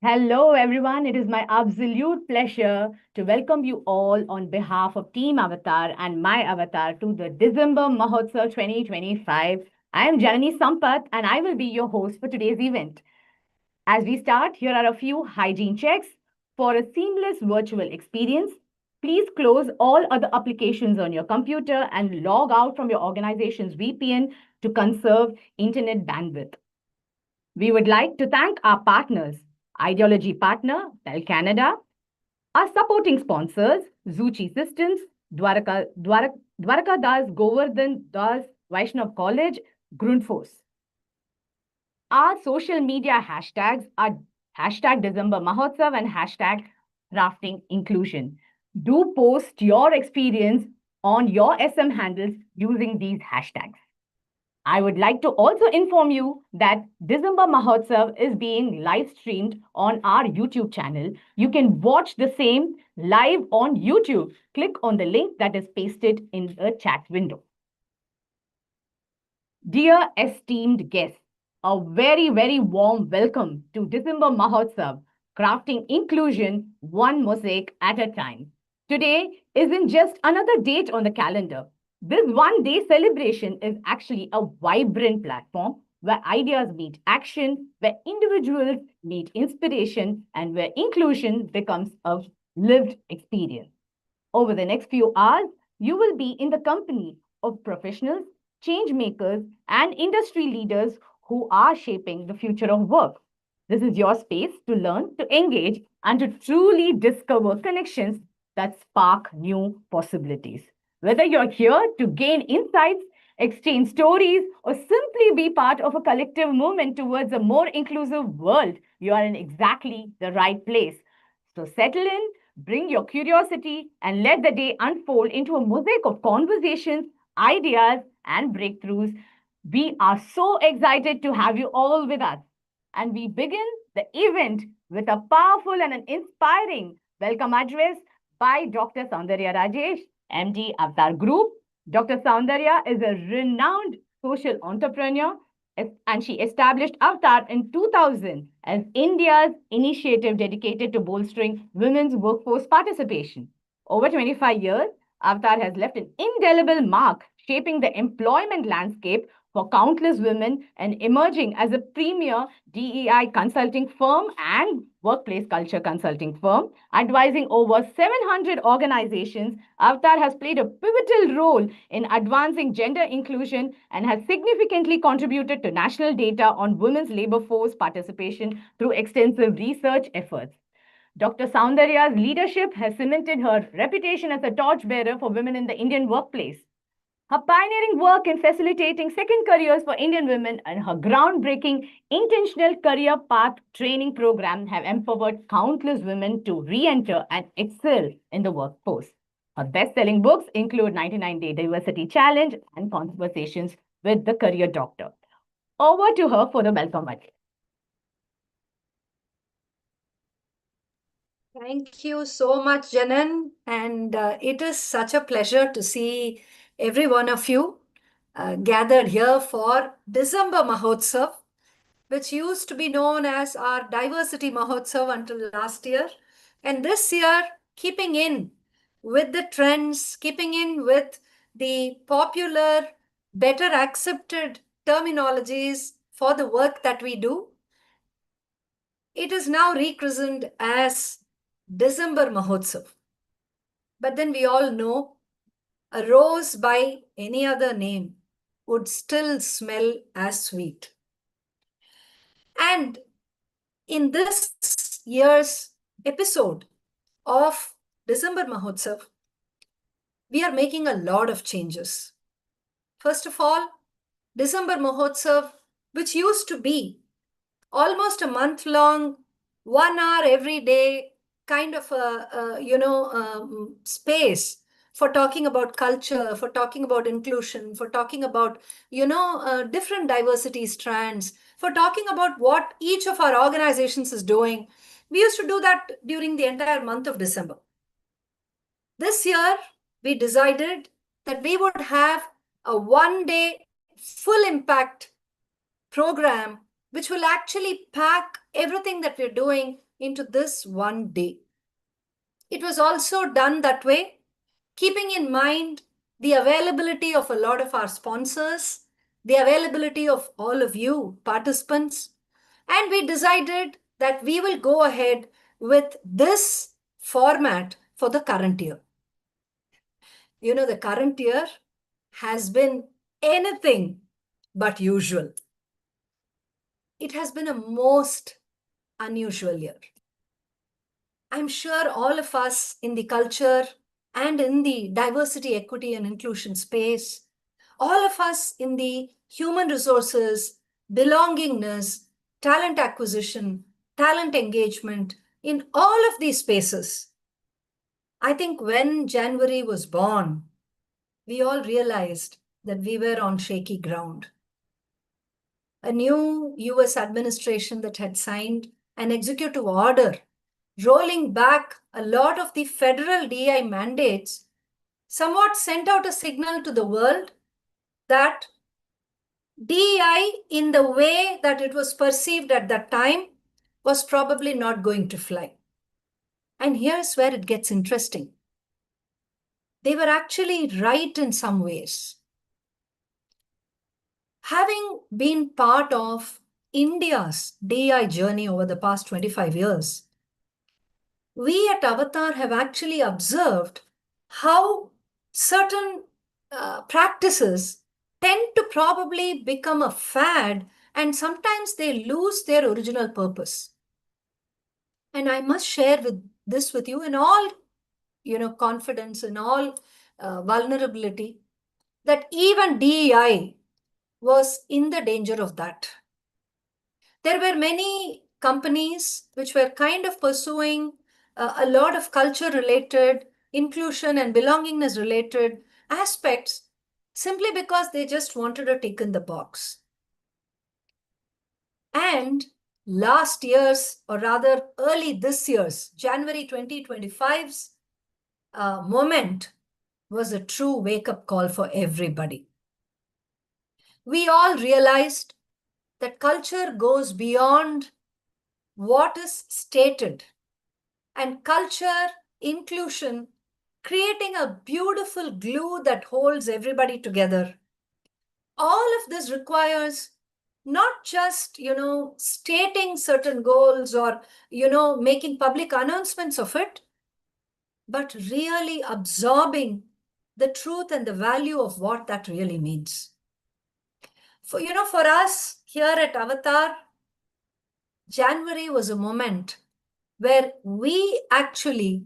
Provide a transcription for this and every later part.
Hello, everyone. It is my absolute pleasure to welcome you all on behalf of Team Avatar and my avatar to the December Mahotsav 2025. I am Janani Sampath and I will be your host for today's event. As we start, here are a few hygiene checks. For a seamless virtual experience, please close all other applications on your computer and log out from your organization's VPN to conserve internet bandwidth. We would like to thank our partners, Ideology Partner, Bell Canada, our supporting sponsors, Zuchi Systems, Dwarka Das Govardhan Das Vaishnav College, Grundfos. Our social media hashtags are hashtag December Mahotsav and hashtag crafting inclusion. Do post your experience on your SM handles using these hashtags. I would like to also inform you that December Mahotsav is being live streamed on our YouTube channel. You can watch the same live on YouTube. Click on the link that is pasted in the chat window. Dear esteemed guests, a very warm welcome to December Mahotsav, crafting inclusion one mosaic at a time. Today isn't just another date on the calendar. This one day celebration is actually a vibrant platform where ideas meet action, where individuals meet inspiration, and where inclusion becomes a lived experience. Over the next few hours, you will be in the company of professionals, change makers, and industry leaders who are shaping the future of work. This is your space to learn, to engage, and to truly discover connections that spark new possibilities. Whether you're here to gain insights, exchange stories, or simply be part of a collective movement towards a more inclusive world, you are in exactly the right place. So settle in, bring your curiosity, and let the day unfold into a mosaic of conversations, ideas, and breakthroughs. We are so excited to have you all with us. And we begin the event with a powerful and an inspiring welcome address by Dr. Soundarya Rajesh, MD Avatar Group. Dr. Soundarya is a renowned social entrepreneur and she established Avatar in 2000 as India's initiative dedicated to bolstering women's workforce participation. Over 25 years, Avatar has left an indelible mark shaping the employment landscape for countless women and emerging as a premier DEI consulting firm and workplace culture consulting firm, advising over 700 organizations. Avatar has played a pivotal role in advancing gender inclusion and has significantly contributed to national data on women's labor force participation through extensive research efforts. Dr. Soundarya's leadership has cemented her reputation as a torchbearer for women in the Indian workplace. Her pioneering work in facilitating second careers for Indian women and her groundbreaking intentional career path training program have empowered countless women to re-enter and excel in the workforce. Her best-selling books include 99-Day Diversity Challenge and Conversations with the Career Doctor. Over to her for the welcome address. Thank you so much, Janan. And it is such a pleasure to see every one of you gathered here for December Mahotsav, which used to be known as our Diversity Mahotsav until last year. And this year, keeping in with the trends, keeping in with the popular, better accepted terminologies for the work that we do, it is now rechristened as December Mahotsav. But then we all know a rose by any other name would still smell as sweet. And in this year's episode of December Mahotsav, we are making a lot of changes. First of all, December Mahotsav, which used to be almost a month long, 1 hour every day kind of a space for talking about culture, for talking about inclusion, for talking about different diversity strands, for talking about what each of our organizations is doing. We used to do that during the entire month of December. This year, we decided that we would have a 1 day full impact program which will actually pack everything that we're doing into this one day. It was also done that way, keeping in mind the availability of a lot of our sponsors, the availability of all of you participants, and we decided that we will go ahead with this format for the current year. You know, the current year has been anything but usual. It has been a most unusual year. I'm sure all of us in the culture and in the diversity, equity, and inclusion space, all of us in the human resources, belongingness, talent acquisition, talent engagement, in all of these spaces, I think when January was born, we all realized that we were on shaky ground. A new US administration that had signed an executive order rolling back a lot of the federal DI mandates somewhat sent out a signal to the world that DEI, in the way that it was perceived at that time, was probably not going to fly. And here's where it gets interesting. They were actually right in some ways. Having been part of India's DEI journey over the past 25 years, we at Avatar have actually observed how certain practices tend to probably become a fad, and sometimes they lose their original purpose. And I must share this with you in all, confidence, in all vulnerability, that even DEI was in the danger of that. There were many companies which were kind of pursuing a lot of culture related, inclusion and belongingness related aspects simply because they just wanted a tick in the box. And last year's, or rather early this year's, January 2025's moment was a true wake-up call for everybody. We all realized that culture goes beyond what is stated, and culture, inclusion, creating a beautiful glue that holds everybody together. All of this requires not just, stating certain goals or, making public announcements of it, but really absorbing the truth and the value of what that really means. For us here at Avatar, January was a moment where we actually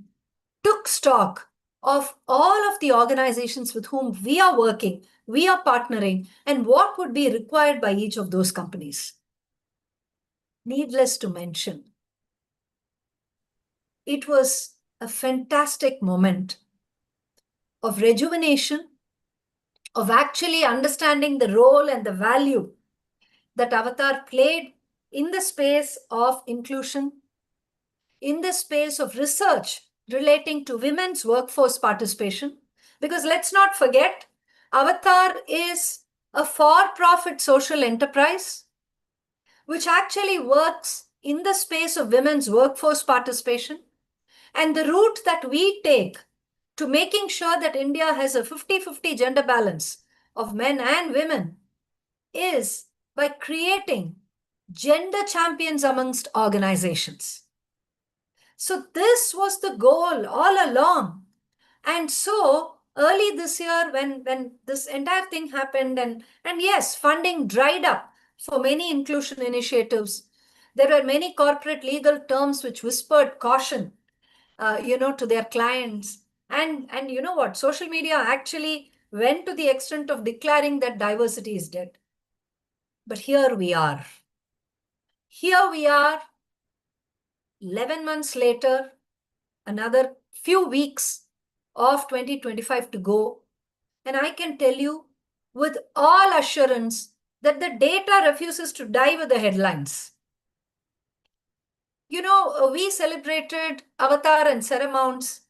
took stock of all of the organizations with whom we are working, we are partnering, and what would be required by each of those companies. Needless to mention, it was a fantastic moment of rejuvenation, of actually understanding the role and the value that Avatar played in the space of inclusion, in the space of research relating to women's workforce participation. Because let's not forget, Avatar is a for-profit social enterprise which actually works in the space of women's workforce participation. And the route that we take to making sure that India has a 50-50 gender balance of men and women is by creating gender champions amongst organizations. So this was the goal all along. And so early this year, when this entire thing happened, and yes, funding dried up for many inclusion initiatives, there were many corporate legal terms which whispered caution, to their clients. And you know what? Social media actually went to the extent of declaring that diversity is dead. But here we are. Here we are, 11 months later, another few weeks of 2025 to go. And I can tell you with all assurance that the data refuses to die with the headlines. We celebrated Avatar and Seramount's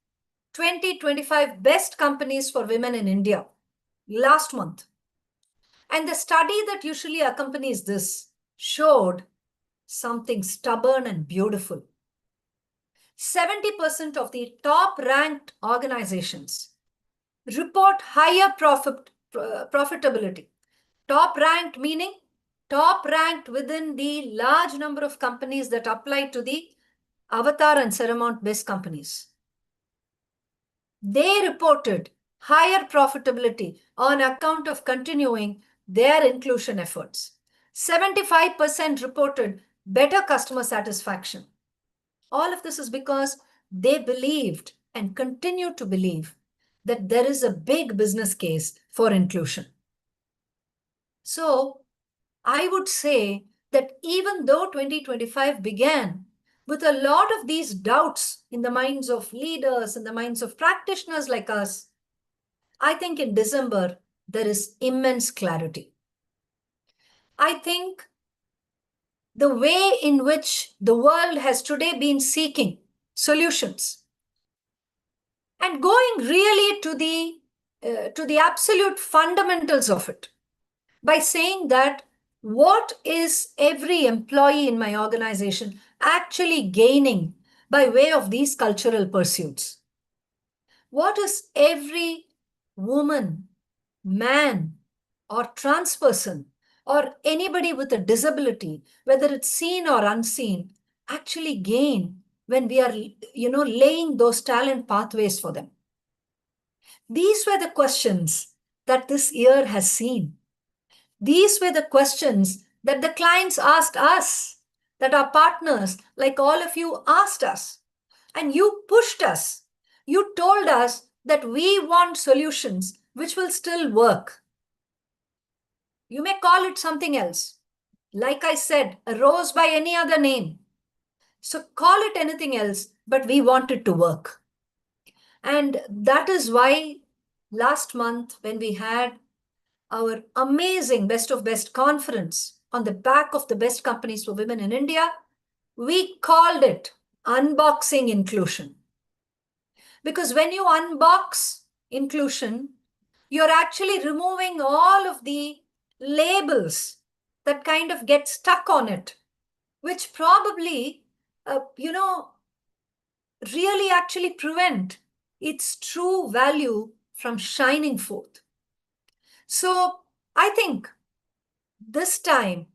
2025 best companies for women in India last month. And the study that usually accompanies this showed something stubborn and beautiful. 70% of the top ranked organizations report higher profitability. Top ranked meaning top ranked within the large number of companies that apply to the Avatar and Seramount best companies. They reported higher profitability on account of continuing their inclusion efforts. 75% reported better customer satisfaction. All of this is because they believed and continue to believe that there is a big business case for inclusion. So I would say that even though 2025 began with a lot of these doubts in the minds of leaders, in the minds of practitioners like us, I think in December, there is immense clarity. I think the way in which the world has today been seeking solutions and going really to the absolute fundamentals of it by saying that what is every employee in my organization actually gaining by way of these cultural pursuits? What is every woman, man, or trans person, or anybody with a disability, whether it's seen or unseen, actually gain when we are, laying those talent pathways for them? These were the questions that this year has seen. These were the questions that the clients asked us, that our partners, like all of you, asked us. And you pushed us. You told us that we want solutions which will still work. You may call it something else. Like I said, a rose by any other name. So call it anything else, but we want it to work. And that is why last month, when we had our amazing Best of Best conference on the back of the best companies for women in India, we called it Unboxing Inclusion. Because when you unbox inclusion, you're actually removing all of the labels that kind of get stuck on it, which probably, really actually prevent its true value from shining forth. So I think this time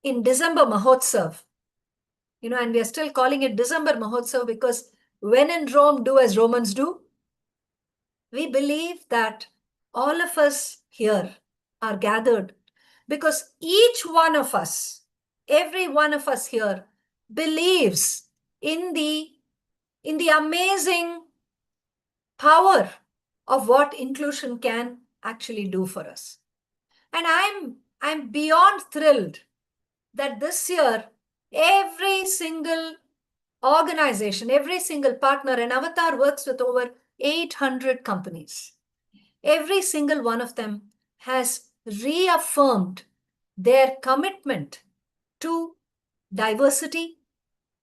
in December Mahotsav, and we are still calling it December Mahotsav because when in Rome, do as Romans do. We believe that all of us here are gathered because each one of us, every one of us here, believes in the amazing power of what inclusion can actually do for us. And I'm beyond thrilled that this year every single organization, every single partner, and Avatar works with over 800 companies. Every single one of them has reaffirmed their commitment to diversity,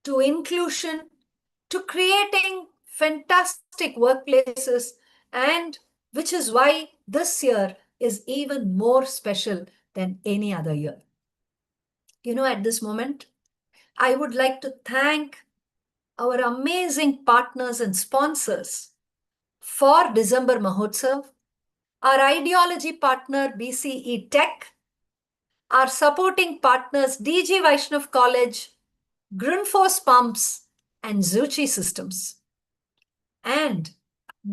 to inclusion, to creating fantastic workplaces, and which is why this year is even more special than any other year. At this moment, I would like to thank our amazing partners and sponsors for December Mahotsav, our ideology partner BCE Tech, our supporting partners DG Vaishnav College, Grundfos Pumps, and Zuchi Systems. And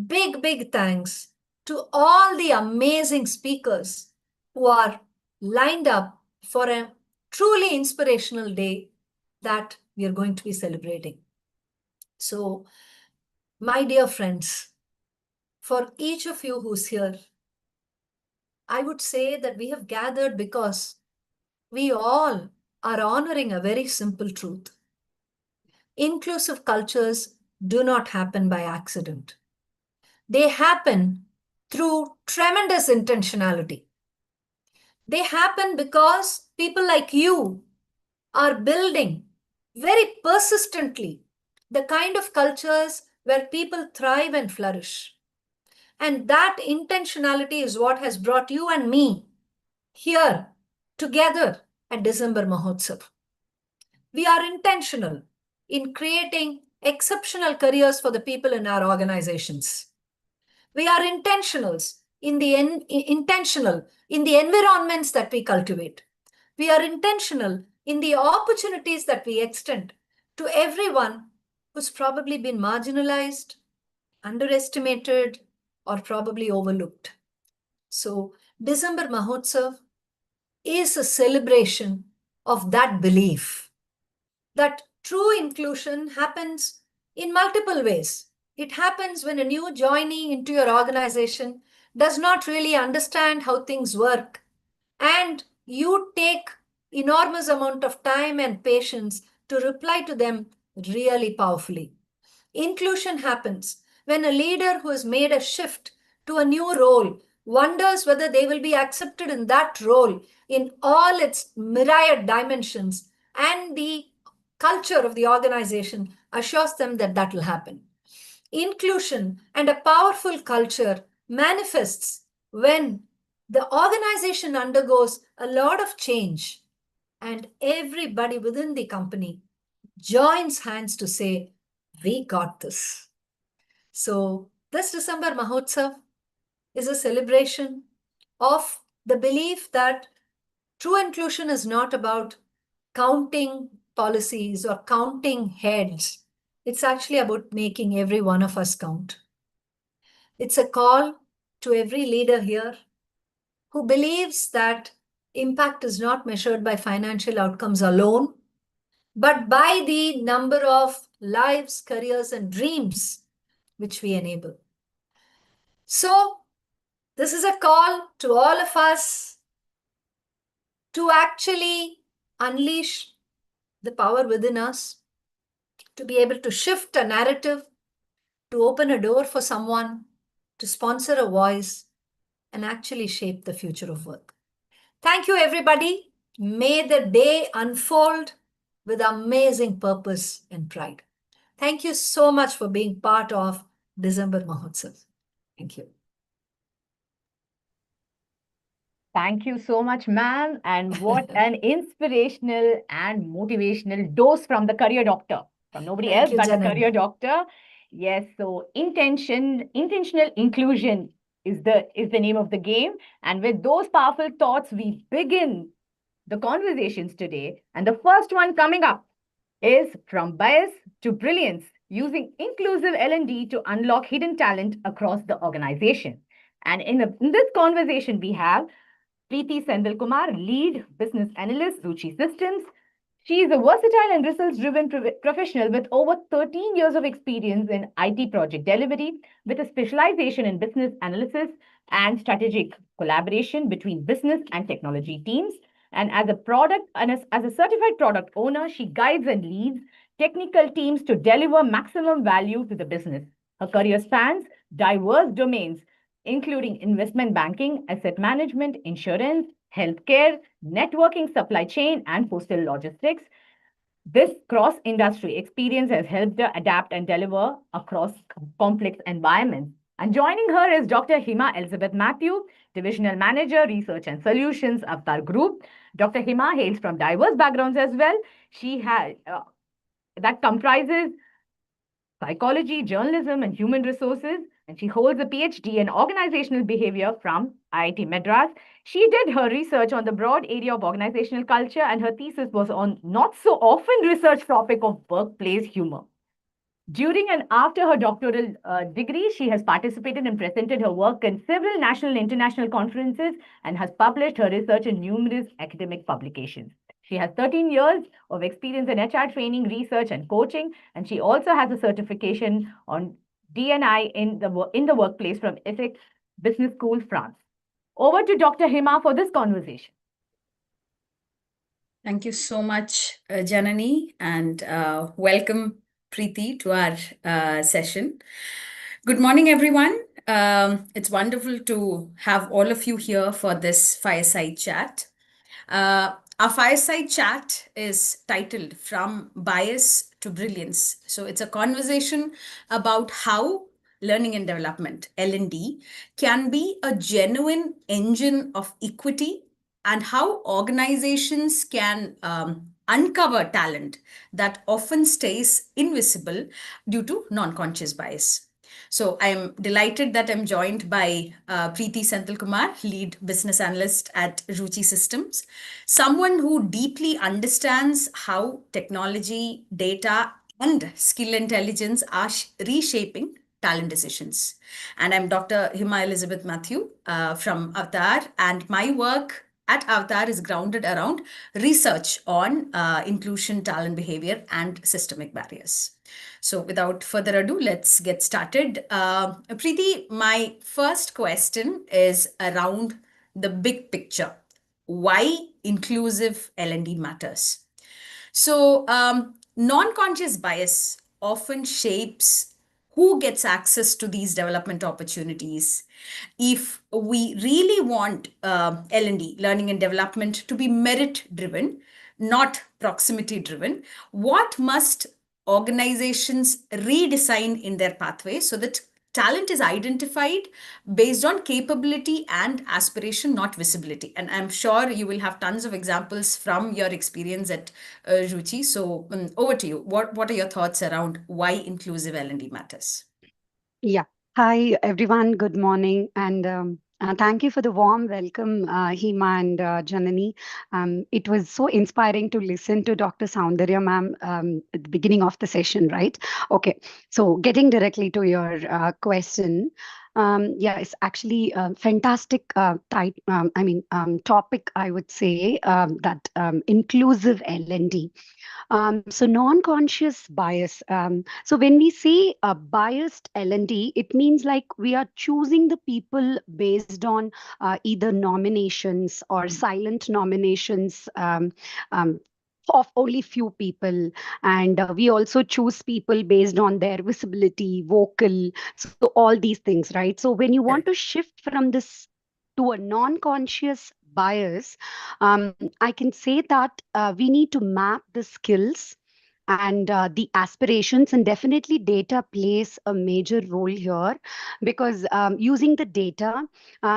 big thanks to all the amazing speakers who are lined up for a truly inspirational day that we are going to be celebrating. So, my dear friends, for each of you who's here, I would say that we have gathered because we all are honoring a very simple truth. Inclusive cultures do not happen by accident. They happen through tremendous intentionality. They happen because people like you are building very persistently the kind of cultures where people thrive and flourish. And that intentionality is what has brought you and me here together at December Mahotsav. We are intentional in creating exceptional careers for the people in our organizations. We are intentional in the environments that we cultivate. We are intentional in the opportunities that we extend to everyone who's probably been marginalized, underestimated, or probably overlooked. So, December Mahotsav is a celebration of that belief that true inclusion happens in multiple ways. It happens when a new joinee into your organization does not really understand how things work, and you take enormous amount of time and patience to reply to them really powerfully. Inclusion happens when a leader who has made a shift to a new role wonders whether they will be accepted in that role in all its myriad dimensions, and the culture of the organization assures them that that will happen. Inclusion and a powerful culture manifests when the organization undergoes a lot of change and everybody within the company joins hands to say, we got this. So, this December Mahotsav is a celebration of the belief that true inclusion is not about counting policies or counting heads. It's actually about making every one of us count. It's a call to every leader here who believes that impact is not measured by financial outcomes alone, but by the number of lives, careers, and dreams which we enable. So, this is a call to all of us to actually unleash the power within us, to be able to shift a narrative, to open a door for someone, to sponsor a voice, and actually shape the future of work. Thank you, everybody. May the day unfold with amazing purpose and pride. Thank you so much for being part of December Mahotsav. Thank you. Thank you so much, ma'am. And what an inspirational and motivational dose from the career doctor, from nobody Thank else you, but the Janan. career doctor. Yes, so intentional inclusion is the name of the game. And with those powerful thoughts, we begin the conversations today. And the first one coming up is from bias to brilliance, using inclusive L&D to unlock hidden talent across the organization. And in this conversation, we have Preeti Sendil Kumar, lead business analyst, Ruchi Systems. She is a versatile and results-driven professional with over 13 years of experience in IT project delivery, with a specialization in business analysis and strategic collaboration between business and technology teams. And as a certified product owner, she guides and leads technical teams to deliver maximum value to the business. Her career spans diverse domains, including investment banking, asset management, insurance, healthcare, networking, supply chain, and postal logistics. This cross industry experience has helped her adapt and deliver across complex environments. And joining her is Dr. Hima Elizabeth Matthew, Divisional Manager, Research and Solutions, Avtar Group. Dr. Hima hails from diverse backgrounds as well. She has that comprises psychology, journalism, and human resources, and she holds a PhD in organizational behavior from IIT Madras. She did her research on the broad area of organizational culture, and her thesis was on not so often research topic of workplace humor. During and after her doctoral degree, she has participated and presented her work in several national and international conferences and has published her research in numerous academic publications. She has 13 years of experience in HR training, research, and coaching, and she also has a certification on DNI in the workplace from Essex Business School, France. Over to Dr. Hima for this conversation. Thank you so much, Janani, and welcome, Preeti, to our session. Good morning, everyone. It's wonderful to have all of you here for this fireside chat. Our fireside chat is titled From Bias to Brilliance. So it's a conversation about how learning and development, L&D, can be a genuine engine of equity and how organizations can uncover talent that often stays invisible due to non-conscious bias. So I'm delighted that I'm joined by Preeti Senthil Kumar, lead business analyst at Ruchi Systems, someone who deeply understands how technology, data, and skill intelligence are reshaping talent decisions. And I'm Dr. Hima Elizabeth Matthew from Avatar, and my work at Avatar is grounded around research on inclusion, talent behavior, and systemic barriers. So, without further ado, let's get started. Preeti, my first question is around the big picture. Why inclusive L&D matters? So, non-conscious bias often shapes who gets access to these development opportunities. If we really want L&D, learning and development, to be merit-driven, not proximity-driven, what must organizations redesign in their pathway so that talent is identified based on capability and aspiration, not visibility? And I'm sure you will have tons of examples from your experience at Ruchi. So over to you. What are your thoughts around why inclusive L&D matters? Yeah. Hi, everyone. Good morning. And thank you for the warm welcome, Hima and Janani. It was so inspiring to listen to Dr. Soundarya ma'am at the beginning of the session, right? Okay. So, getting directly to your question. Yeah, it's actually a fantastic topic, I would say, that inclusive L&D. So non-conscious bias. So when we say a biased L&D, it means like we are choosing the people based on either nominations or silent nominations. Of only few people, and we also choose people based on their visibility, vocal, so all these things, right? So when you want to shift from this to a non-conscious bias, I can say that we need to map the skills and the aspirations, and definitely data plays a major role here, because using the data,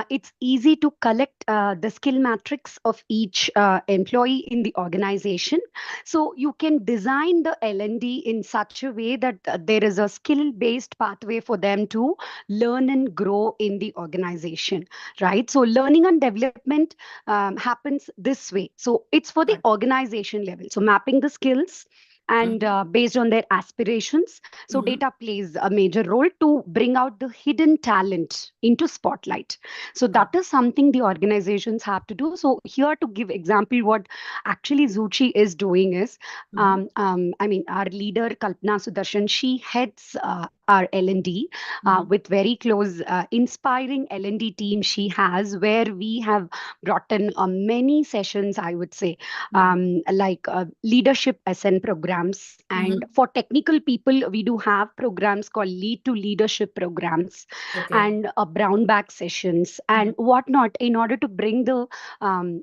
it's easy to collect the skill matrix of each employee in the organization. So you can design the L&D in such a way that there is a skill based pathway for them to learn and grow in the organization, right? So learning and development happens this way. So it's for the organization level. So mapping the skills and based on their aspirations. So data plays a major role to bring out the hidden talent into spotlight. So that is something the organizations have to do. So here to give example, what actually Zuchi is doing is, our leader Kalpana Sudarshan, she heads our L&D with very close, inspiring L&D team she has, where we have brought in many sessions, I would say, like leadership SN programs. And for technical people, we do have programs called Lead to Leadership programs, and brown bag sessions and whatnot. In order to bring the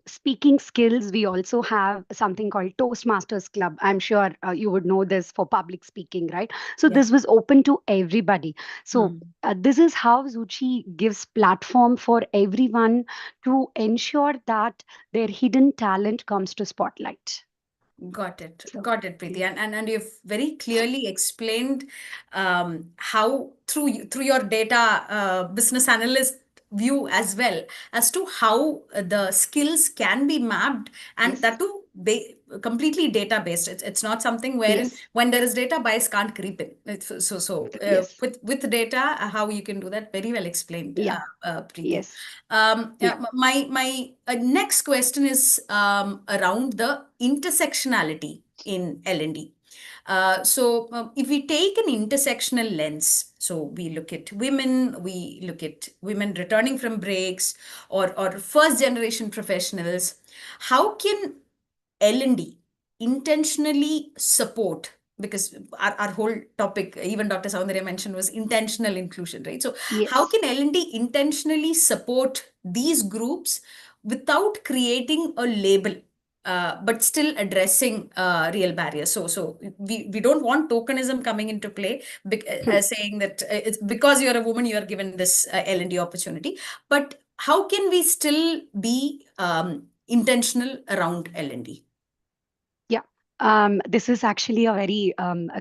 speaking skills, we also have something called Toastmasters Club. I'm sure you would know this for public speaking, right? So this was open to everybody. So this is how Zuchi gives platform for everyone to ensure that their hidden talent comes to spotlight. Got it. So, Got it, Preeti. And you've very clearly explained how through your data business analyst view as well, as to how the skills can be mapped, and that too completely data based. It's not something wherein when there is data, bias can't creep in. With data, how you can do that, very well explained, Preeti. My next question is around the intersectionality in L&D. So if we take an intersectional lens, so we look at women returning from breaks, or first generation professionals, how can L&D intentionally support, because our whole topic, even Dr. Soundarya mentioned, was intentional inclusion, right? So how can L&D intentionally support these groups without creating a label, but still addressing real barriers? So we don't want tokenism coming into play, saying that it's because you're a woman, you are given this L&D opportunity. But how can we still be intentional around L&D? Yeah. This is actually a very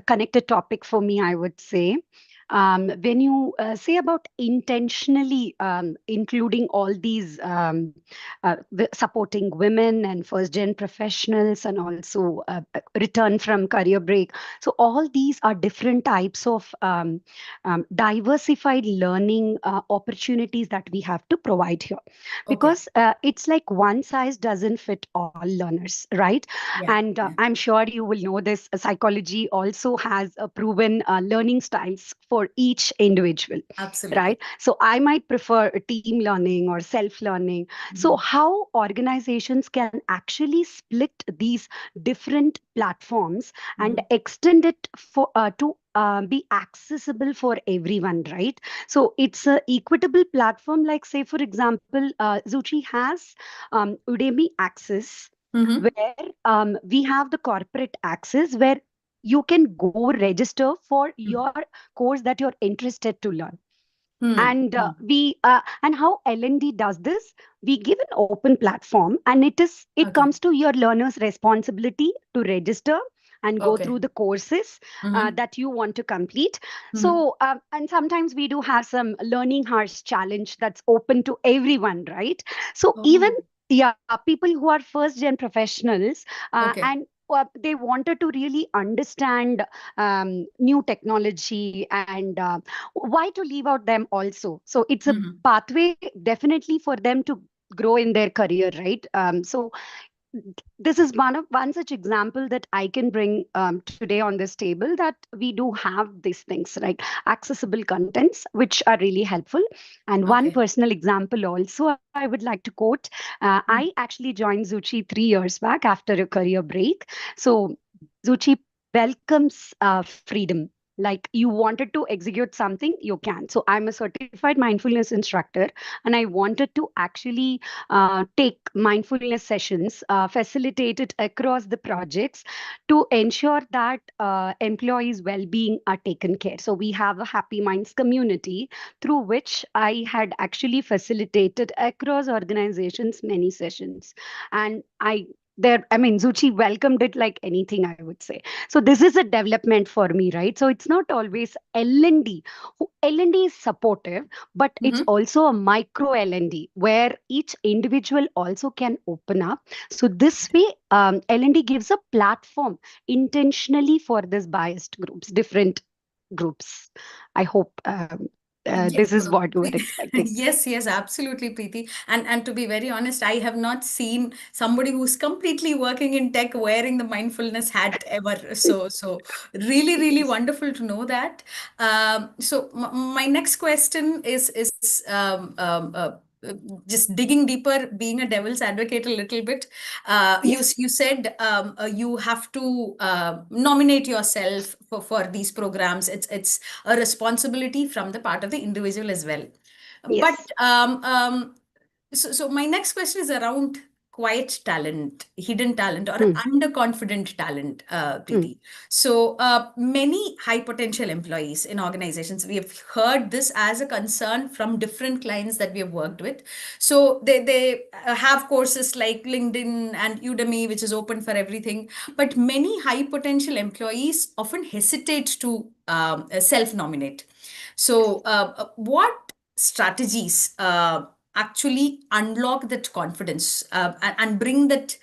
connected topic for me, I would say. When you say about intentionally including all these supporting women and first gen professionals and also return from career break, so all these are different types of diversified learning opportunities that we have to provide here, Okay. because it's like one size doesn't fit all learners, right? Yeah. And Yeah. I'm sure you will know this. Psychology also has a proven learning styles for each individual, Absolutely. right? So I might prefer a team learning or self learning. So, Mhm. how organizations can actually split these different platforms and Mhm. extend it for to be accessible for everyone, right? So it's a equitable platform. Like, say, for example, Zuchi has Udemy Access, Mhm. where we have the corporate access where you can go register for your course that you're interested to learn. Hmm. And Hmm. we and how L&D does this, we give an open platform, and it Okay. comes to your learner's responsibility to register and go Okay. through the courses Mhm. that you want to complete. Mhm. So and sometimes we do have some learning hours challenge that's open to everyone, right? So even, Oh, yeah, people who are first gen professionals okay. and they wanted to really understand new technology, and why to leave out them also? So it's a Mhm. pathway definitely for them to grow in their career, right? So this is one such example that I can bring today on this table, that we do have these things, like accessible contents, which are really helpful. And one Okay. personal example also I would like to quote. I Mm. actually joined Zuchi 3 years back after a career break. So Zuchi welcomes freedom. Like, you wanted to execute something, you can. So I'm a certified mindfulness instructor, and I wanted to actually take mindfulness sessions facilitated across the projects to ensure that employees' well-being are taken care. So we have a Happy Minds community through which I had actually facilitated across organizations many sessions, and I mean, Zuchi welcomed it like anything, I would say. So this is a development for me, right? So it's not always L&D. L&D is supportive, but it's Mhm. also a micro L&D where each individual also can open up. So this way, L&D gives a platform intentionally for this biased groups, different groups. I hope Yeah, this is what you were expecting. yes, yes, absolutely, Preeti. And to be very honest, I have not seen somebody who's completely working in tech wearing the mindfulness hat ever. So really, really Yes. wonderful to know that. So my next question is uh, just digging deeper, being a devil's advocate a little bit. Yes. You said you have to nominate yourself for these programs. It's a responsibility from the part of the individual as well. But Yes. so my next question is around quiet talent, hidden talent, or Hmm. underconfident talent, Hmm. Preeti. So many high potential employees in organizations, we have heard this as a concern from different clients that we have worked with. So they have courses like LinkedIn and Udemy, which is open for everything. But many high potential employees often hesitate to self-nominate. So what strategies actually unlock that confidence and bring that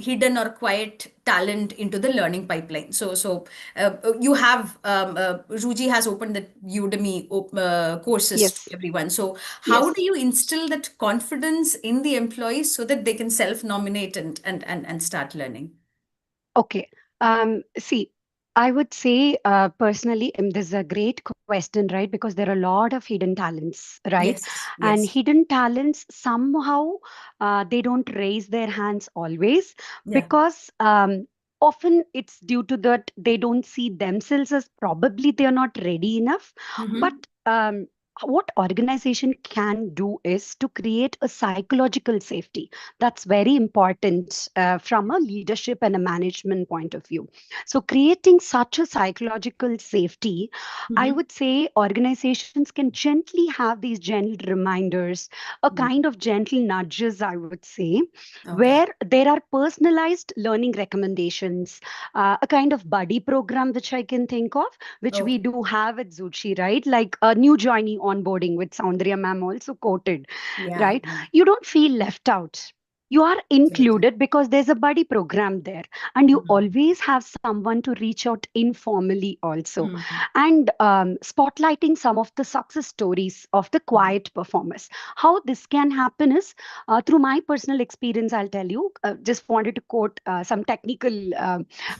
hidden or quiet talent into the learning pipeline? You have Ruji has opened the Udemy courses to Yes. everyone. So how Yes. do you instill that confidence in the employees so that they can self-nominate and start learning? Okay. See, I would say personally, this is a great question, right? Because there are a lot of hidden talents, right? Yes, And yes. hidden talents somehow they don't raise their hands always, Yeah. because often it's due to that they don't see themselves as, probably they are not ready enough. But Mm-hmm. what organization can do is to create a psychological safety. That's very important from a leadership and a management point of view. So creating such a psychological safety, I Mhm. would say organizations can gently have these gentle reminders, a Mm. kind of gentle nudges, I would say, Okay. where there are personalized learning recommendations, a kind of buddy program which I can think of, which we Okay. do have at Zuchi, right? Like a new joinee onboarding, with Soundria ma'am also quoted, Yeah. right? Yeah. You don't feel left out. You are Absolutely. included because there's a buddy program there, and you Mhm. always have someone to reach out informally also. Mhm. And spotlighting some of the success stories of the Mhm. quiet performers. How this can happen is through my personal experience, I'll tell you. Just wanted to quote some technical,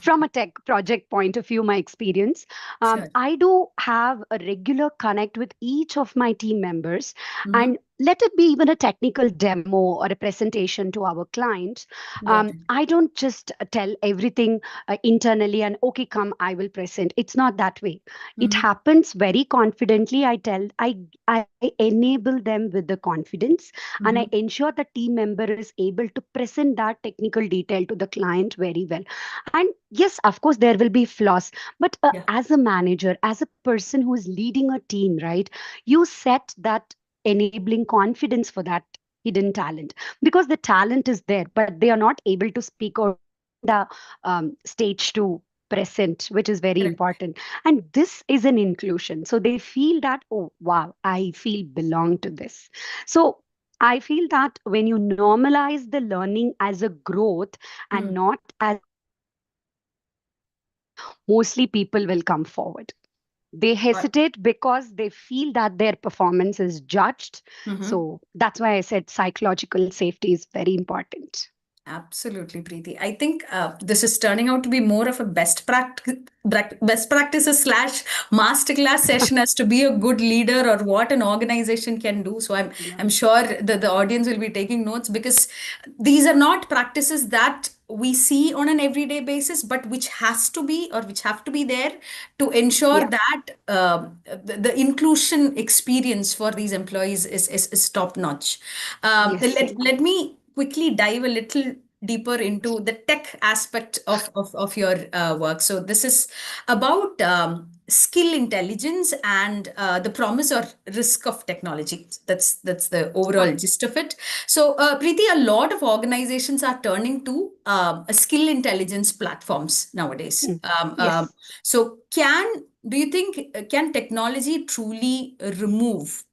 from a tech project point of view, my experience. Sure. I do have a regular connect with each of my team members, Mhm. and let it be even a technical demo or a presentation to our clients. Got it. I don't just tell everything internally and okay, come, I will present. It's not that way. It Mhm. happens very confidently. I enable them with the confidence, and I Mhm. ensure the team member is able to present that technical detail to the client very well. And yes, of course, there will be flaws, but Yeah. as a manager, as a person who is leading a team, right, you set that enabling confidence for that hidden talent, because the talent is there but they are not able to speak or given the stage to present, which is very Correct. important. And this is an inclusion, so they feel that, oh wow, I feel belong to this. So I feel that when you normalize the learning as a growth and Mm. not as a mostly people will come forward. They Got. hesitate because they feel that their performance is judged. Mhm. So that's why I said psychological safety is very important. Absolutely, Preeti. I think this is turning out to be more of a best practices slash masterclass session as to be a good leader or what an organization can do. So I'm Yeah. sure that the audience will be taking notes, because these are not practices that we see on an everyday basis, but which has to be, or which have to be there to ensure Yeah. that the inclusion experience for these employees is top notch. Yes. Let me quickly dive a little deeper into the tech aspect of your work. So this is about skill intelligence and the promise or risk of technology. That's the overall Okay. gist of it. So Preeti, a lot of organizations are turning to a skill intelligence platforms nowadays. Mm. Yes. So do you think can technology truly remove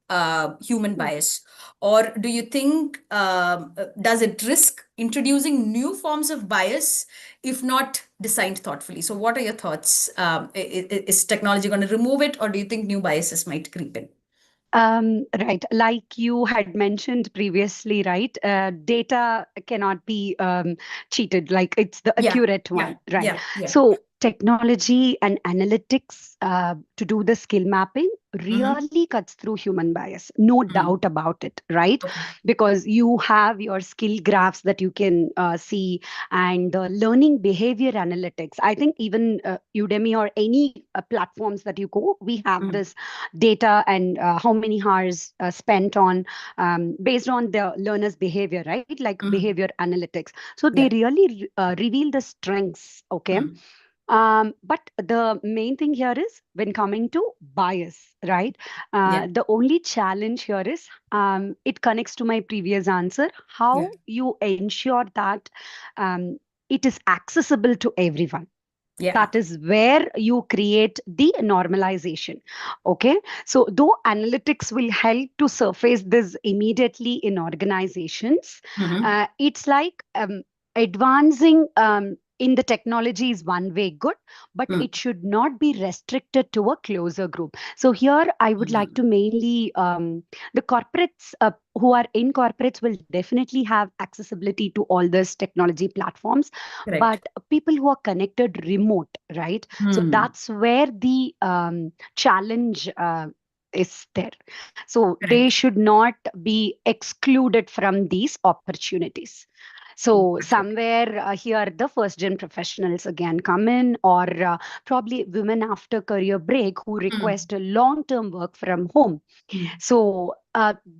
human Mm. bias, or do you think does it risk introducing new forms of bias if not designed thoughtfully? So, what are your thoughts? Is technology going to remove it, or do you think new biases might creep in? Right. Like you had mentioned previously, right? Data cannot be cheated, like it's the Yeah, accurate yeah, one, right? yeah, yeah. So, technology and analytics to do the skill mapping Mm-hmm. really cuts through human bias, no Mm. doubt about it, right? Okay. Because you have your skill graphs that you can see, and the learning behavior analytics. I think even Udemy or any platforms that you go, we have Mm. this data and how many hours spent on based on the learner's behavior, right? Like Mm. behavior analytics. So they Yeah. really reveal the strengths, okay? Mm. But the main thing here is when coming to bias, right? Yeah. The only challenge here is it connects to my previous answer, Yeah. how you ensure that um, it is accessible to everyone. Yeah. That is where you create the normalization. Okay, so though analytics will help to surface this immediately in organizations, Mm-hmm. it's like advancing in the technology is one way good, but Mm. it should not be restricted to a closer group. So here I would like Mm. to mainly the corporates who are in corporates will definitely have accessibility to all these technology platforms, but Correct. people who are connected remote, right? So Mm. that's where the challenge is there. So they Correct. should not be excluded from these opportunities. So Got it. somewhere here, the first gen professionals again come in, or probably women after career break who Mm, request a long-term work from home. mm. So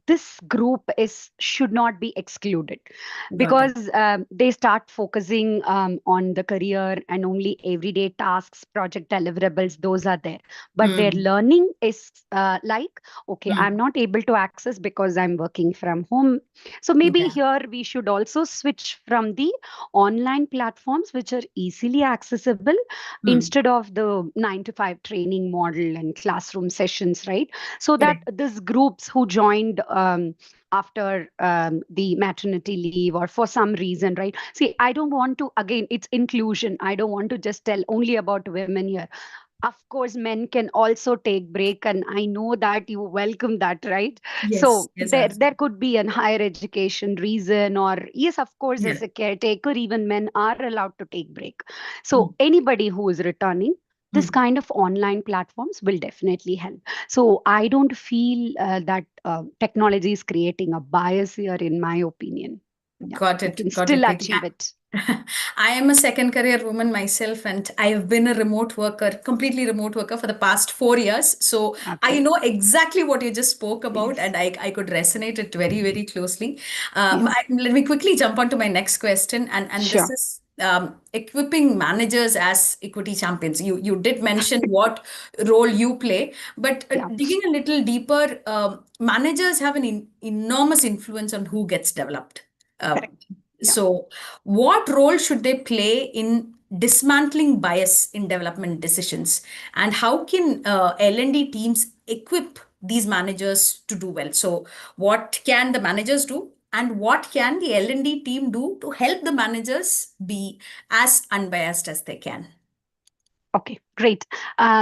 this group is should not be excluded, Got it. because they start focusing on the career, and only everyday tasks, project deliverables, those are there. But their Mm, learning is like, okay, mm. I'm not able to access because I'm working from home. So maybe Yeah. here we should also switch from the online platforms which are easily accessible, Mm. instead of the 9 to 5 training model and classroom sessions, right? So that Correct. these groups who joined after the maternity leave or for some reason, right? See, I don't want to, again, it's inclusion. I don't want to just tell only about women here. Of course, men can also take break, and I know that you welcome that, right? Yes, So yes, there absolutely. could be an higher education reason, or yes, of course, Yeah. as a caretaker, even men are allowed to take break. Mm, So anybody who is returning, this mm. kind of online platforms will definitely help. So I don't feel that technology is creating a bias here, in my opinion. Yeah, we can Got it, still Preeti. achieve it. I am a second career woman myself, and I've been a remote worker, completely remote worker for the past 4 years. So I Okay. know exactly what you just spoke about, Yes. and I could resonate it very, very closely. Yes. Let me quickly jump on to my next question, and this Sure. is equipping managers as equity champions. You did mention what role you play, but Yeah. digging a little deeper, managers have an enormous influence on who gets developed. Um, Correct. Yeah. so, what role should they play in dismantling bias in development decisions? And how can L&D teams equip these managers to do well? So, what can the managers do? And what can the L&D team do to help the managers be as unbiased as they can? Okay, great.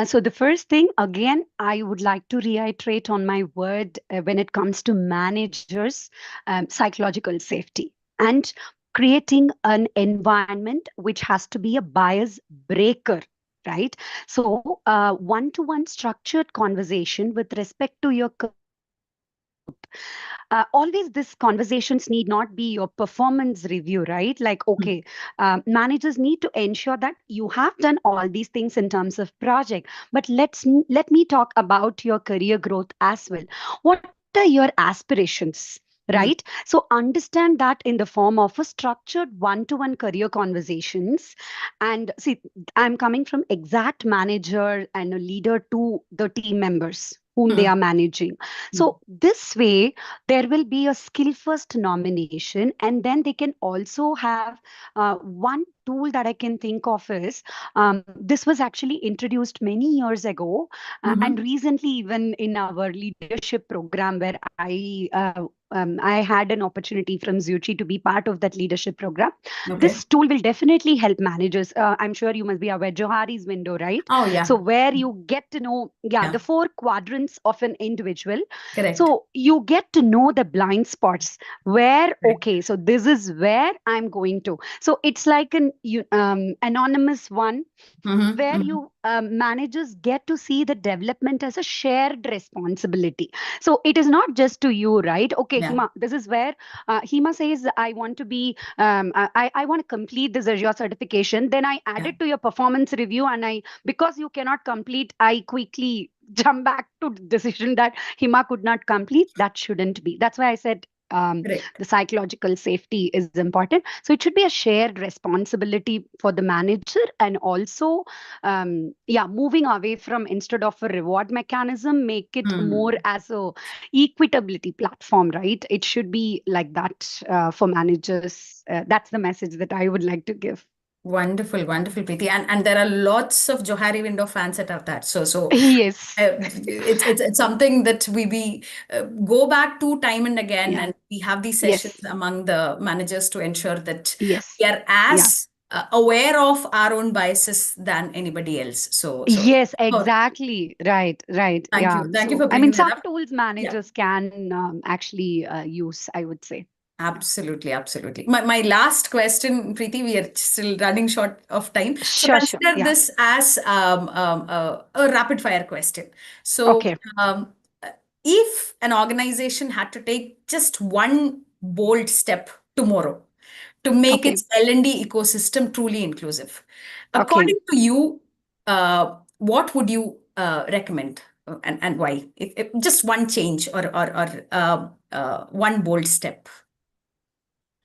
So the first thing, again, I would like to reiterate on my word when it comes to managers, psychological safety, and creating an environment which has to be a bias breaker. Right. So, one to one structured conversation with respect to your career growth. Always these conversations need not be your performance review, right? Like, okay, managers need to ensure that you have done all these things in terms of project, but let me talk about your career growth as well. What are your aspirations? Right. Mm, So understand that in the form of a structured one-to-one career conversations. And see, I'm coming from exact manager and a leader to the team members whom they mm, are managing. mm, So this way, there will be a skill first nomination, and then they can also have one tool that I can think of is, this was actually introduced many years ago, and mhm. recently even in our leadership program, where I had an opportunity from Zuchi to be part of that leadership program. This Okay. tool will definitely help managers. I'm sure you must be aware Johari's window, right? Oh, So yeah. where you get to know, yeah, Yeah. the four quadrants of an individual. Correct. So you get to know the blind spots where, Correct. okay, so this is where I'm going to. So it's like an anonymous one, Mm-hmm. where Mm-hmm. you managers get to see the development as a shared responsibility. So it is not just to you, right? Okay, Yeah. Hima, this is where Hima says, I want to be, I want to complete this Azure certification. Then I add Yeah. it to your performance review, and because you cannot complete, I quickly jump back to the decision that Hima could not complete. That shouldn't be. That's why I said Correct. the psychological safety is important. So it should be a shared responsibility for the manager, and also, yeah, moving away from, instead of a reward mechanism, make it more Hmm. as a equitability platform, right? It should be like that for managers. That's the message that I would like to give. Wonderful, wonderful, Preeti. And there are lots of Johari window fans that are that. Yes. It's something that we go back to time and again, Yeah. and we have these sessions Yes. among the managers to ensure that Yes. we are Yeah. as aware of our own biases than anybody else. Yes, Oh, exactly. Right, right. Yeah. thank you So, for I mean, bringing that some up. tools Yeah. managers can actually use, I would say. Yeah. Absolutely, absolutely. My last question, Preeti, we are still running short of time. So Sure, sure. consider Yeah. this as a rapid fire question. So Okay. um, if an organization had to take just one bold step tomorrow to make Okay. its L&D ecosystem truly inclusive. Okay. According to you, what would you recommend and why? If just one change or one bold step.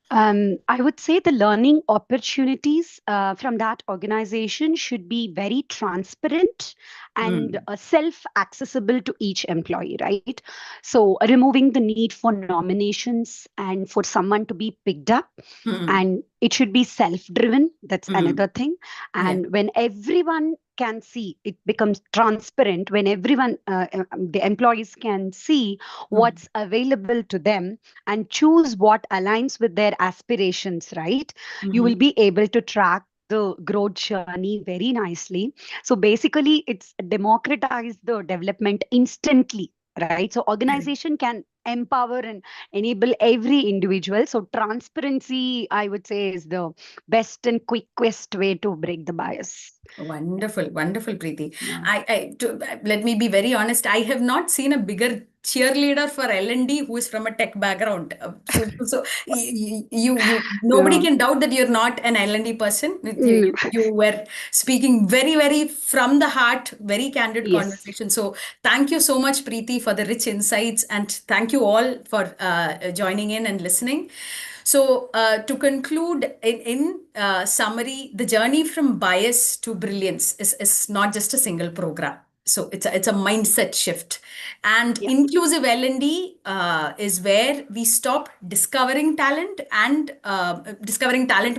I would say the learning opportunities from that organization should be very transparent and self accessible to each employee, right? So, removing the need for nominations and for someone to be picked up, Mm. and it should be self driven. That's Mm. another thing. Yeah. And when everyone can see, it becomes transparent when everyone, the employees can see Mm. what's available to them and choose what aligns with their aspirations, right? You will Mhm. be able to track the growth journey very nicely. So basically, it's democratize the development instantly, right? So organization can empower and enable every individual. So transparency, I would say, is the best and quickest way to break the bias. Wonderful, wonderful, Preeti. Yeah. Let me be very honest. I have not seen a bigger cheerleader for L&D who is from a tech background. Nobody Yeah. can doubt that you're not an L&D person. Mm, You were speaking very, very from the heart, very candid yes. conversation. So thank you so much, Preeti, for the rich insights, and thank you all for joining in and listening. So, to conclude, in summary, the journey from bias to brilliance is not just a single program. So it's a mindset shift, and Yeah. inclusive L&D is where we stop discovering talent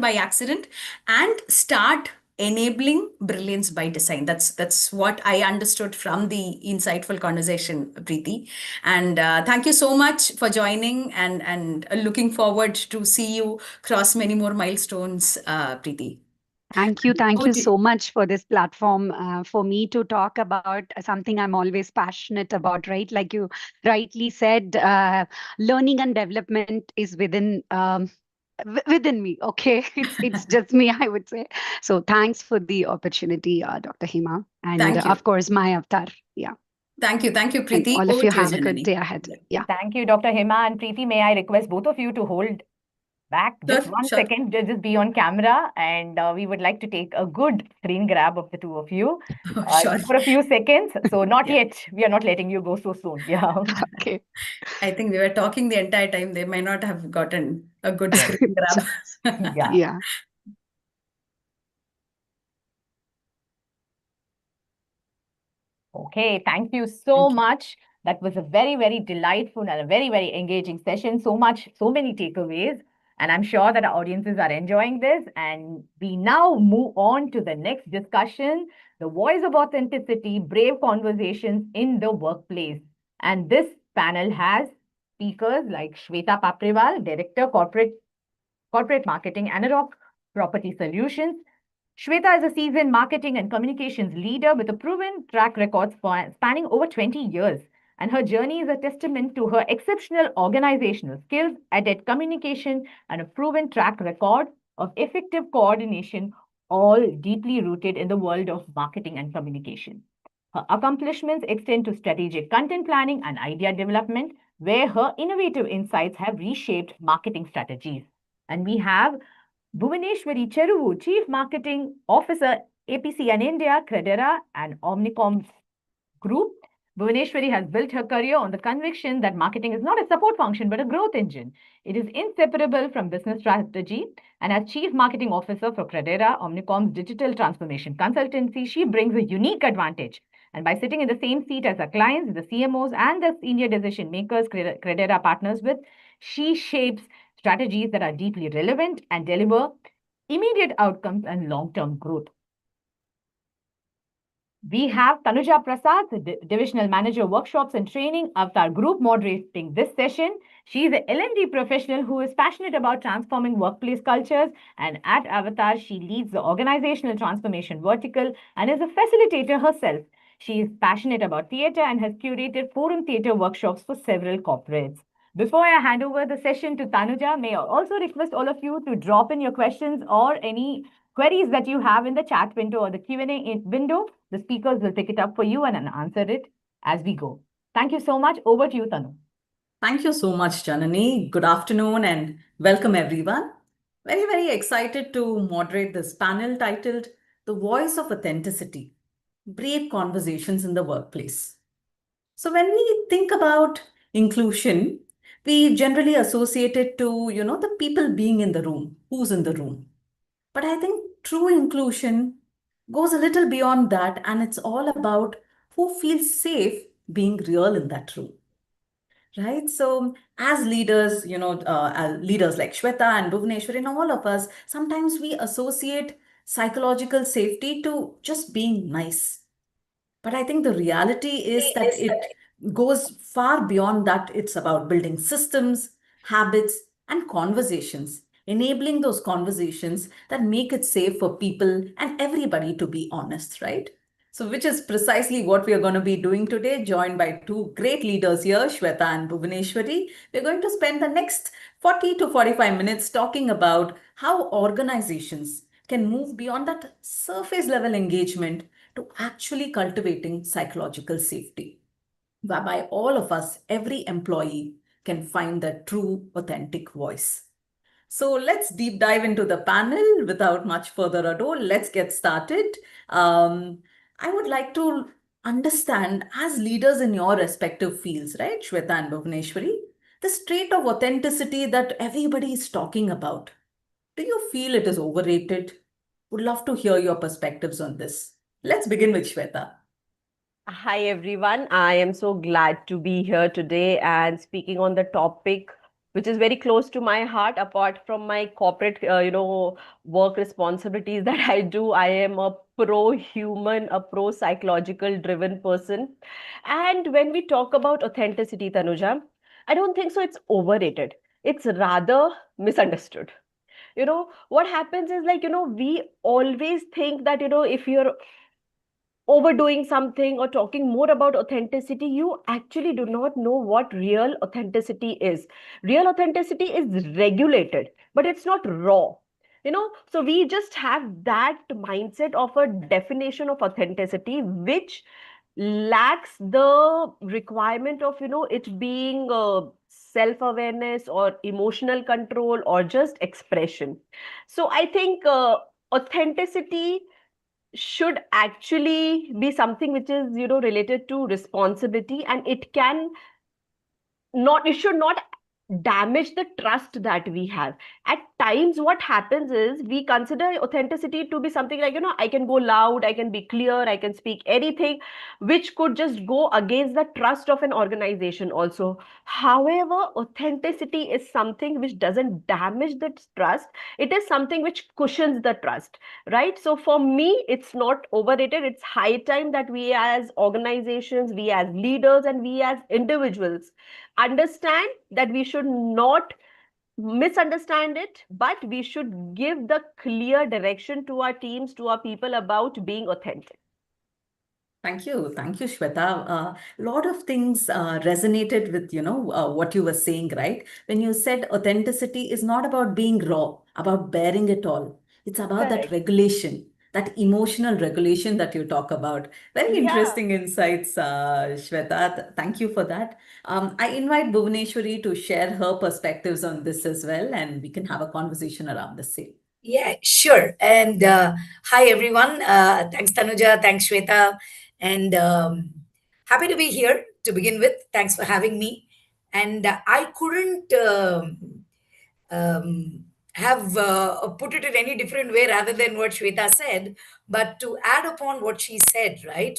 by accident and start enabling brilliance by design. That's what I understood from the insightful conversation, Preeti. And thank you so much for joining, and looking forward to see you cross many more milestones, Preeti. Thank you. Thank Over you to you. so much for this platform for me to talk about something I'm always passionate about, right? Like you rightly said, learning and development is within me. Okay, it's just me, I would say. So thanks for the opportunity, Dr. Hema, and Thank of you. course, my avatar. Yeah, Thank you, and Preeti. all of Over you to you, have a good Janani. day ahead. Yeah. Yeah. Thank you, Dr. Hema and Preeti. May I request both of you to hold back Sure, just one sure. second, just be on camera, and we would like to take a good screen grab of the two of you Sure. for a few seconds. So, not Yeah. yet. We are not letting you go so soon. Yeah. Okay. I think we were talking the entire time. They might not have gotten a good Yes. screen grab. Yeah. Yeah. Okay, thank you so Thank you. much. That was a very, very delightful and a very, very engaging session. So many takeaways. And I'm sure that our audiences are enjoying this. And we now move on to the next discussion, the voice of authenticity, brave conversations in the workplace. And this panel has speakers like Shweta Papriwal, Director, Corporate Marketing, Anarock Property Solutions. Shweta is a seasoned marketing and communications leader with a proven track record spanning over 20 years. And her journey is a testament to her exceptional organizational skills, adept communication, and a proven track record of effective coordination, all deeply rooted in the world of marketing and communication. Her accomplishments extend to strategic content planning and idea development, where her innovative insights have reshaped marketing strategies. And we have Bhuvaneshwari Cheruvu, Chief Marketing Officer, APC and India, Credera, and Omnicom Group. Bhuvaneshwari has built her career on the conviction that marketing is not a support function but a growth engine. It is inseparable from business strategy. And as Chief Marketing Officer for Credera, Omnicom's digital transformation consultancy, she brings a unique advantage. And by sitting in the same seat as her clients, the CMOs, and the senior decision makers Credera partners with, she shapes strategies that are deeply relevant and deliver immediate outcomes and long term growth. We have Tanuja Prasad, the Divisional Manager Workshops and Training, Avatar Group, moderating this session. She is an L&D professional who is passionate about transforming workplace cultures. And at Avatar, she leads the organizational transformation vertical and is a facilitator herself. She is passionate about theatre and has curated forum theatre workshops for several corporates. Before I hand over the session to Tanuja, may I also request all of you to drop in your questions or any queries that you have in the chat window or the Q&A window. The speakers will pick it up for you and answer it as we go. Thank you so much. Over to you, Tanu. Thank you so much, Janani. Good afternoon and welcome, everyone. Very, very excited to moderate this panel titled The Voice of Authenticity, Brave Conversations in the Workplace. So when we think about inclusion, we generally associate it to, the people being in the room, who's in the room. But I think true inclusion goes a little beyond that, and it's all about who feels safe being real in that room. Right. So, as leaders, as leaders like Shweta and Bhuvneshwari and all of us, sometimes we associate psychological safety to just being nice. But I think the reality is that it goes far beyond that. It's about building systems, habits, and conversations, enabling those conversations that make it safe for people and everybody to be honest, right? So, which is precisely what we are going to be doing today, joined by two great leaders here, Shweta and Bhuvaneshwari. We're going to spend the next 40 to 45 minutes talking about how organizations can move beyond that surface level engagement to actually cultivating psychological safety, whereby all of us, every employee, can find their true, authentic voice. So let's deep dive into the panel without much further ado. Let's get started. I would like to understand, as leaders in your respective fields, right, Shweta and Bhuvaneshwari, this trait of authenticity that everybody is talking about. Do you feel it is overrated? Would love to hear your perspectives on this. Let's begin with Shweta. Hi, everyone. I am so glad to be here today and speaking on the topic, which is very close to my heart. Apart from my corporate, work responsibilities that I do, I am a pro-human, a pro-psychological driven person. And when we talk about authenticity, Tanuja, I don't think so. It's overrated. It's rather misunderstood. What happens is like, we always think that, if you're overdoing something or talking more about authenticity, you actually do not know what real authenticity is. Real authenticity is regulated, but it's not raw. So we just have that mindset of a definition of authenticity, which lacks the requirement of, it being self awareness or emotional control or just expression. So I think authenticity should actually be something which is related to responsibility, and it should not damage the trust that we have. At times what happens is we consider authenticity to be something like, I can go loud, I can be clear, I can speak anything, which could just go against the trust of an organization also. However, authenticity is something which doesn't damage the trust. It is something which cushions the trust, right? So for me, it's not overrated. It's high time that we as organizations, we as leaders, and we as individuals understand that we should not misunderstand it, but we should give the clear direction to our teams, to our people about being authentic. Thank you. Thank you, Shweta. A lot of things resonated with, what you were saying, right? When you said authenticity is not about being raw, about bearing it all. It's about that Correct. regulation, that emotional regulation that you talk about. Very Yeah. interesting insights, Shweta. Thank you for that. I invite Bhuvaneshwari to share her perspectives on this as well, and we can have a conversation around the same. Yeah, sure. And hi, everyone. Thanks, Tanuja. Thanks, Shweta. And happy to be here to begin with. Thanks for having me. And I couldn't have put it in any different way rather than what Shweta said. But to add upon what she said, right?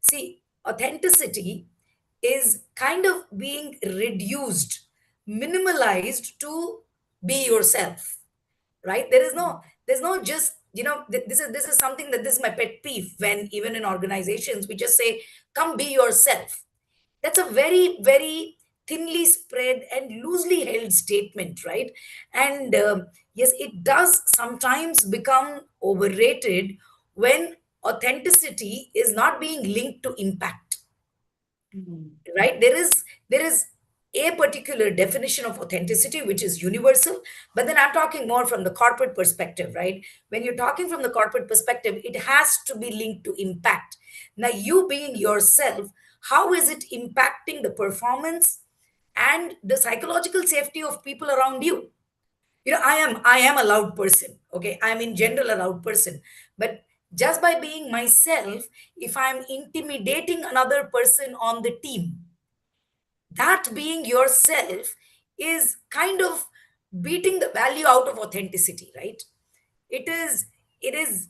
See, authenticity is kind of being reduced, minimalized to be yourself, right? There's no just, this is something that this is my pet peeve when even in organizations we just say, come be yourself. That's a very, very thinly spread and loosely held statement, right? And yes, it does sometimes become overrated when authenticity is not being linked to impact, right? There is a particular definition of authenticity which is universal, but then I'm talking more from the corporate perspective, right? When you're talking from the corporate perspective, it has to be linked to impact. Now, you being yourself, how is it impacting the performance and the psychological safety of people around you? I am a loud person. Okay, I'm in general a loud person, but just by being myself, if I'm intimidating another person on the team, that being yourself is kind of beating the value out of authenticity, right? It is it is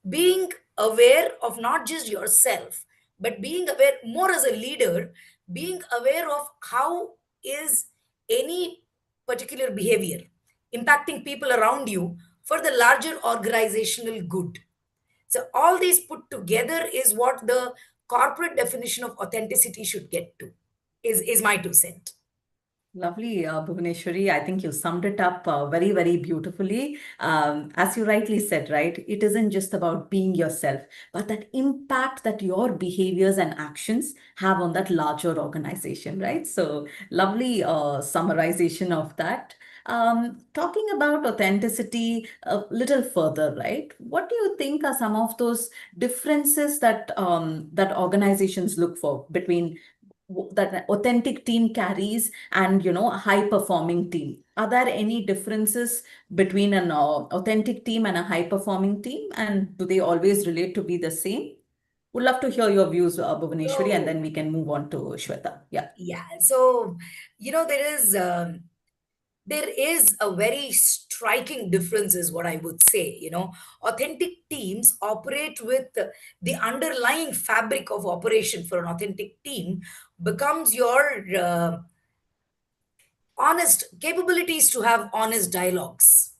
being aware of not just yourself, but being aware more as a leader, being aware of how is any particular behavior impacting people around you for the larger organizational good. So all these put together is what the corporate definition of authenticity should get to, is my 2 cents. Lovely, Bhuvaneshwari. I think you summed it up very, very beautifully. As you rightly said, right? It isn't just about being yourself, but that impact that your behaviors and actions have on that larger organization, right? So, lovely summarization of that. Talking about authenticity a little further, right? What do you think are some of those differences that that organizations look for between that an authentic team carries and a high performing team? Are there any differences between an authentic team and a high performing team, and do they always relate to be the same? Would love to hear your views, Bhuvaneshwari, and So then we can move on to Shweta. Yeah. yeah, so there is a very striking difference, is what I would say. Authentic teams operate with the underlying fabric of operation. For an authentic team becomes your honest capabilities to have honest dialogues,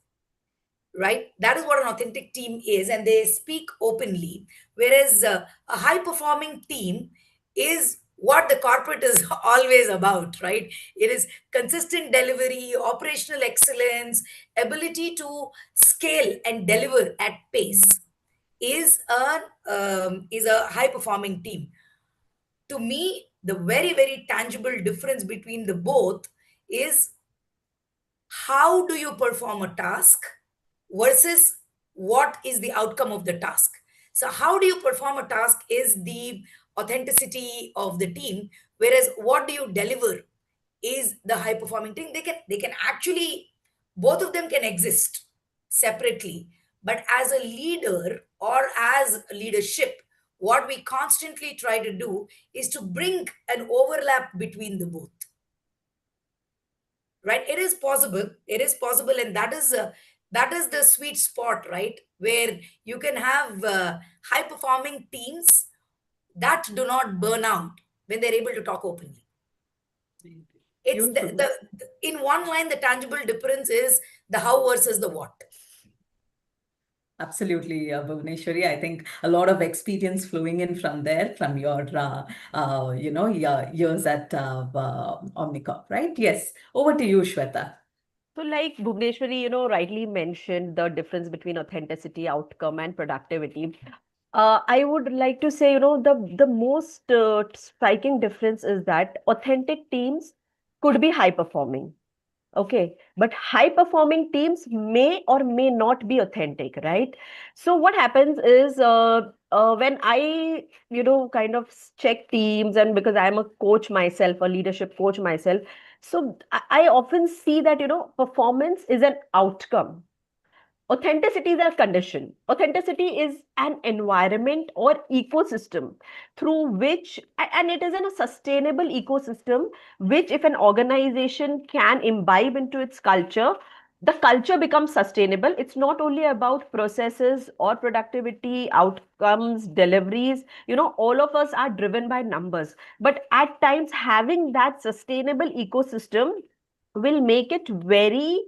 right? That is what an authentic team is, and they speak openly. Whereas a high performing team is what the corporate is always about, right? It is consistent delivery, operational excellence, ability to scale and deliver at pace is a high performing team. To me, the very very tangible difference between the both is how do you perform a task versus what is the outcome of the task. So how do you perform a task is the authenticity of the team, whereas what do you deliver is the high performing team. They can actually, both of them can exist separately, but as a leader or as leadership, what we constantly try to do is to bring an overlap between the both, right? It is possible, and that is the sweet spot, right, where you can have high performing teams that do not burn out when they're able to talk openly. It's Beautiful. in one line, the tangible difference is the how versus the what. Absolutely, Bhuvaneshwari. I think a lot of experience flowing in from there, from your, your years at Omnicop, right? Yes. Over to you, Shweta. So, like Bhuvneshwari, rightly mentioned the difference between authenticity, outcome, and productivity. I would like to say, the most striking difference is that authentic teams could be high performing. Okay, but high performing teams may or may not be authentic, right? So what happens is when I, kind of check teams, and because I'm a coach myself, a leadership coach myself, so I often see that, performance is an outcome. Authenticity is a condition. Authenticity is an environment or ecosystem through which, and it is in a sustainable ecosystem, which if an organization can imbibe into its culture, the culture becomes sustainable. It's not only about processes or productivity, outcomes, deliveries. All of us are driven by numbers. But at times, having that sustainable ecosystem will make it very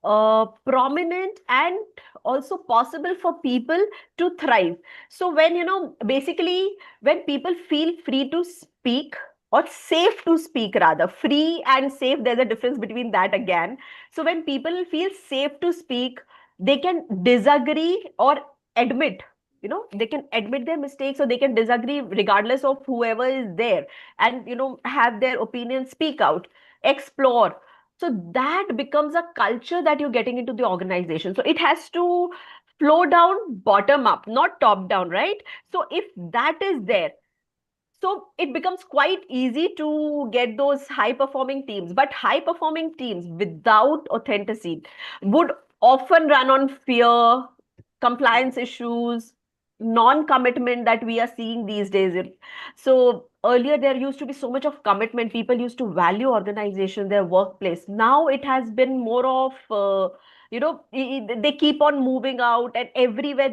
prominent and also possible for people to thrive. So when basically when people feel free to speak, or safe to speak, rather, free and safe, there's a difference between that again. So when people feel safe to speak, they can disagree or admit, they can admit their mistakes, or they can disagree regardless of whoever is there, and have their opinion, speak out, explore. So that becomes a culture that you're getting into the organization. So it has to flow down bottom up, not top down, right? So if that is there, So it becomes quite easy to get those high performing teams. But high performing teams without authenticity would often run on fear, compliance issues, non commitment that we are seeing these days. So earlier there used to be so much of commitment. People used to value organization, their workplace. Now it has been more of they keep on moving out, and everywhere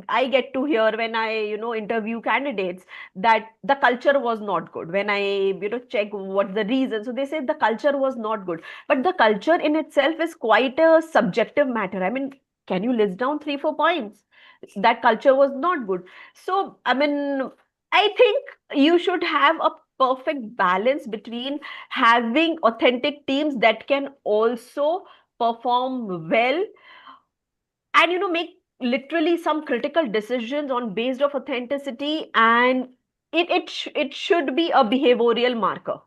I get to hear when I interview candidates that the culture was not good. When I check what's the reason, so they say the culture was not good. But the culture in itself is quite a subjective matter. I mean, can you list down 3 4 points that culture was not good? So I mean, I think you should have a perfect balance between having authentic teams that can also perform well, and make literally some critical decisions on based of authenticity, and it should be a behavioral marker.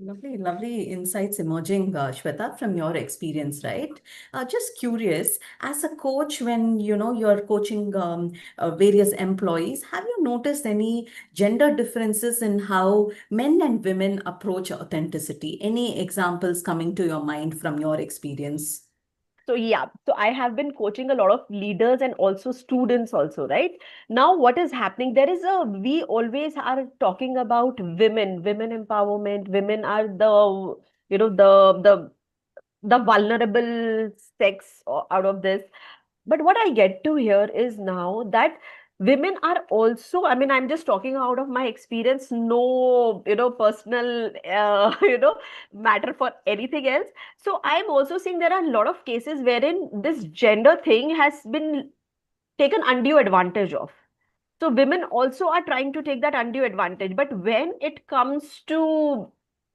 Lovely, lovely insights emerging, Shweta, from your experience, right? Just curious, as a coach, when you're coaching various employees, have you noticed any gender differences in how men and women approach authenticity? Any examples coming to your mind from your experience? So yeah, so I have been coaching a lot of leaders and also students also, right? Now what is happening, there is a we always are talking about women empowerment. Women are the the vulnerable sex out of this. But what I get to hear is now that women are also, I mean, I'm just talking out of my experience, no personal matter for anything else. So I'm also seeing there are a lot of cases wherein this gender thing has been taken undue advantage of. So women also are trying to take that undue advantage. But when it comes to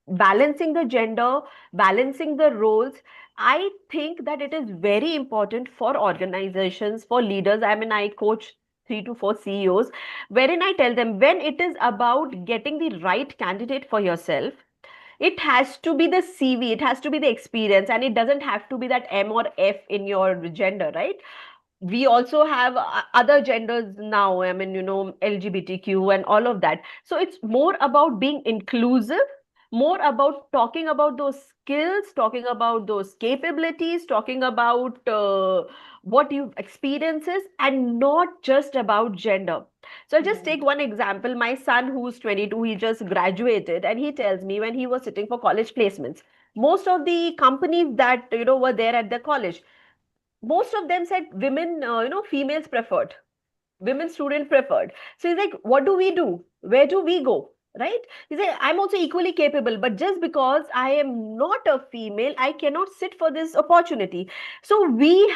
balancing the gender, balancing the roles, I think that it is very important for organizations, for leaders. I mean, I coach 3 to 4 CEOs, wherein I tell them, when it is about getting the right candidate for yourself, it has to be the CV, it has to be the experience, and it doesn't have to be that M or F in your gender, right? We also have other genders now. I mean, LGBTQ and all of that. So it's more about being inclusive, more about talking about those skills, talking about those capabilities, talking about what you experiences, and not just about gender. So I'll just take one example. My son, who's 22, he just graduated, and he tells me when he was sitting for college placements, most of the companies that were there at the college, most of them said women, females preferred, women student preferred. So he's like, what do we do? Where do we go? Right? He said, I'm also equally capable, but just because I am not a female, I cannot sit for this opportunity. So we've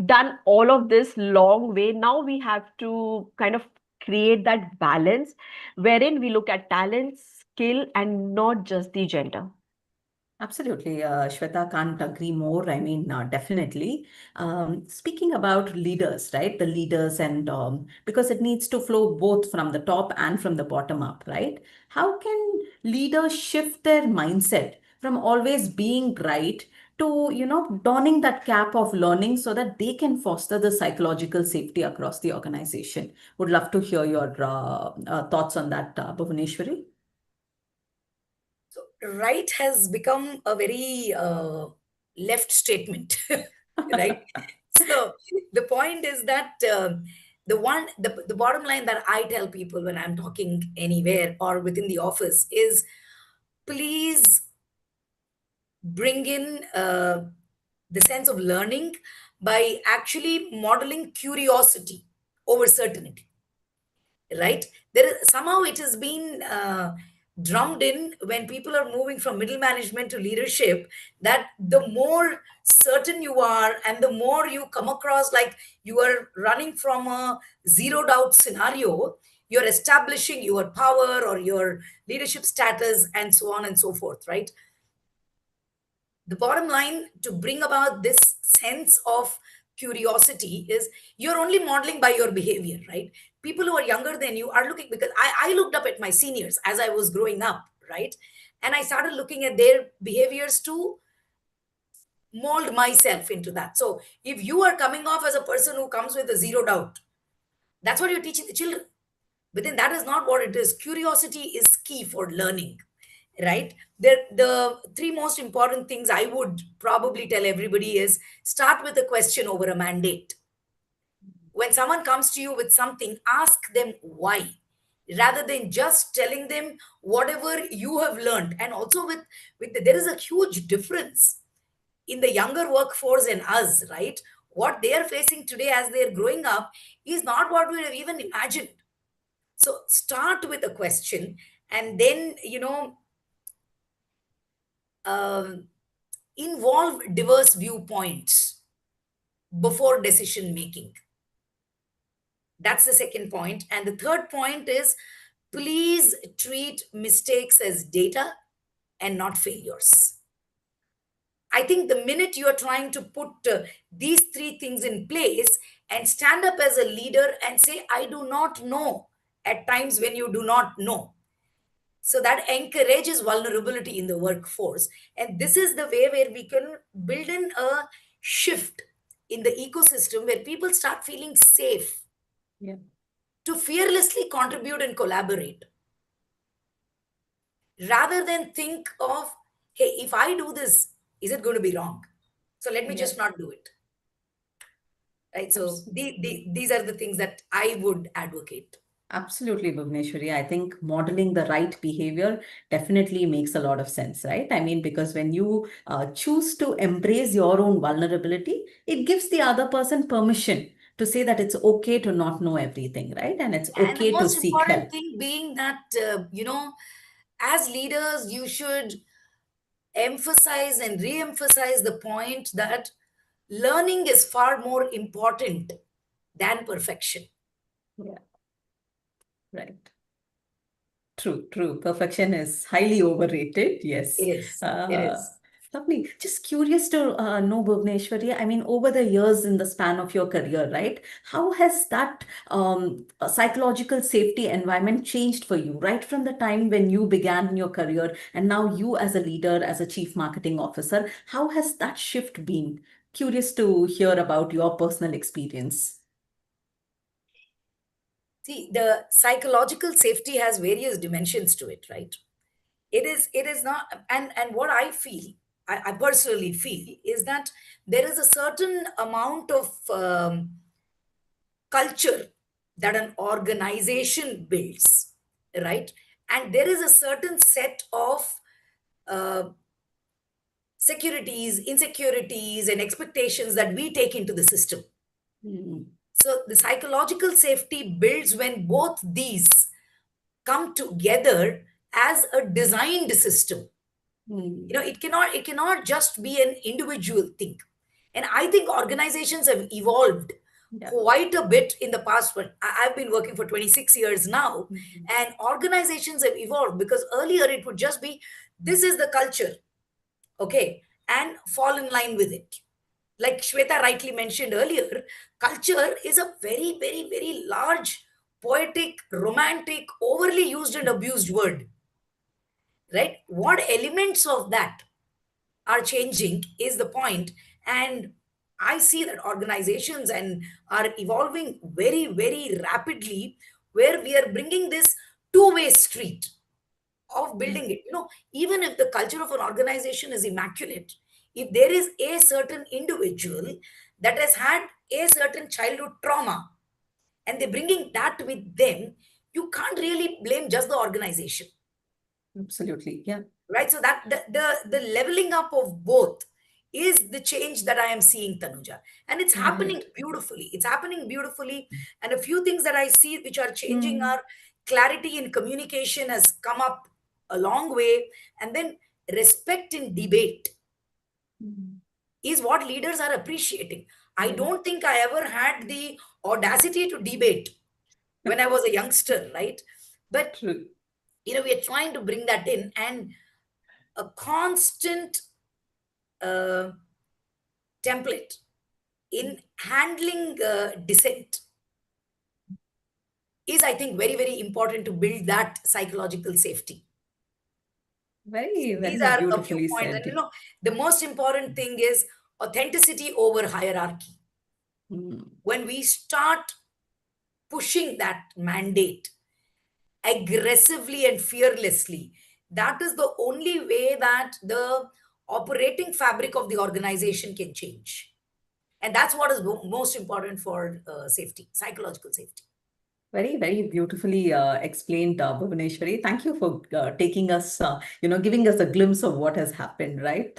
done all of this long way. Now we have to kind of create that balance wherein we look at talent, skill, and not just the gender. Absolutely, Shweta, can't agree more. I mean, definitely. Speaking about leaders, right? The leaders, and because it needs to flow both from the top and from the bottom up, right? How can leaders shift their mindset from always being right to, donning that cap of learning so that they can foster the psychological safety across the organization? Would love to hear your thoughts on that, Bhuvaneshwari. So, right has become a very left statement, right? So, the point is that the bottom line that I tell people when I'm talking anywhere or within the office is, please bring in the sense of learning by actually modeling curiosity over certainty, right? There is somehow it has been drummed in when people are moving from middle management to leadership, that the more certain you are and the more you come across like you are running from a zero doubt scenario, you're establishing your power or your leadership status and so on and so forth, right? The bottom line to bring about this sense of curiosity is you're only modeling by your behavior, right? People who are younger than you are looking, because I looked up at my seniors as I was growing up, right? And I started looking at their behaviors to mold myself into that. So if you are coming off as a person who comes with a zero doubt, that's what you're teaching the children. But then that is not what it is. Curiosity is key for learning, right? The three most important things I would probably tell everybody is start with a question over a mandate. When someone comes to you with something, ask them why, rather than just telling them whatever you have learned. And also there is a huge difference in the younger workforce and us, right? What they are facing today as they're growing up is not what we have even imagined. So start with a question, and then, um, involve diverse viewpoints before decision making. That's the second point. And the third point is please treat mistakes as data and not failures. I think the minute you are trying to put these three things in place and stand up as a leader and say, I do not know, at times when you do not know. So that encourages vulnerability in the workforce. And this is the way where we can build in a shift in the ecosystem where people start feeling safe Yeah. to fearlessly contribute and collaborate, rather than think of, hey, if I do this, is it going to be wrong? So let me Yeah. just not do it. Right. So Absolutely. these are the things that I would advocate. Absolutely, Bhuvneshwari. I think modeling the right behavior definitely makes a lot of sense, right? I mean, because when you choose to embrace your own vulnerability, it gives the other person permission to say that it's okay to not know everything, right? And it's And the okay to most seek important help. thing being that, as leaders, you should emphasize and re emphasize the point that learning is far more important than perfection. Yeah, right. True, true. Perfection is highly overrated. It Yes. is. It Uh, is. Lovely. Just curious to know, Bhuvneshwari, I mean, over the years in the span of your career, right? How has that psychological safety environment changed for you, right from the time when you began your career and now you as a leader, as a chief marketing officer, how has that shift been? Curious to hear about your personal experience. See, the psychological safety has various dimensions to it, right? It is not, and what I feel, I personally feel, is that there is a certain amount of culture that an organization builds, right? And there is a certain set of uh, securities, insecurities, and expectations that we take into the system. Mm, So the psychological safety builds when both these come together as a designed system. mm, It cannot just be an individual thing. And I think organizations have evolved yeah. quite a bit in the past. But I've been working for 26 years now, Mhm. and organizations have evolved, because earlier it would just be, this is the culture, okay, and fall in line with it. Like Shweta rightly mentioned earlier, culture is a very, very, very large, poetic, romantic, overly used and abused word, right? What elements of that are changing is the point. And I see that organizations and are evolving very, very rapidly, where we are bringing this two-way street of Mm, building it. Even if the culture of an organization is immaculate, if there is a certain individual that has had a certain childhood trauma and they're bringing that with them, you can't really blame just the organization, absolutely. Yeah. right? So that the leveling up of both is the change that I am seeing, Tanuja, and it's happening Right. beautifully. It's happening beautifully. And a few things that I see which are changing Mm, are clarity in communication has come up a long way, and then respect in debate mm, is what leaders are appreciating. I yeah. don't think I ever had the audacity to debate when I was a youngster, right? But True. we are trying to bring that in, and a constant uh, template in handling dissent is, I think, very, very important to build that psychological safety. Very, These very are a few beautifully points. And said. the most important thing is authenticity over hierarchy. Mm, When we start pushing that mandate, aggressively and fearlessly. That is the only way that the operating fabric of the organization can change. And that's what is most important for safety, psychological safety. Very, very beautifully explained, Bhuvaneshwari. Thank you for taking us, giving us a glimpse of what has happened, right?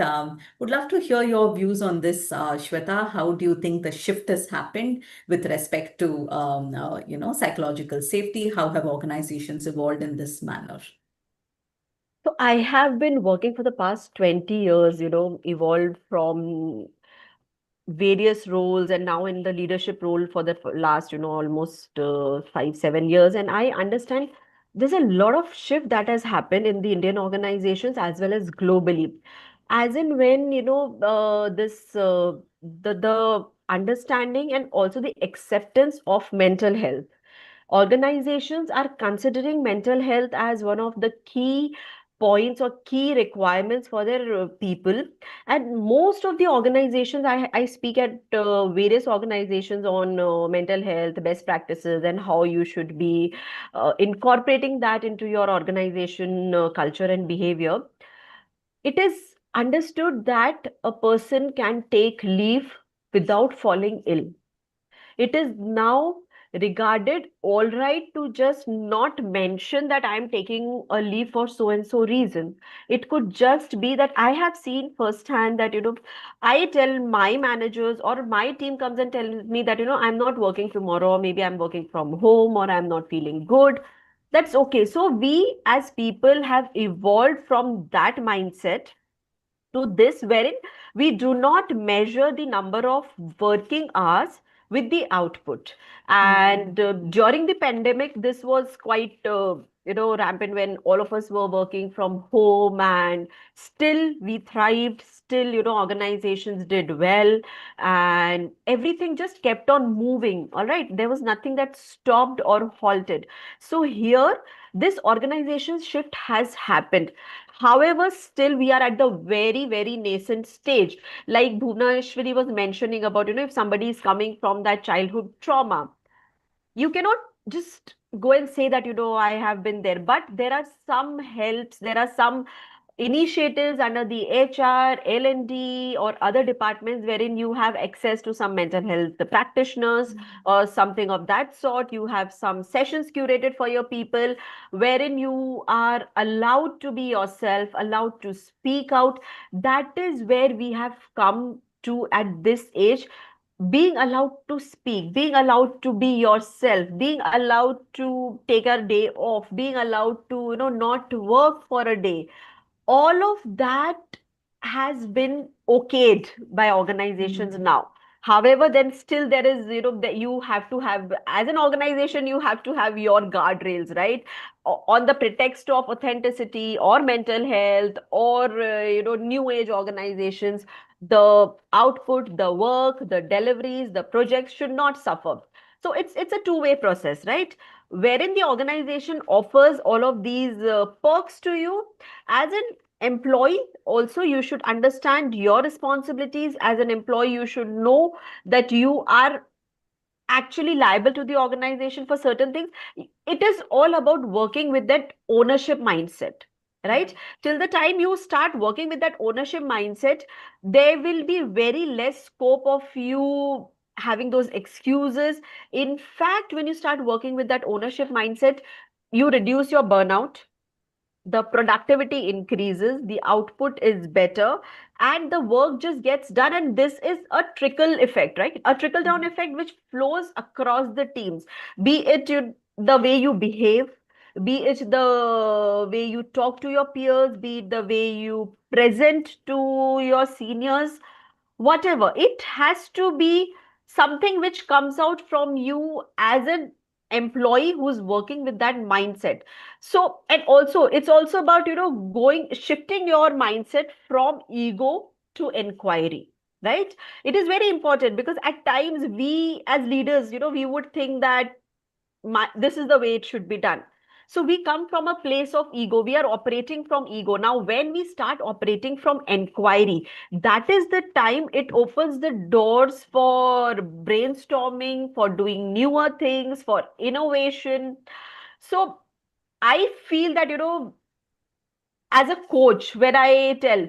Would love to hear your views on this, Shweta. How do you think the shift has happened with respect to, psychological safety? How have organizations evolved in this manner? So I have been working for the past 20 years, evolved from various roles and now in the leadership role for the last almost 5 7 years, and I understand there's a lot of shift that has happened in the Indian organizations as well as globally, as in when this the understanding and also the acceptance of mental health. Organizations are considering mental health as one of the key points or key requirements for their people. And most of the organizations, I speak at various organizations on mental health best practices and how you should be incorporating that into your organization culture and behavior. It is understood that a person can take leave without falling ill. It is now regarded all right to just not mention that I am taking a leave for so and so reason. It could just be that I have seen firsthand that, I tell my managers or my team comes and tells me that, I'm not working tomorrow, or maybe I'm working from home, or I'm not feeling good. That's okay. So we as people have evolved from that mindset to this, wherein we do not measure the number of working hours with the output. And during the pandemic, this was quite rampant when all of us were working from home, and still we thrived, still organizations did well, and everything just kept on moving. All right, there was nothing that stopped or halted. So here this organization shift has happened. However, still we are at the very, very nascent stage. Like Bhuvneshwari was mentioning about, if somebody is coming from that childhood trauma, you cannot just go and say that, I have been there. But there are some helps, there are some initiatives under the HR, L&D, or other departments wherein you have access to some mental health practitioners or something of that sort. You have some sessions curated for your people wherein you are allowed to be yourself, allowed to speak out. That is where we have come to at this age, being allowed to speak, being allowed to be yourself, being allowed to take a day off, being allowed to, not work for a day. All of that has been okayed by organizations now. However, then still there is, that you have to have, as an organization, you have to have your guardrails, right? On the pretext of authenticity or mental health or, new age organizations, the output, the work, the deliveries, the projects should not suffer. So it's a two-way process, right? Wherein the organization offers all of these perks to you. As an employee, also you should understand your responsibilities. As an employee, you should know that you are actually liable to the organization for certain things. It is all about working with that ownership mindset, right? Till the time you start working with that ownership mindset, there will be very less scope of you having those excuses. In fact, when you start working with that ownership mindset, you reduce your burnout, the productivity increases, the output is better, and the work just gets done. And this is a trickle effect, right? A trickle down effect which flows across the teams, be it the way you behave, be it the way you talk to your peers, be it the way you present to your seniors, whatever. It has to be something which comes out from you as an employee who's working with that mindset. So, and also it's also about, shifting your mindset from ego to inquiry, right? It is very important because at times we as leaders, we would think that this is the way it should be done. So we come from a place of ego. We are operating from ego. Now, when we start operating from inquiry, that is the time it opens the doors for brainstorming, for doing newer things, for innovation. So I feel that, as a coach, when I tell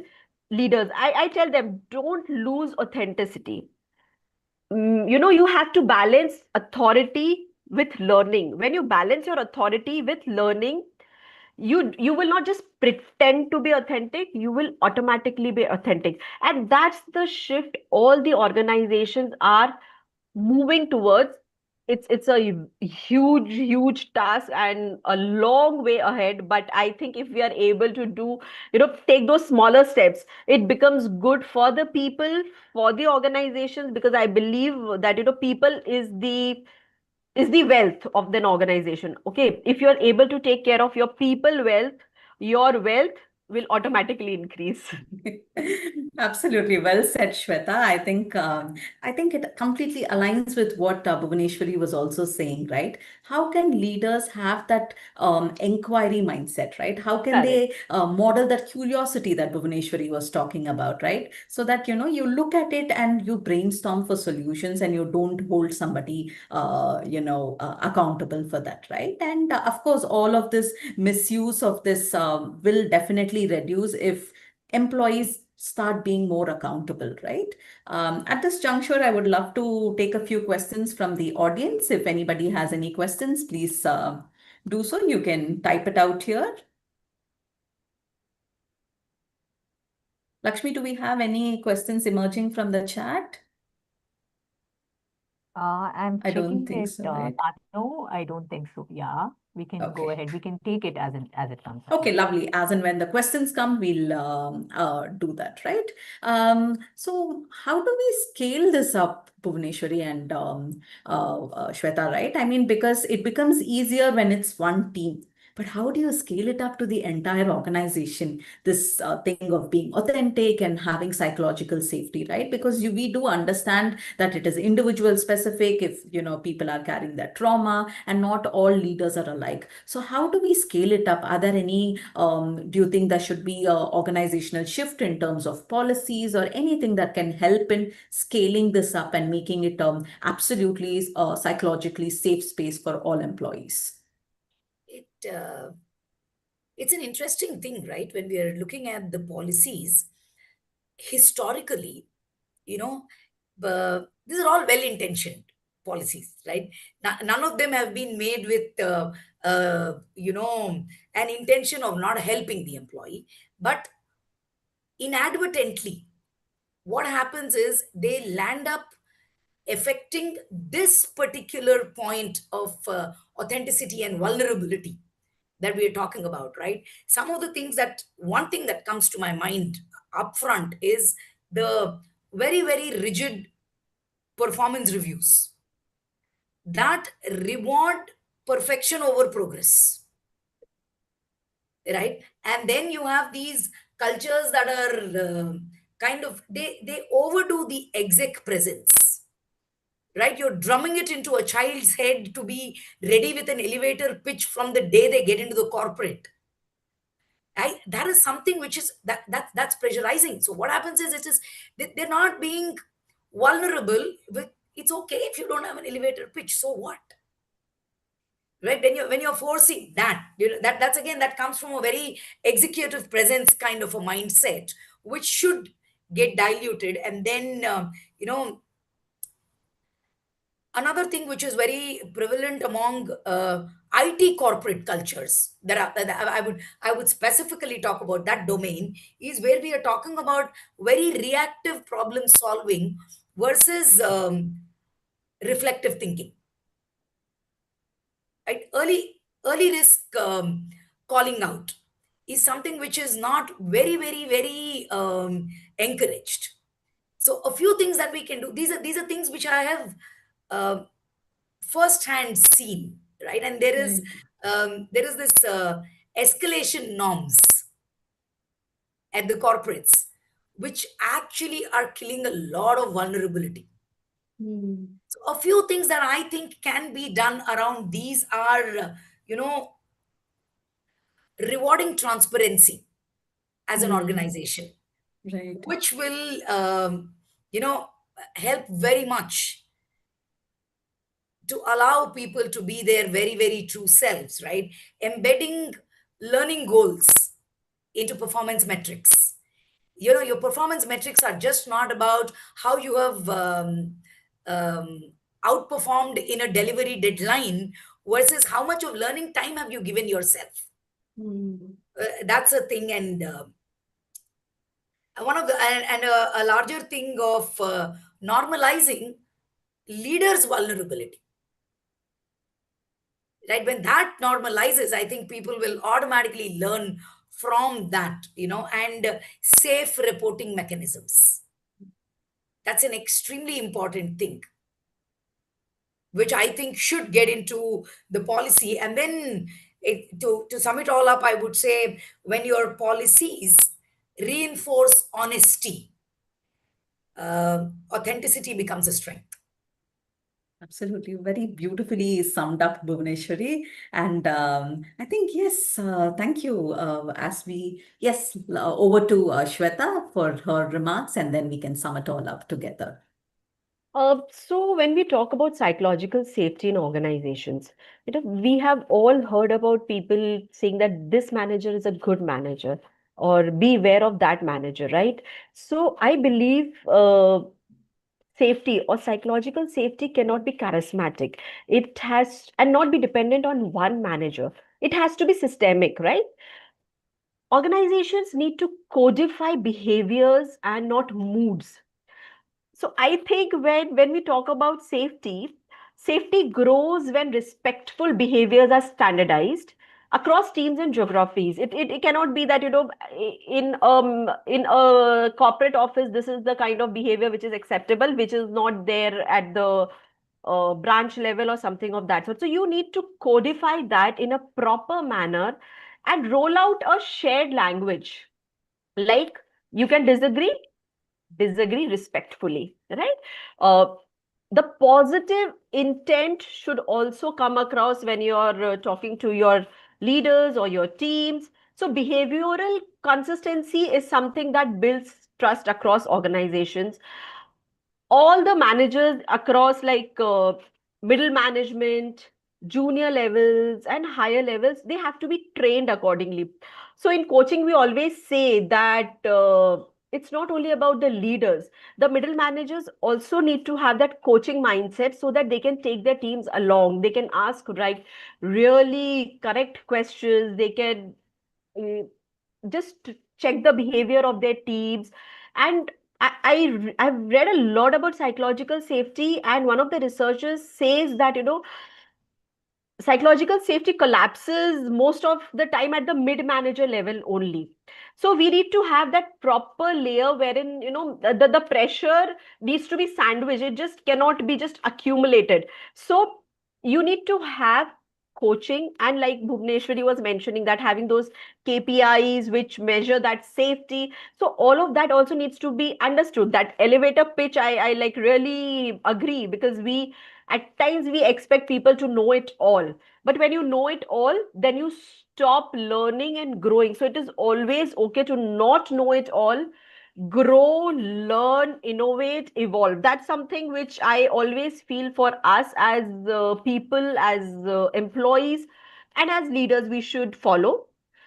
leaders, I tell them, don't lose authenticity. You have to balance authority with learning. When you balance your authority with learning, you will not just pretend to be authentic, you will automatically be authentic. And that's the shift all the organizations are moving towards. It's a huge task and a long way ahead, but I think if we are able to do, take those smaller steps, it becomes good for the people, for the organizations, because I believe that, people is the wealth of an organization. Okay, if you're able to take care of your people wealth, your wealth will automatically increase. Absolutely, well said, Shweta. I think it completely aligns with what Bhuvaneshwari was also saying, right? How can leaders have that inquiry mindset, right? How can Correct. they model that curiosity that Bhuvaneshwari was talking about, right? So that you look at it and you brainstorm for solutions and you don't hold somebody accountable for that, right? And of course, all of this misuse of this will definitely reduce if employees start being more accountable, right? At this juncture, I would love to take a few questions from the audience. If anybody has any questions, please do so. You can type it out here. Lakshmi, do we have any questions emerging from the chat? I'm I don't checking think it. so, right? No, I don't think so. Yeah, we can go Okay. ahead. We can take it as it comes up. Okay, lovely. As and when the questions come, we'll do that, right? So how do we scale this up, Bhuvaneshwari and Shweta, right? I mean, because it becomes easier when it's one team. But how do you scale it up to the entire organization? This thing of being authentic and having psychological safety, right? Because we do understand that it is individual specific. If people are carrying that trauma, and not all leaders are alike. So how do we scale it up? Are there any? Do you think there should be a organizational shift in terms of policies or anything that can help in scaling this up and making it absolutely psychologically safe space for all employees? It's an interesting thing, right? When we are looking at the policies, historically, you know, these are all well intentioned policies, right? None of them have been made with, an intention of not helping the employee. But inadvertently, what happens is they land up affecting this particular point of authenticity and vulnerability that we are talking about, right? Some of the things that one thing that comes to my mind upfront is the very, very rigid performance reviews that reward perfection over progress, right? And then you have these cultures that are kind of they overdo the exec presence, right? You're drumming it into a child's head to be ready with an elevator pitch from the day they get into the corporate. That is something which is that's pressurizing. So what happens is they're not being vulnerable. But it's okay if you don't have an elevator pitch. So what? Right? When you're forcing that, that's again that comes from a very executive presence kind of a mindset, which should get diluted. And then another thing which is very prevalent among IT corporate cultures that I would specifically talk about that domain is where we are talking about very reactive problem solving versus reflective thinking. Right? Early risk calling out is something which is not very, very, very encouraged. So a few things that we can do. These are things which I have uh, first-hand seen, right? And Right. there is this escalation norms at the corporates, which actually are killing a lot of vulnerability. Hmm. So a few things that I think can be done around these are, you know, rewarding transparency as an Hmm. organization, Right. which will, help very much to allow people to be their very, very true selves, right? Embedding learning goals into performance metrics. Your performance metrics are just not about how you have um, outperformed in a delivery deadline versus how much of learning time have you given yourself. That's a thing. And one of the and a larger thing of normalizing leaders vulnerability, right? When that normalizes, I think people will automatically learn from that, and safe reporting mechanisms. That's an extremely important thing, which I think should get into the policy. And then to sum it all up, I would say when your policies reinforce honesty, authenticity becomes a strength. Absolutely, very beautifully summed up, Bhuvneshwari. And I think, yes, thank you. Over to Shweta for her remarks, and then we can sum it all up together. So when we talk about psychological safety in organizations, we have all heard about people saying that this manager is a good manager or beware of that manager, right? So I believe safety or psychological safety cannot be charismatic. It has and not be dependent on one manager. It has to be systemic, right? Organizations need to codify behaviors and not moods. So I think when we talk about safety, safety grows when respectful behaviors are standardized across teams and geographies. It cannot be that in a corporate office this is the kind of behavior which is acceptable, which is not there at the branch level or something of that sort. So you need to codify that in a proper manner and roll out a shared language. Like, you can disagree respectfully, right? The positive intent should also come across when you're talking to your leaders or your teams. So behavioral consistency is something that builds trust across organizations. All the managers across, like middle management, junior levels and higher levels, they have to be trained accordingly. So in coaching we always say that it's not only about the leaders, the middle managers also need to have that coaching mindset so that they can take their teams along. They can ask really correct questions. They can uh, just check the behavior of their teams. And I've read a lot about psychological safety, and one of the researchers says that psychological safety collapses most of the time at the mid manager level only. So we need to have that proper layer wherein the pressure needs to be sandwiched. It just cannot be just accumulated. So you need to have coaching, and like Bhuvneshwari was mentioning, that having those KPIs which measure that safety. So all of that also needs to be understood. That elevator pitch, I like really agree, because we at times we expect people to know it all, but when you know it all, then you stop learning and growing. So it is always okay to not know it all. Grow, learn, innovate, evolve. That's something which I always feel for us as people, as employees, and as leaders we should follow.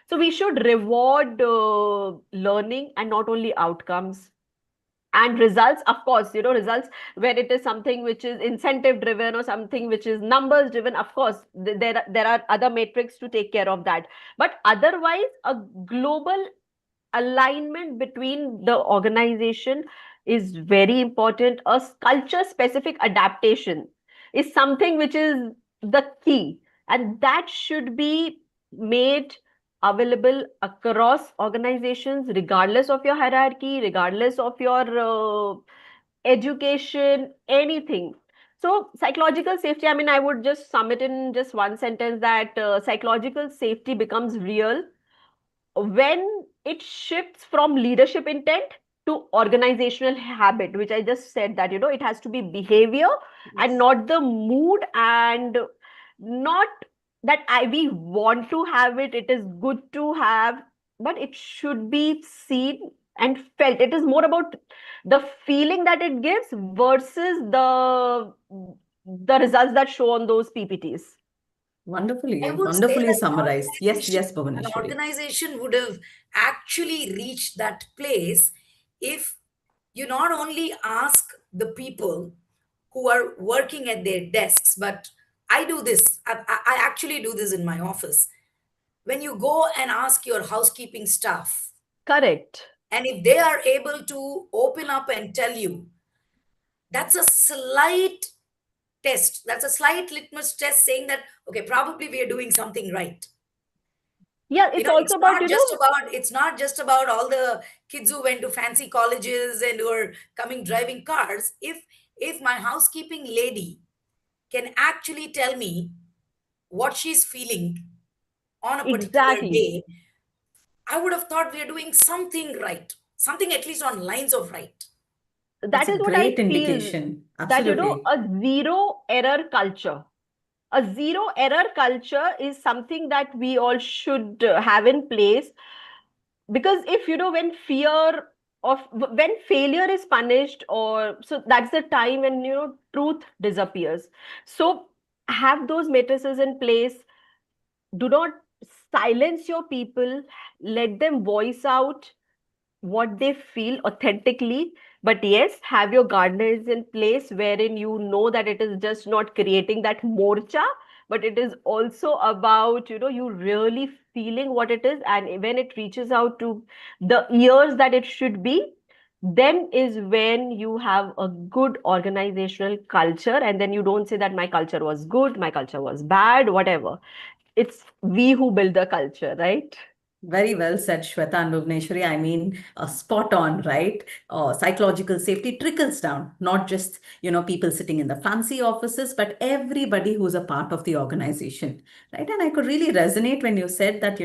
So we should reward learning and not only outcomes. And results, of course, results, where it is something which is incentive driven or something which is numbers driven, of course there are other metrics to take care of that. But otherwise, a global alignment between the organization is very important. A culture specific adaptation is something which is the key, and that should be made available across organizations, regardless of your hierarchy, regardless of your education, anything. So psychological safety, I mean, I would just sum it in just one sentence, that psychological safety becomes real when it shifts from leadership intent to organizational habit, which I just said, that it has to be behavior and not the mood, and not that we want to have it, it is good to have, but it should be seen and felt. It is more about the feeling that it gives versus the the results that show on those PPTs. I Wonderfully, would say wonderfully that summarized. Yes, yes, an Bhuvaneshwari. organization would have actually reached that place if you not only ask the people who are working at their desks, but I do this. I actually do this in my office. When you go and ask your housekeeping staff, Correct. and if they are able to open up and tell you, that's a slight test. That's a slight litmus test saying that, okay, probably we are doing something right. Yeah, You it's know, also about, it's not just about all the kids who went to fancy colleges and who are coming driving cars. If my housekeeping lady can actually tell me what she's feeling on a particular exactly. day, I would have thought we are doing something right, something at least on lines of right. It's That a is what I great feel, indication. that, Absolutely. a zero error culture. A zero error culture is something that we all should have in place, because if when fear of when failure is punished, or so that's the time when truth disappears. So have those matrices in place. Do not silence your people. Let them voice out what they feel authentically. But yes, have your guardrails in place, wherein that it is just not creating that morcha, but it is also about you really feeling what it is, and when it reaches out to the ears that it should be, then is when you have a good organizational culture. And then you don't say that my culture was good, my culture was bad, whatever. It's we who build the culture, right? Very well said, Shweta and Bhuvaneshwari. I mean, spot on, right? Psychological safety trickles down, not just, people sitting in the fancy offices, but everybody who's a part of the organization, right? And I could really resonate when you said that,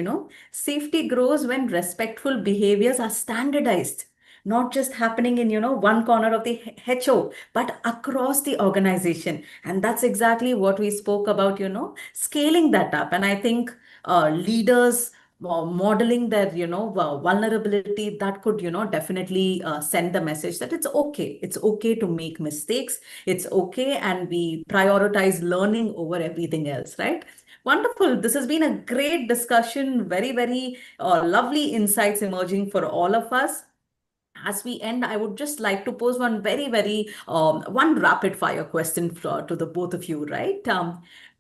safety grows when respectful behaviors are standardized, not just happening in, one corner of the HO, but across the organization. And that's exactly what we spoke about, scaling that up. And I think leaders modeling their vulnerability, that could definitely send the message that it's okay to make mistakes, it's okay, and we prioritize learning over everything else, right? Wonderful. This has been a great discussion, very, very lovely insights emerging for all of us. As we end, I would just like to pose one very, very one rapid fire question to the both of you, right?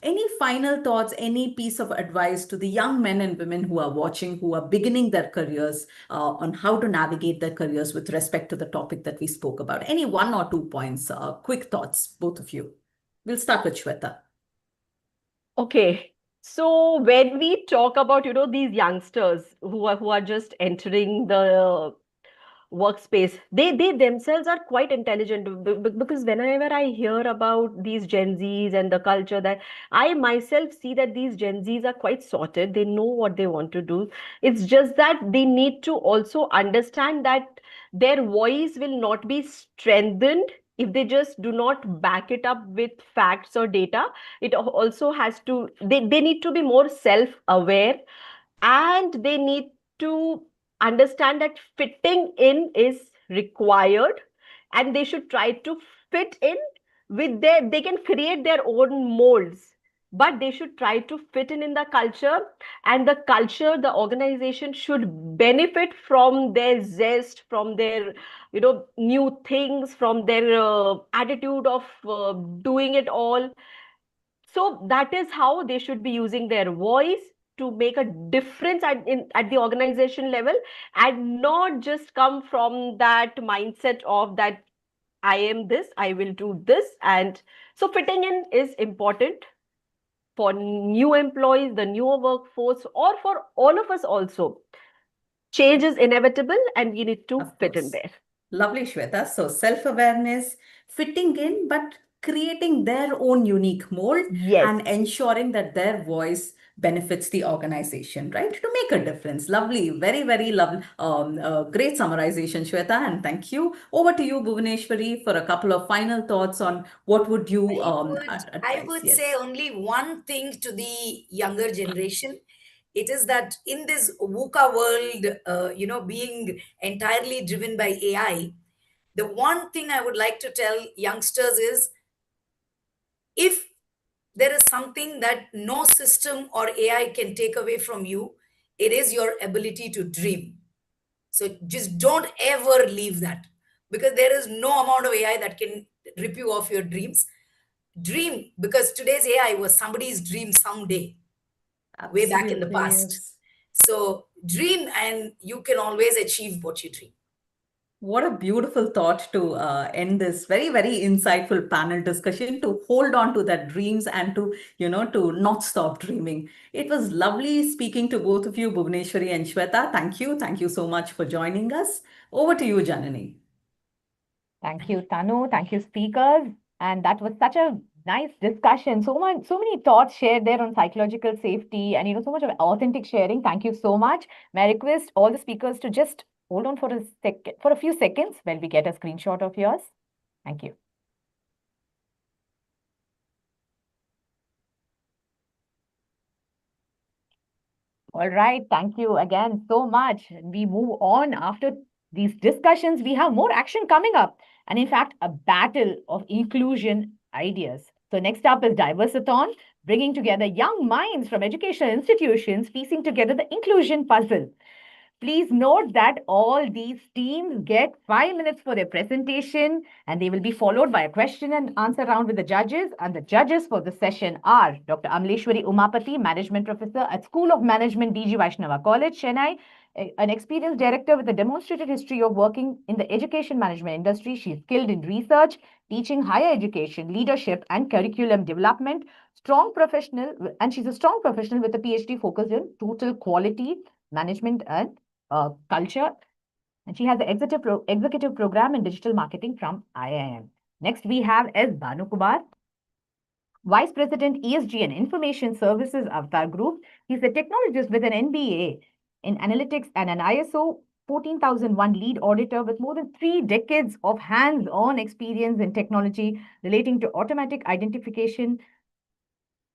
Any final thoughts, any piece of advice to the young men and women who are watching, who are beginning their careers, on how to navigate their careers with respect to the topic that we spoke about? Any one or two points, quick thoughts, both of you. We'll start with Shweta. Okay. So when we talk about, these youngsters who are just entering the workspace, they themselves are quite intelligent, because whenever I hear about these Gen Zs and the culture, that I myself see that these Gen Zs are quite sorted. They know what they want to do. It's just that they need to also understand that their voice will not be strengthened if they just do not back it up with facts or data. It also has to, they need to be more self aware, and they need to understand that fitting in is required, and they should try to fit in with they can create their own molds, but they should try to fit in the culture. And the culture, the organization should benefit from their zest, from their new things, from their attitude of doing it all. So that is how they should be using their voice to make a difference at the organization level, and not just come from that mindset of that I am this, I will do this. And so fitting in is important for new employees, the newer workforce, or for all of us also. Change is inevitable, and we need to Of fit in course. there. Lovely, Shweta. So self-awareness, fitting in, but creating their own unique mold Yes. and ensuring that their voice benefits the organization, right? To make a difference. Lovely. Very, very lovely. Great summarization, Shweta, and thank you. Over to you, Bhuvaneshwari, for a couple of final thoughts on what would you I advise. would say Yes. only one thing to the younger generation. It is that in this VUCA world, being entirely driven by AI, the one thing I would like to tell youngsters is If there is something that no system or AI can take away from you, it is your ability to dream. So just don't ever leave that, because there is no amount of AI that can rip you off your dreams. Dream, because today's AI was somebody's dream someday, way back in the Absolutely, past. yes. So dream, and you can always achieve what you dream. What a beautiful thought to end this very, very insightful panel discussion, to hold on to that dreams and to, to not stop dreaming. It was lovely speaking to both of you, Bhuvneshwari and Shweta. Thank you. Thank you so much for joining us. Over to you, Janani. Thank you, Tanu. Thank you, speakers. And that was such a nice discussion. So many thoughts shared there on psychological safety, and so much of authentic sharing. Thank you so much. May I request all the speakers to just hold on for a few seconds while we get a screenshot of yours. Thank you. All right. Thank you again so much. We move on after these discussions. We have more action coming up, and in fact, a battle of inclusion ideas. So, next up is Diversathon, bringing together young minds from educational institutions, piecing together the inclusion puzzle. Please note that all these teams get 5 minutes for their presentation, and they will be followed by a question and answer round with the judges. And the judges for the session are Dr. Amleshwari Umapati, Management Professor at School of Management, DG Vaishnava College, Chennai, an experienced director with a demonstrated history of working in the education management industry. She is skilled in research, teaching higher education, leadership, and curriculum development. Strong professional, and she's a strong professional with a PhD focused on total quality management and culture, and she has the executive program in digital marketing from IIM. Next, we have S. Bhanukumar, Vice President ESG and Information Services Avatar Group. He's a technologist with an MBA in analytics and an ISO 14001 lead auditor with more than 3 decades of hands-on experience in technology relating to automatic identification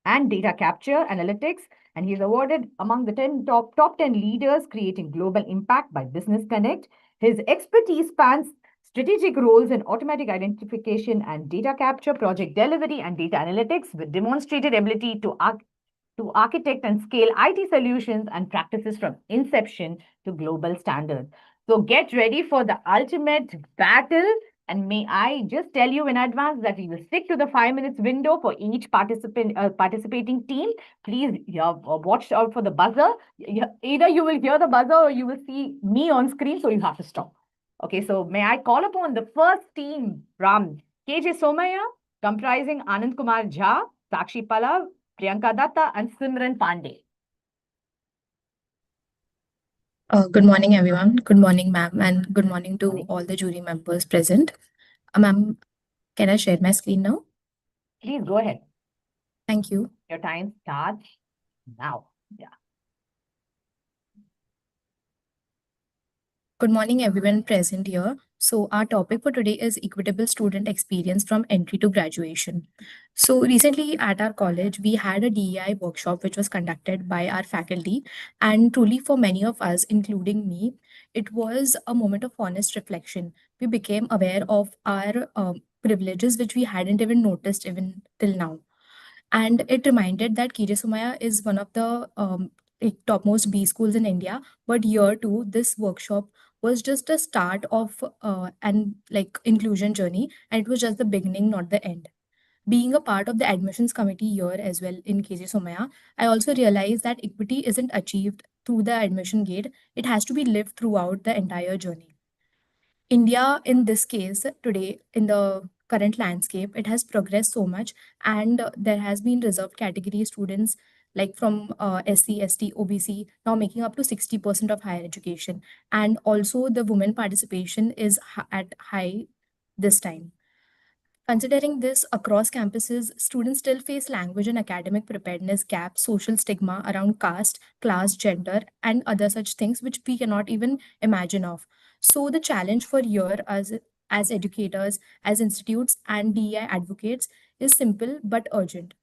and data capture analytics, and he is awarded among the 10 top 10 leaders creating global impact by Business Connect. His expertise spans strategic roles in automatic identification and data capture, project delivery, and data analytics, with demonstrated ability to architect and scale IT solutions and practices from inception to global standards. So get ready for the ultimate battle. And may I just tell you in advance that we will stick to the 5 minutes window for each participating team. Please watch out for the buzzer. Either you will hear the buzzer or you will see me on screen, so you have to stop. Okay, so may I call upon the first team from KJ Somaya, comprising Anand Kumar Jha, Sakshi Palav, Priyanka Datta, and Simran Pandey. Good morning, everyone. Good morning, ma'am, and good morning to all the jury members present. Ma'am, can I share my screen now? Please go ahead. Thank you. Your time starts now. Yeah. Good morning, everyone present here. So, our topic for today is equitable student experience from entry to graduation. So, recently at our college, we had a DEI workshop which was conducted by our faculty. And truly, for many of us, including me, it was a moment of honest reflection. We became aware of our privileges, which we hadn't even noticed even till now. And it reminded that Kirisumaya is one of the topmost B schools in India. But year two, this workshop was just a start of an like inclusion journey, and it was just the beginning, not the end. Being a part of the admissions committee here as well in KJ Somaya, I also realized that equity isn't achieved through the admission gate, it has to be lived throughout the entire journey. India, in this case, today, in the current landscape, it has progressed so much, and there has been reserved category students like from SC, ST, OBC, now making up to 60% of higher education. And also, the women participation is at high this time. Considering this, across campuses, students still face language and academic preparedness gaps, social stigma around caste, class, gender, and other such things which we cannot even imagine of. So the challenge for here as educators, as institutes, and DEI advocates is simple but urgent.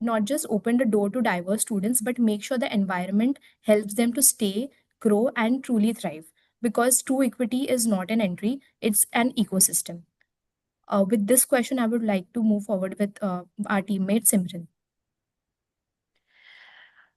Not just open the door to diverse students, but make sure the environment helps them to stay, grow, and truly thrive. Because true equity is not an entry, it's an ecosystem. With this question, I would like to move forward with our teammate Simran.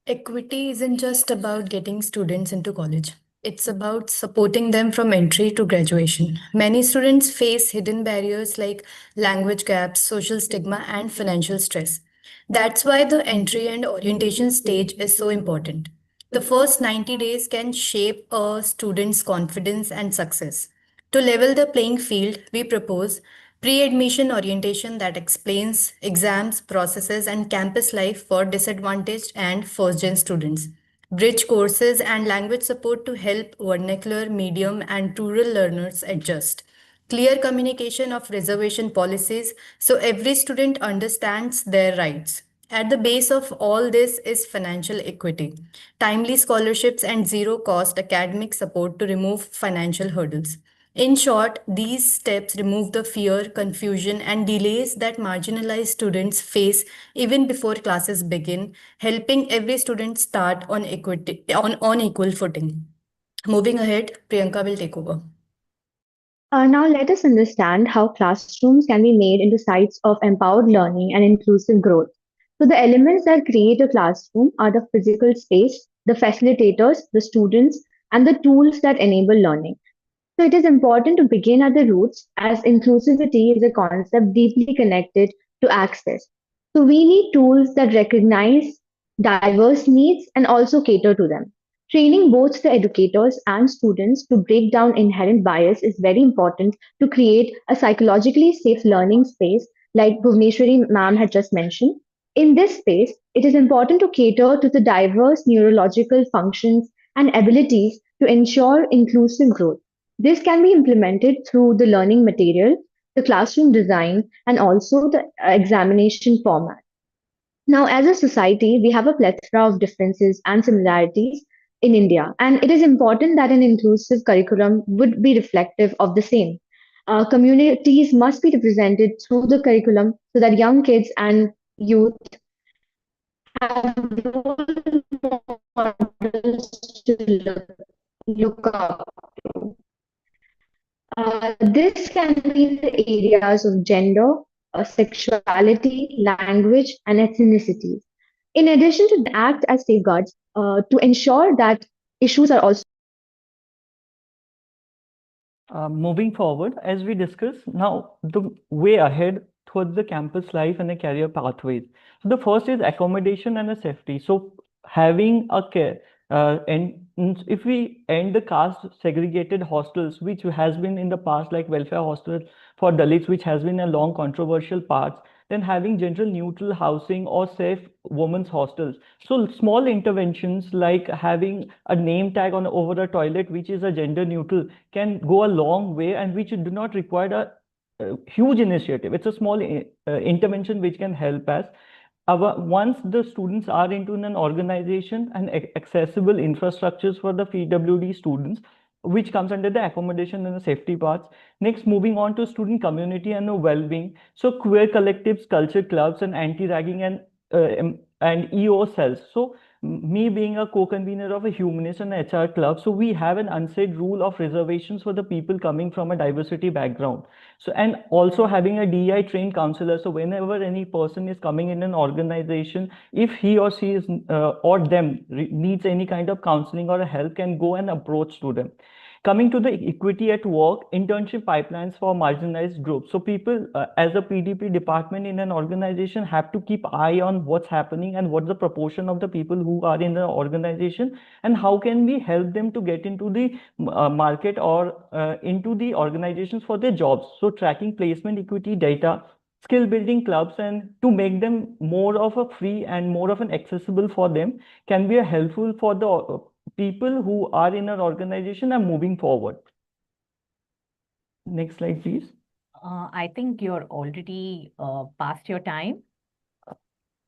Equity isn't just about getting students into college. It's about supporting them from entry to graduation. Many students face hidden barriers like language gaps, social stigma, and financial stress. That's why the entry and orientation stage is so important. The first 90 days can shape a student's confidence and success. To level the playing field, we propose pre-admission orientation that explains exams, processes, and campus life for disadvantaged and first-gen students. Bridge courses and language support to help vernacular, medium, and rural learners adjust. Clear communication of reservation policies so every student understands their rights. At the base of all this is financial equity, timely scholarships, and zero cost academic support to remove financial hurdles. In short, these steps remove the fear, confusion, and delays that marginalized students face even before classes begin, helping every student start on equal footing. Moving ahead, Priyanka will take over. Now, let us understand how classrooms can be made into sites of empowered learning and inclusive growth. So, the elements that create a classroom are the physical space, the facilitators, the students, and the tools that enable learning. So, it is important to begin at the roots as inclusivity is a concept deeply connected to access. So, we need tools that recognize diverse needs and also cater to them. Training both the educators and students to break down inherent bias is very important to create a psychologically safe learning space, like Bhuvneshwari ma'am had just mentioned. In this space, it is important to cater to the diverse neurological functions and abilities to ensure inclusive growth. This can be implemented through the learning material, the classroom design, and also the examination format. Now, as a society, we have a plethora of differences and similarities in India, and it is important that an inclusive curriculum would be reflective of the same. Communities must be represented through the curriculum so that young kids and youth have role models to look up to. This can be in the areas of gender, sexuality, language, and ethnicity. In addition to act as safeguards to ensure that issues are also. Moving forward, as we discuss now, the way ahead towards the campus life and the career pathways. So the first is accommodation and the safety. So having a care, and if we end the caste segregated hostels, which has been in the past like welfare hostel for Dalits, which has been a long controversial part, then having gender neutral housing or safe women's hostels. So small interventions like having a name tag on over a toilet, which is a gender neutral, can go a long way and which do not require a huge initiative. It's a small intervention which can help us. Once the students are into an organization and accessible infrastructures for the PWD students, which comes under the accommodation and the safety parts. Next, moving on to student community and the well-being. So queer collectives, culture clubs, and anti-ragging and EO cells. So me being a co-convener of a humanist and HR club, so we have an unsaid rule of reservations for the people coming from a diversity background. So, and also having a DEI trained counselor. So whenever any person is coming in an organization, if he or she is or them needs any kind of counseling or help, can go and approach to them. Coming to the equity at work, internship pipelines for marginalized groups. So people as a PDP department in an organization have to keep eye on what's happening and what's the proportion of the people who are in the organization and how can we help them to get into the market or into the organizations for their jobs. So tracking placement equity data, skill building clubs, and to make them more of a free and more of an accessible for them can be a helpful for the people who are in an organization and moving forward. Next slide, please. I think you're already past your time.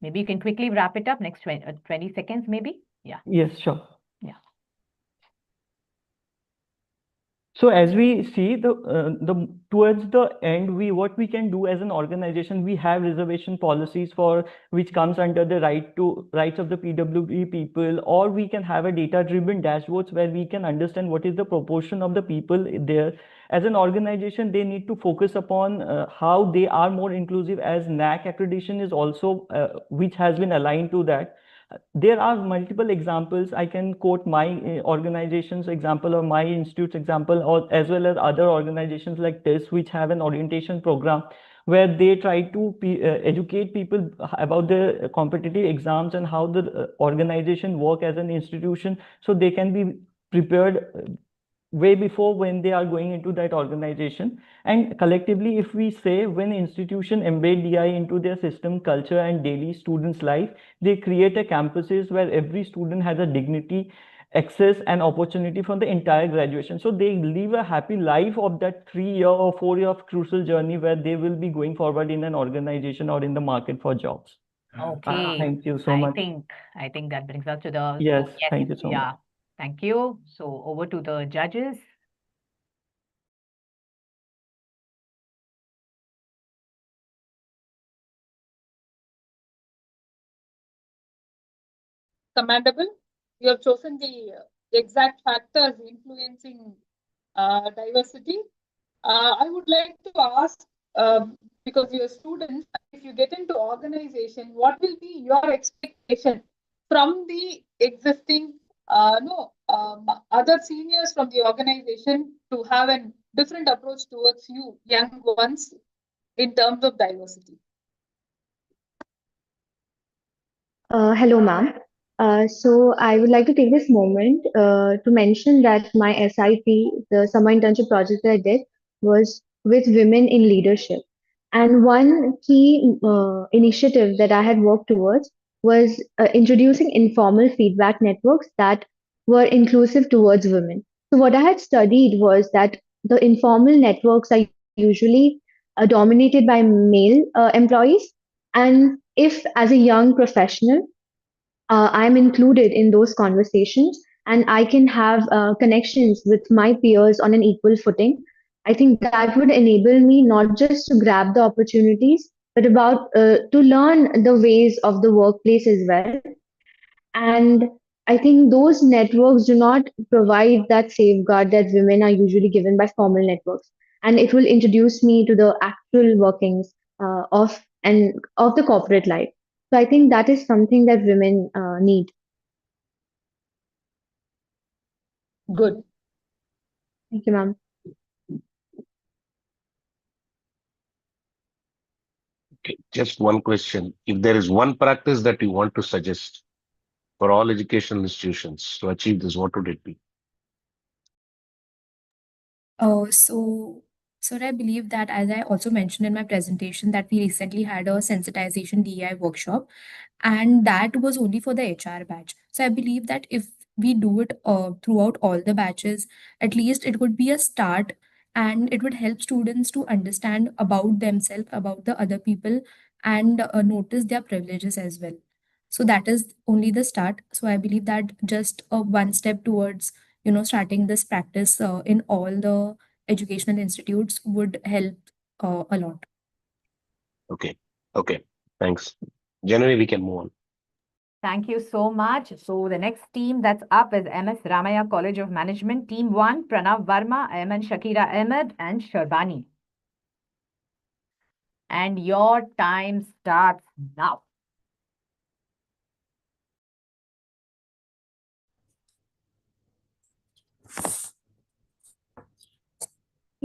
Maybe you can quickly wrap it up, next 20 seconds, maybe? Yeah. Yes, sure. Yeah. So as we see the towards the end, what we can do as an organization, we have reservation policies for which comes under the rights of the PWB people, or we can have a data-driven dashboards where we can understand what is the proportion of the people there. As an organization, they need to focus upon how they are more inclusive, as NAC accreditation is also which has been aligned to that. There are multiple examples. I can quote my organization's example or my institute's example, or as well as other organizations like this, which have an orientation program where they try to educate people about the competitive exams and how the organization work as an institution, so they can be prepared way before when they are going into that organization. And collectively, if we say, when institution embed DI into their system, culture, and daily students' life, they create a campuses where every student has a dignity, access, and opportunity from the entire graduation. So they live a happy life of that 3 year or 4 year of crucial journey where they will be going forward in an organization or in the market for jobs. Okay. Thank you so much. I think that brings us to the Yes, thank you so much. yeah. Thank you. So over to the judges. Commendable. You have chosen the exact factors influencing diversity. I would like to ask, because you're students, if you get into organization, what will be your expectation from the existing other seniors from the organization to have a different approach towards you, young ones, in terms of diversity? Hello, ma'am. So I would like to take this moment to mention that my SIP, the summer internship project that I did, was with women in leadership. And one key initiative that I had worked towards was introducing informal feedback networks that were inclusive towards women. So what I had studied was that the informal networks are usually dominated by male employees. And if, as a young professional, I'm included in those conversations and I can have connections with my peers on an equal footing, I think that would enable me not just to grab the opportunities, but about to learn the ways of the workplace as well. And I think those networks do not provide that safeguard that women are usually given by formal networks. And it will introduce me to the actual workings of the corporate life. So I think that is something that women need. Good. Thank you, ma'am. Okay, just one question. If there is one practice that you want to suggest for all educational institutions to achieve this, what would it be? So I believe that, as I also mentioned in my presentation, that we recently had a sensitization DEI workshop, and that was only for the HR batch. So I believe that if we do it throughout all the batches, at least it would be a start, and it would help students to understand about themselves, about the other people, and notice their privileges as well. So that is only the start. So I believe that just one step towards starting this practice in all the educational institutes would help a lot. Okay. Okay. Thanks. Generally, we can move on. Thank you so much. So the next team that's up is MS Ramaya College of Management. Team 1, Pranav Verma, Ayman Shakira Ahmed, and Sharbani. And your time starts now.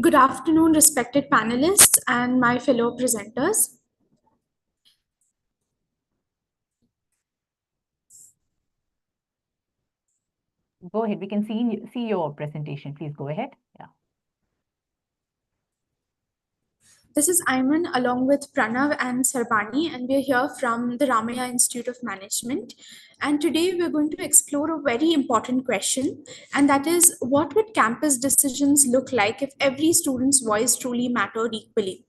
Good afternoon, respected panelists and my fellow presenters. Go ahead. We can see your presentation. Please go ahead. Yeah. This is Ayman along with Pranav and Sarbani, and we're here from the Ramaya Institute of Management. And today we're going to explore a very important question, and that is, what would campus decisions look like if every student's voice truly mattered equally?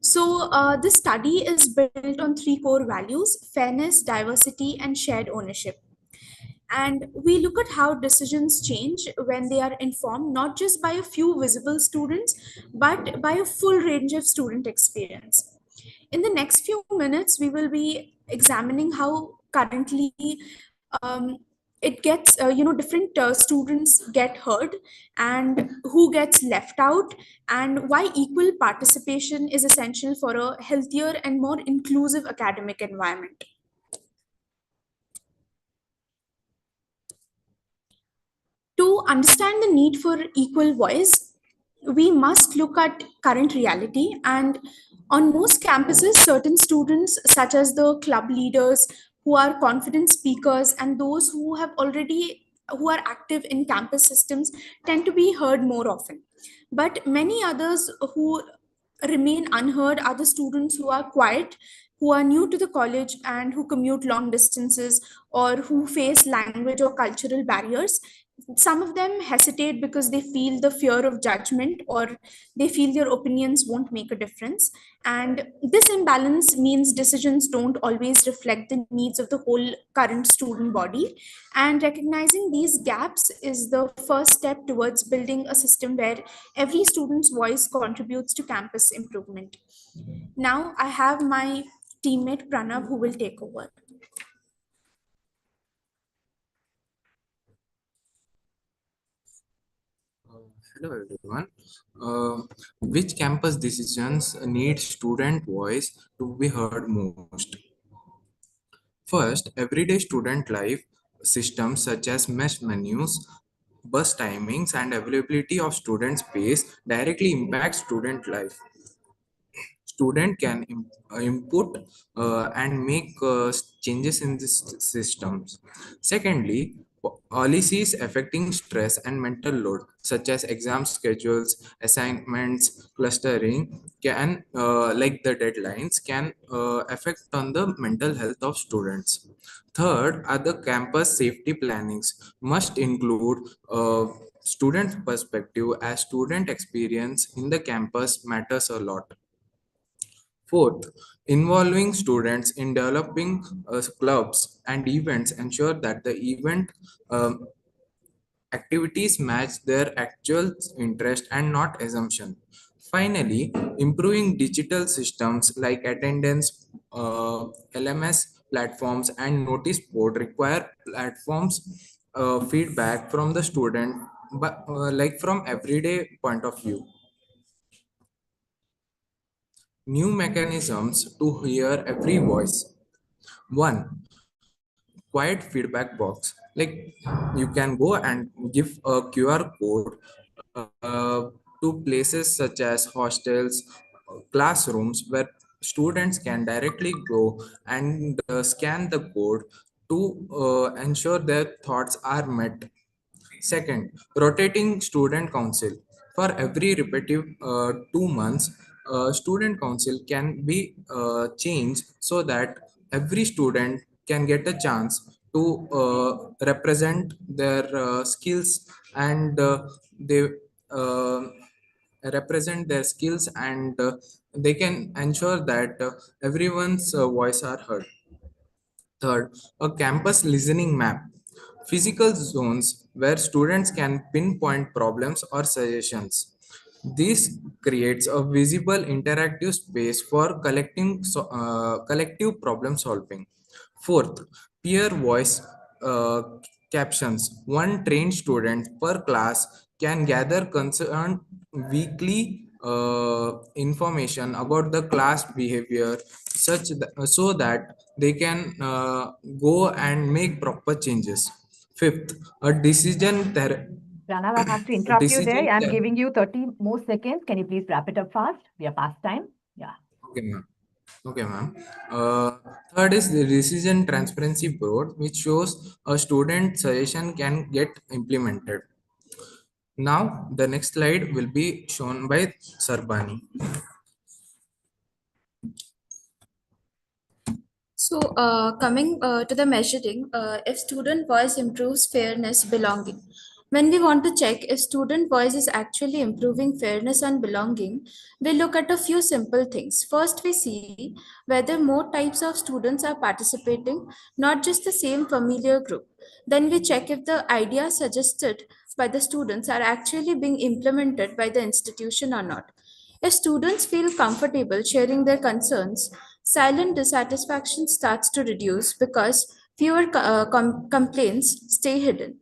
So this study is built on three core values: fairness, diversity, and shared ownership. And we look at how decisions change when they are informed not just by a few visible students, but by a full range of student experience. In the next few minutes, we will be examining how currently it gets, different students get heard and who gets left out, and why equal participation is essential for a healthier and more inclusive academic environment. To understand the need for equal voice, we must look at current reality. And on most campuses, certain students, such as the club leaders who are confident speakers and those who are active in campus systems, tend to be heard more often. But many others who remain unheard are the students who are quiet, who are new to the college, and who commute long distances, or who face language or cultural barriers. Some of them hesitate because they feel the fear of judgment, or they feel their opinions won't make a difference. And this imbalance means decisions don't always reflect the needs of the whole current student body. And recognizing these gaps is the first step towards building a system where every student's voice contributes to campus improvement. Now I have my teammate Pranav who will take over. Hello everyone. Uh, which campus decisions need student voice to be heard most? First, everyday student life systems such as mesh menus, bus timings, and availability of student space directly impact student life. Student can input and make changes in these systems. Secondly, policies affecting stress and mental load, such as exam schedules, assignments, clustering, can like the deadlines can affect on the mental health of students. Third, other campus safety plannings must include student perspective, as student experience in the campus matters a lot. Fourth, involving students in developing clubs and events ensure that the event activities match their actual interest and not assumption. Finally, improving digital systems like attendance, LMS platforms, and notice board require platforms feedback from the student, but like from everyday point of view. New mechanisms to hear every voice. One, quiet feedback box. Like you can go and give a QR code to places such as hostels, classrooms, where students can directly go and scan the code to ensure their thoughts are met. Second, rotating student council. For every repetitive 2 months, student council can be changed so that every student can get a chance to represent their skills, and they uh, represent their skills, and they can ensure that everyone's voice are heard. Third, a campus listening map. Physical zones where students can pinpoint problems or suggestions. This creates a visible interactive space for collective problem solving. Fourth, peer voice uh, captions. One trained student per class can gather concerned weekly information about the class behavior, so that they can go and make proper changes. Fifth, a decision Pranav, I have to interrupt you there. decision I'm giving you 30 more seconds. Can you please wrap it up fast? We are past time. Yeah. Okay, ma'am. Okay, ma'am. Uh, Third is the decision transparency board, which shows a student suggestion can get implemented. Now, the next slide will be shown by Sarbani. So, coming to the measuring, if student voice improves fairness, belonging. When we want to check if student voice is actually improving fairness and belonging, we look at a few simple things. First, we see whether more types of students are participating, not just the same familiar group. Then we check if the ideas suggested by the students are actually being implemented by the institution or not. If students feel comfortable sharing their concerns, silent dissatisfaction starts to reduce because fewer complaints stay hidden.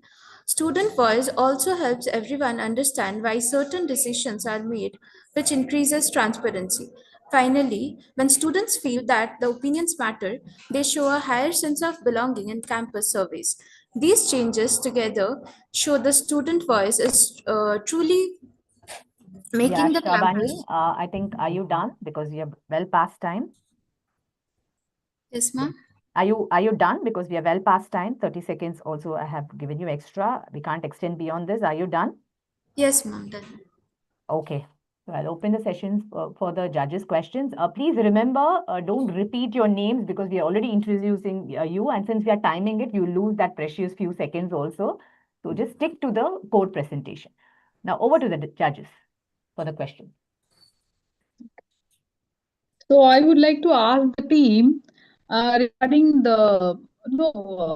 Student voice also helps everyone understand why certain decisions are made, which increases transparency. Finally, when students feel that the opinions matter, they show a higher sense of belonging in campus surveys. These changes together show the student voice is truly Yeah, making the Shabani, campus. I think, are you done? Because we are well past time. Yes, ma'am. Are you done? Because we are well past time. 30 seconds also I have given you extra. We can't extend beyond this. Are you done? Yes, ma'am. Done. Okay. So I'll open the sessions for the judges' questions. Please remember, don't repeat your names because we are already introducing you. And since we are timing it, you lose that precious few seconds also. So just stick to the code presentation. Now over to the judges for the question. So I would like to ask the team regarding the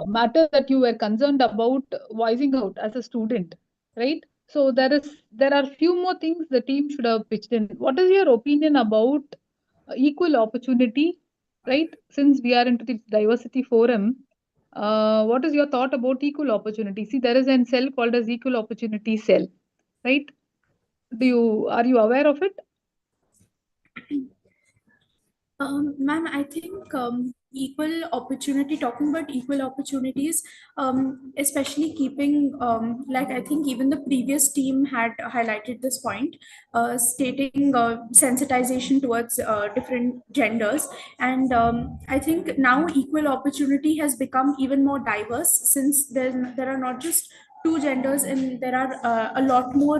matter that you were concerned about voicing out as a student, right? So there are few more things the team should have pitched in. What is your opinion about equal opportunity, right? Since we are into the diversity forum, what is your thought about equal opportunity? See, there is a cell called as equal opportunity cell, right? Are you aware of it? Ma'am, I think equal opportunity, talking about equal opportunities, especially keeping, like I think even the previous team had highlighted this point, stating sensitization towards different genders. And I think now equal opportunity has become even more diverse since there are not just two genders and there are a lot more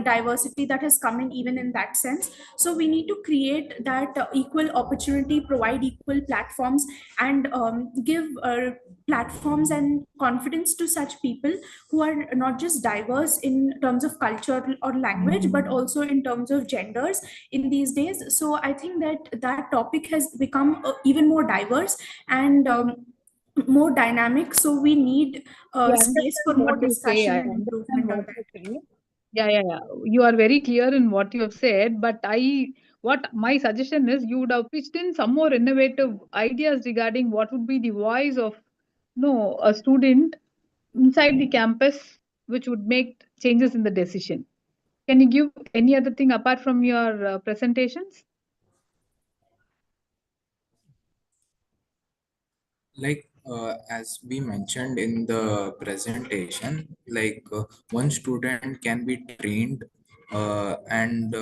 diversity that has come in even in that sense. So we need to create that equal opportunity, provide equal platforms, and give platforms and confidence to such people who are not just diverse in terms of culture or language but also in terms of genders in these days. So I think that that topic has become even more diverse and more dynamic, so we need I space understand for more what you say. I discussion and understand improvement what on that. you say. Yeah, yeah, yeah. You are very clear in what you have said, but what my suggestion is, you would have pitched in some more innovative ideas regarding what would be the voice of, no, a student inside the campus, which would make changes in the decision. Can you give any other thing apart from your presentations? Like as we mentioned in the presentation, like one student can be trained and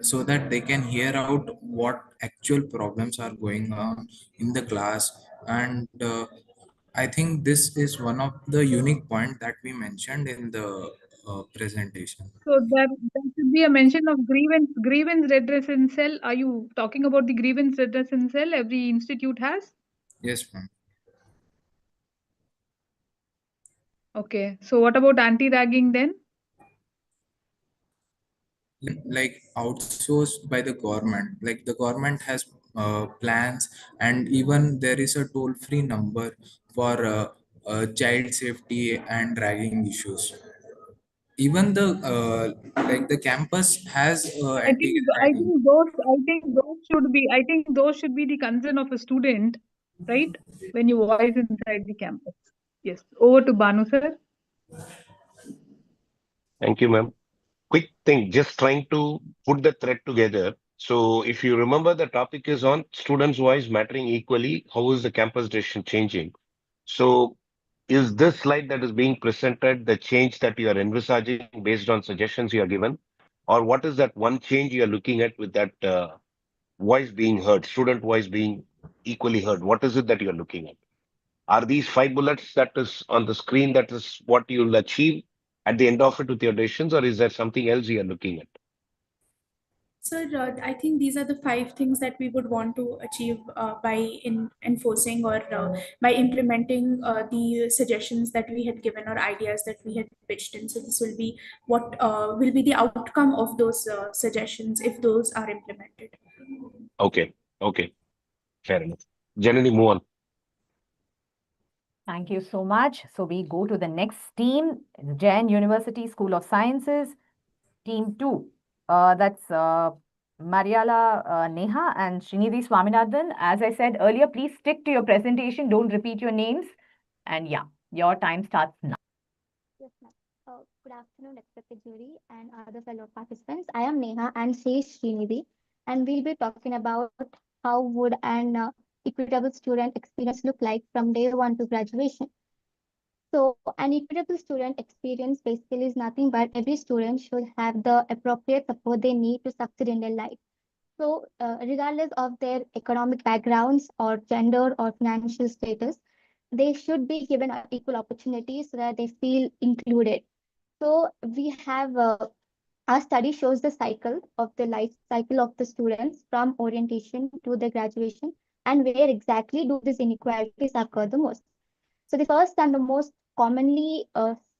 so that they can hear out what actual problems are going on in the class. And I think this is one of the unique point that we mentioned in the presentation. So there should be a mention of grievance redressal cell. Are you talking about the grievance redressal cell every institute has? Yes, ma'am. Okay. So what about anti-ragging then? Like outsourced by the government, like the government has plans, and even there is a toll-free number for child safety and ragging issues. Even the like the campus has anti-ragging. I think those should be the concern of a student, right? When you voice inside the campus. Yes. Over to Banu sir. Thank you, ma'am. Quick thing, just trying to put the thread together. So if you remember, the topic is on students' voice mattering equally. How is the campus decision changing? So is this slide that is being presented the change that you are envisaging based on suggestions you are given? Or what is that one change you are looking at with that voice being heard, student voice being equally heard? What is it that you're looking at? Are these five bullets that is on the screen that is what you'll achieve at the end of it with your decisions, or is there something else you're looking at? Sir, I think these are the 5 things that we would want to achieve by enforcing or by implementing the suggestions that we had given or ideas that we had pitched in. So this will be what will be the outcome of those suggestions if those are implemented. Okay. Okay. Fair enough. Generally, move on. Thank you so much. So we go to the next team, Jain University School of Sciences, Team 2. That's Mariala Neha and Srinidhi Swaminathan. As I said earlier, please stick to your presentation. Don't repeat your names. And yeah, your time starts now. Yes, ma'am. Good afternoon, respected jury and other fellow participants. I am Neha and she is Srinidhi, and we'll be talking about how would an equitable student experience look like from day one to graduation. So, an equitable student experience basically is nothing but every student should have the appropriate support they need to succeed in their life. So, regardless of their economic backgrounds or gender or financial status, they should be given equal opportunities so that they feel included. So, we have our study shows the cycle of the life cycle of the students from orientation to the graduation and where exactly do these inequalities occur the most. So the first and the most commonly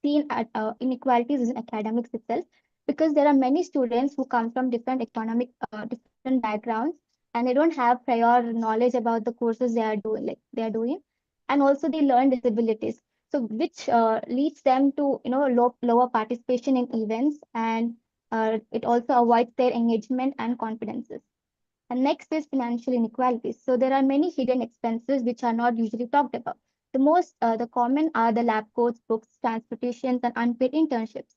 seen at, inequalities is in academics itself, because there are many students who come from different economic, different backgrounds, and they don't have prior knowledge about the courses they are doing, and also they learn disabilities. So which leads them to lower participation in events, and it also avoids their engagement and confidences. And next is financial inequalities. So there are many hidden expenses which are not usually talked about. The common are the lab coats, books, transportations, and unpaid internships.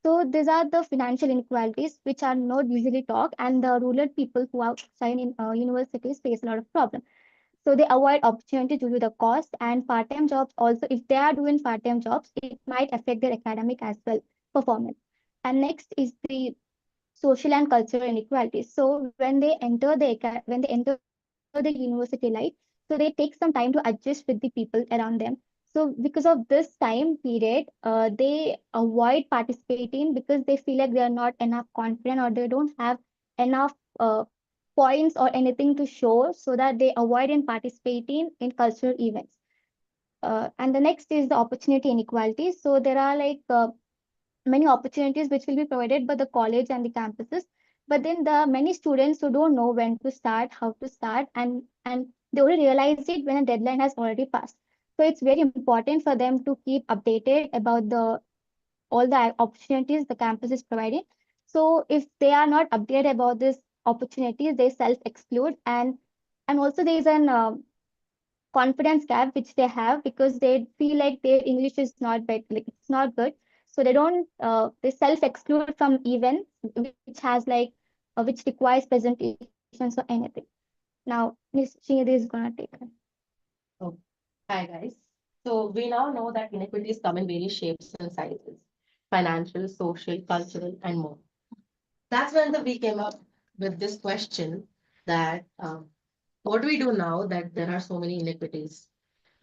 So these are the financial inequalities which are not usually talked, and the rural people who are outside in universities face a lot of problems. So they avoid opportunity due to the cost, and part-time jobs also. If they are doing part-time jobs, it might affect their academic as well performance. And next is the social and cultural inequalities. So when they enter the university life, so they take some time to adjust with the people around them. So because of this time period, they avoid participating because they feel like they are not enough confident or they don't have enough points or anything to show, so that they avoid in participating in cultural events. And the next is the opportunity inequality. So there are many opportunities which will be provided by the college and the campuses, but then there are many students who don't know when to start, how to start, and they only realize it when a deadline has already passed. So it's very important for them to keep updated about the all the opportunities the campus is providing. So if they are not updated about these opportunities, they self exclude, and also there is an confidence gap which they have because they feel like their English is not bad, like it's not good. So they don't they self exclude from events which has which requires presentations or anything. Now Miss Shinidi is gonna take it. Oh, hi guys. So we now know that inequities come in various shapes and sizes: financial, social, cultural, and more. That's when we came up with this question that what do we do now that there are so many inequities?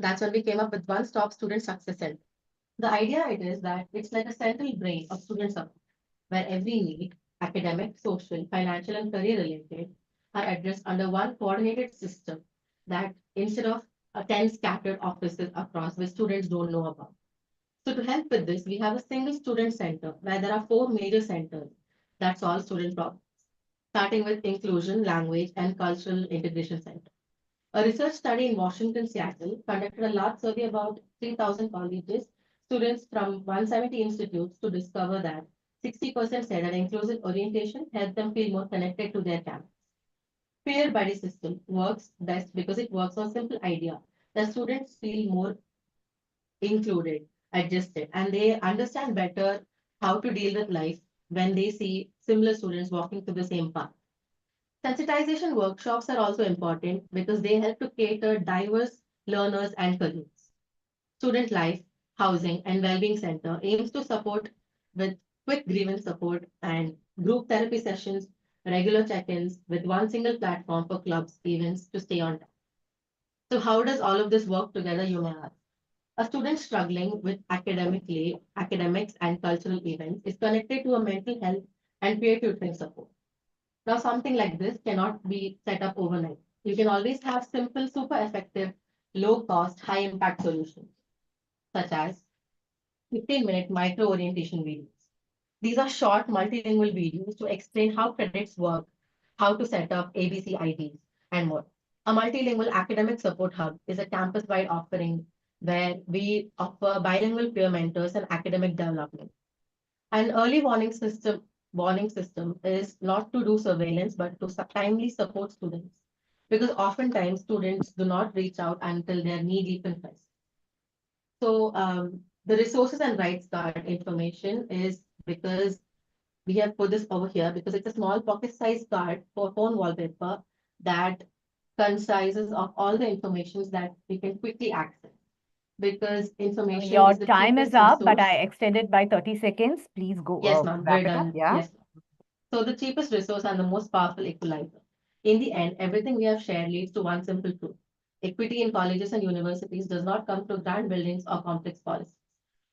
That's when we came up with One Stop Student Success Center. The idea it is that it's like a central brain of student support, where every need, academic, social, financial, and career related, are addressed under one coordinated system that instead of 10 scattered offices across which students don't know about. So to help with this, we have a single student center where there are 4 major centers that solve student problems, starting with inclusion, language, and cultural integration center. A research study in Washington, Seattle conducted a large survey about 3,000 colleges, students from 170 institutes to discover that 60% said that inclusive orientation helped them feel more connected to their campus. Peer buddy system works best because it works on simple idea that students feel more included, adjusted, and they understand better how to deal with life when they see similar students walking through the same path. Sensitization workshops are also important because they help to cater diverse learners and careers. Student Life, Housing, and Wellbeing Center aims to support with quick grievance support and group therapy sessions, regular check-ins with one single platform for clubs, events to stay on track. So how does all of this work together, you may ask? A student struggling with academics and cultural events is connected to a mental health and peer tutoring support. Now, something like this cannot be set up overnight. You can always have simple, super effective, low cost, high impact solutions, such as 15-minute micro orientation videos. These are short multilingual videos to explain how credits work, how to set up ABC IDs, and more. A multilingual academic support hub is a campus wide offering where we offer bilingual peer mentors and academic development. An early warning system is not to do surveillance, but to timely support students. Because oftentimes students do not reach out until they're knee deep in stress. So the resources and rights card information is because we have put this over here because it's a small pocket size card for phone wallpaper that concises of all the informations that we can quickly access because information Your is the time cheapest is up, but I resource. extended by 30 seconds. Please go Yes, ma'am, wrap we're it up. done. Yeah. Yes. So the cheapest resource and the most powerful equalizer. In the end, everything we have shared leads to one simple truth. Equity in colleges and universities does not come through grand buildings or complex policies,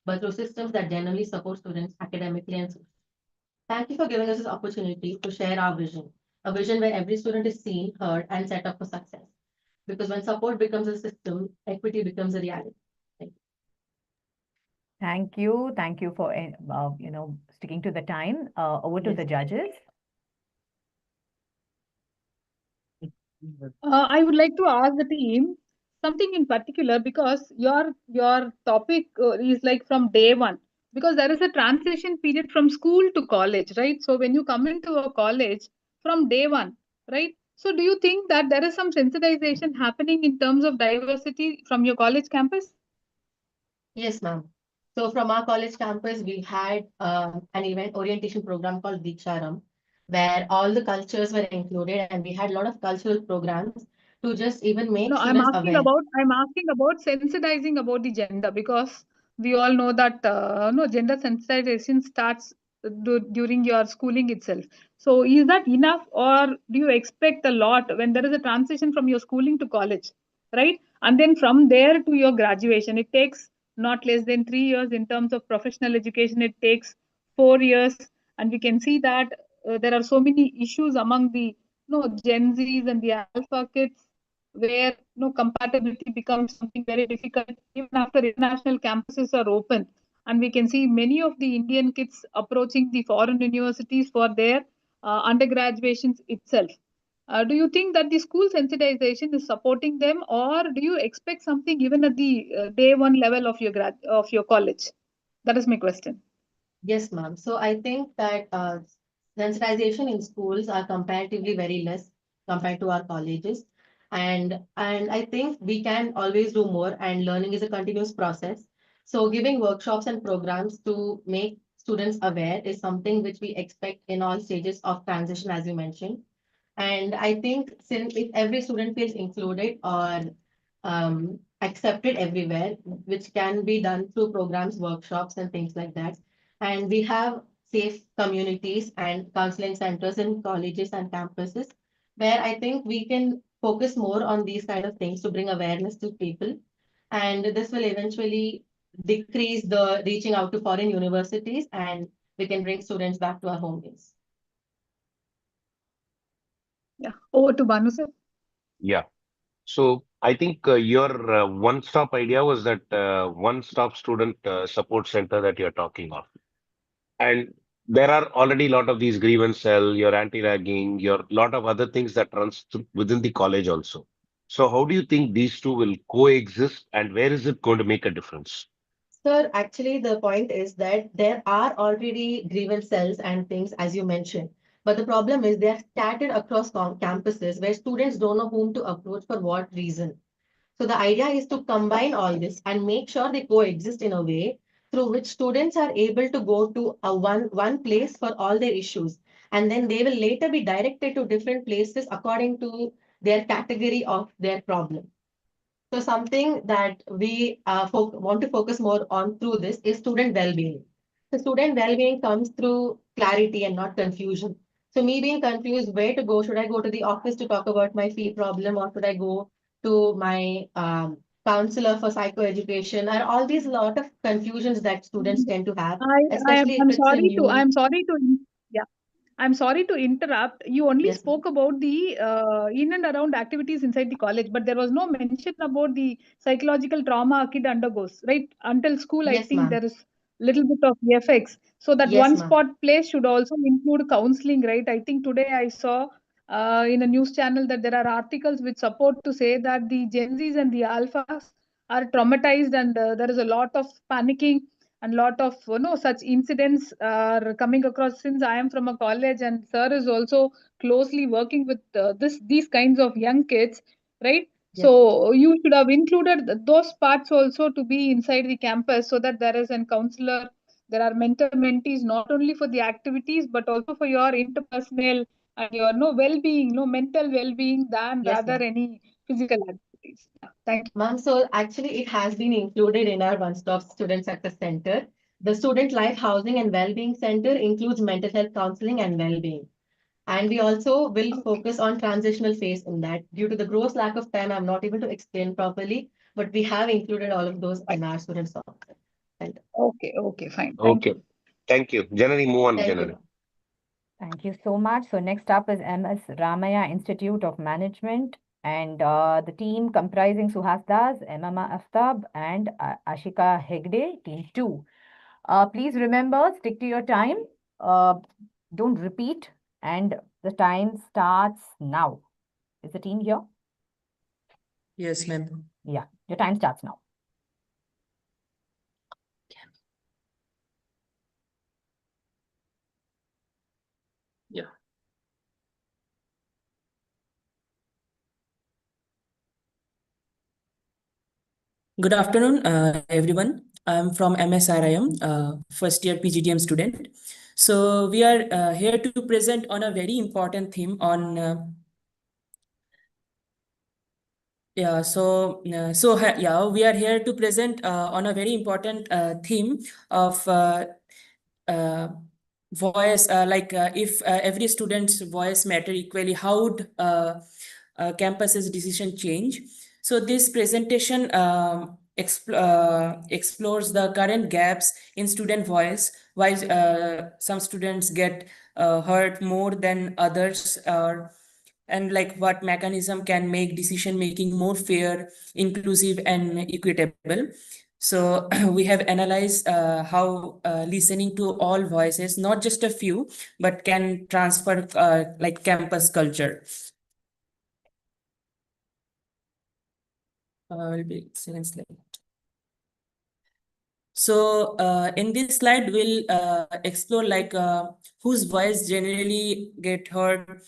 but through systems that genuinely support students academically and socially. Thank you for giving us this opportunity to share our vision, a vision where every student is seen, heard, and set up for success. Because when support becomes a system, equity becomes a reality. Thank you. Thank you. Thank you for sticking to the time. Over to Yes. the judges. I would like to ask the team something in particular because your topic is like from day one, because there is a transition period from school to college, right? So when you come into a college from day one, right? So do you think that there is some sensitization happening in terms of diversity from your college campus? Yes, ma'am. So from our college campus, we had an event orientation program called Diksharam, where all the cultures were included, and we had a lot of cultural programs to just even make No, students aware. I'm asking about sensitizing about the gender because we all know that no gender sensitization starts during your schooling itself. So is that enough, or do you expect a lot when there is a transition from your schooling to college, right? And then from there to your graduation, it takes not less than 3 years in terms of professional education. It takes 4 years, and we can see that there are so many issues among the Gen Zs and the Alpha kids where compatibility becomes something very difficult even after international campuses are open. And we can see many of the Indian kids approaching the foreign universities for their undergraduations itself. Do you think that the school sensitization is supporting them, or do you expect something even at the day one level of your college? That is my question. Yes, ma'am. So I think that sensitization in schools are comparatively very less compared to our colleges. And I think we can always do more, and learning is a continuous process. So giving workshops and programs to make students aware is something which we expect in all stages of transition, as you mentioned. And I think since if every student feels included or accepted everywhere, which can be done through programs, workshops, and things like that. And we have safe communities and counseling centers in colleges and campuses where I think we can focus more on these kind of things to bring awareness to people. And this will eventually decrease the reaching out to foreign universities and we can bring students back to our home base. Yeah. Over to Banu sir. Yeah. So I think your one-stop idea was that one-stop student support center that you're talking of. And there are already a lot of these grievance cell, your anti-ragging, your lot of other things that runs within the college also. So how do you think these two will coexist and where is it going to make a difference? Sir, actually, the point is that there are already grievance cells and things, as you mentioned. But the problem is they are scattered across campuses where students don't know whom to approach for what reason. So the idea is to combine all this and make sure they coexist in a way through which students are able to go to a one place for all their issues. And then they will later be directed to different places according to their category of their problem. So something that we want to focus more on through this is student well-being. So student well-being comes through clarity and not confusion. So me being confused where to go, should I go to the office to talk about my fee problem or should I go to my counselor for psychoeducation? Are all these lot of confusions that students tend to have, especially if I'm it's a sorry to new. yeah. I'm sorry to interrupt. You only Yes, spoke about the in and around activities inside the college, but there was no mention about the psychological trauma a kid undergoes, right? Until school, I yes, think ma'am. there is little bit of effects. So that Yes, one ma'am. spot place should also include counseling, right? I think today I saw in a news channel that there are articles which support to say that the Gen Zs and the Alphas are traumatized, and there is a lot of panicking and lot of such incidents are coming across. Since I am from a college and sir is also closely working with these kinds of young kids, right? Yes. So you should have included those parts also to be inside the campus, so that there is a counselor, there are mentor mentees, not only for the activities but also for your interpersonal and your well-being, mental well-being, than Yes, rather ma'am. any physical activities. Yeah, thank you. Ma'am, so actually it has been included in our one-stop student success center. The Student Life Housing and Wellbeing Center includes mental health counseling and well-being. And we also will focus on transitional phase in that. Due to the gross lack of time, I'm not able to explain properly, but we have included all of those in our student software center. Okay, fine. Thank Okay. you. Thank you. Janani, move on, Thank you, Janani. ma'am. Thank you so much. So next up is MS Ramaya Institute of Management, and the team comprising Suhas Das, Emama Aftab, and Ashika Hegde, team 2. Please remember, stick to your time. Don't repeat, and the time starts now. Is the team here? Yes, ma'am. Yeah, your time starts now. Yeah. Good afternoon, everyone. I'm from MSRIM, first year PGDM student. So we are here to present on a very important theme on we are here to present on a very important theme of uh, voice, if every student's voice matter equally, how would campus's decision change? So this presentation explores the current gaps in student voice, why some students get hurt more than others, and like what mechanism can make decision making more fair, inclusive, and equitable. So we have analyzed how listening to all voices, not just a few, but can transfer like campus culture. Will be second slide. So in this slide, we'll explore whose voice generally get heard,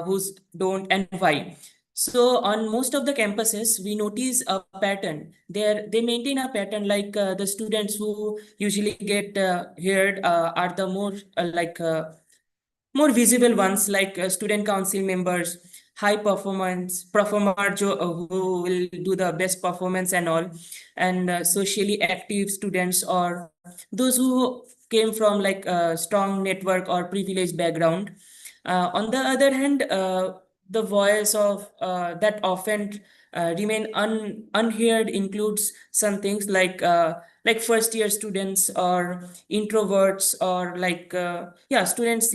whose don't, and why. So on most of the campuses, we notice a pattern. They maintain a pattern the students who usually get heard are the more visible ones student council members, high performer who will do the best performance and all, and socially active students or those who came from a strong network or privileged background. On the other hand, the voice of that often remain unheard includes some things like first year students or introverts or students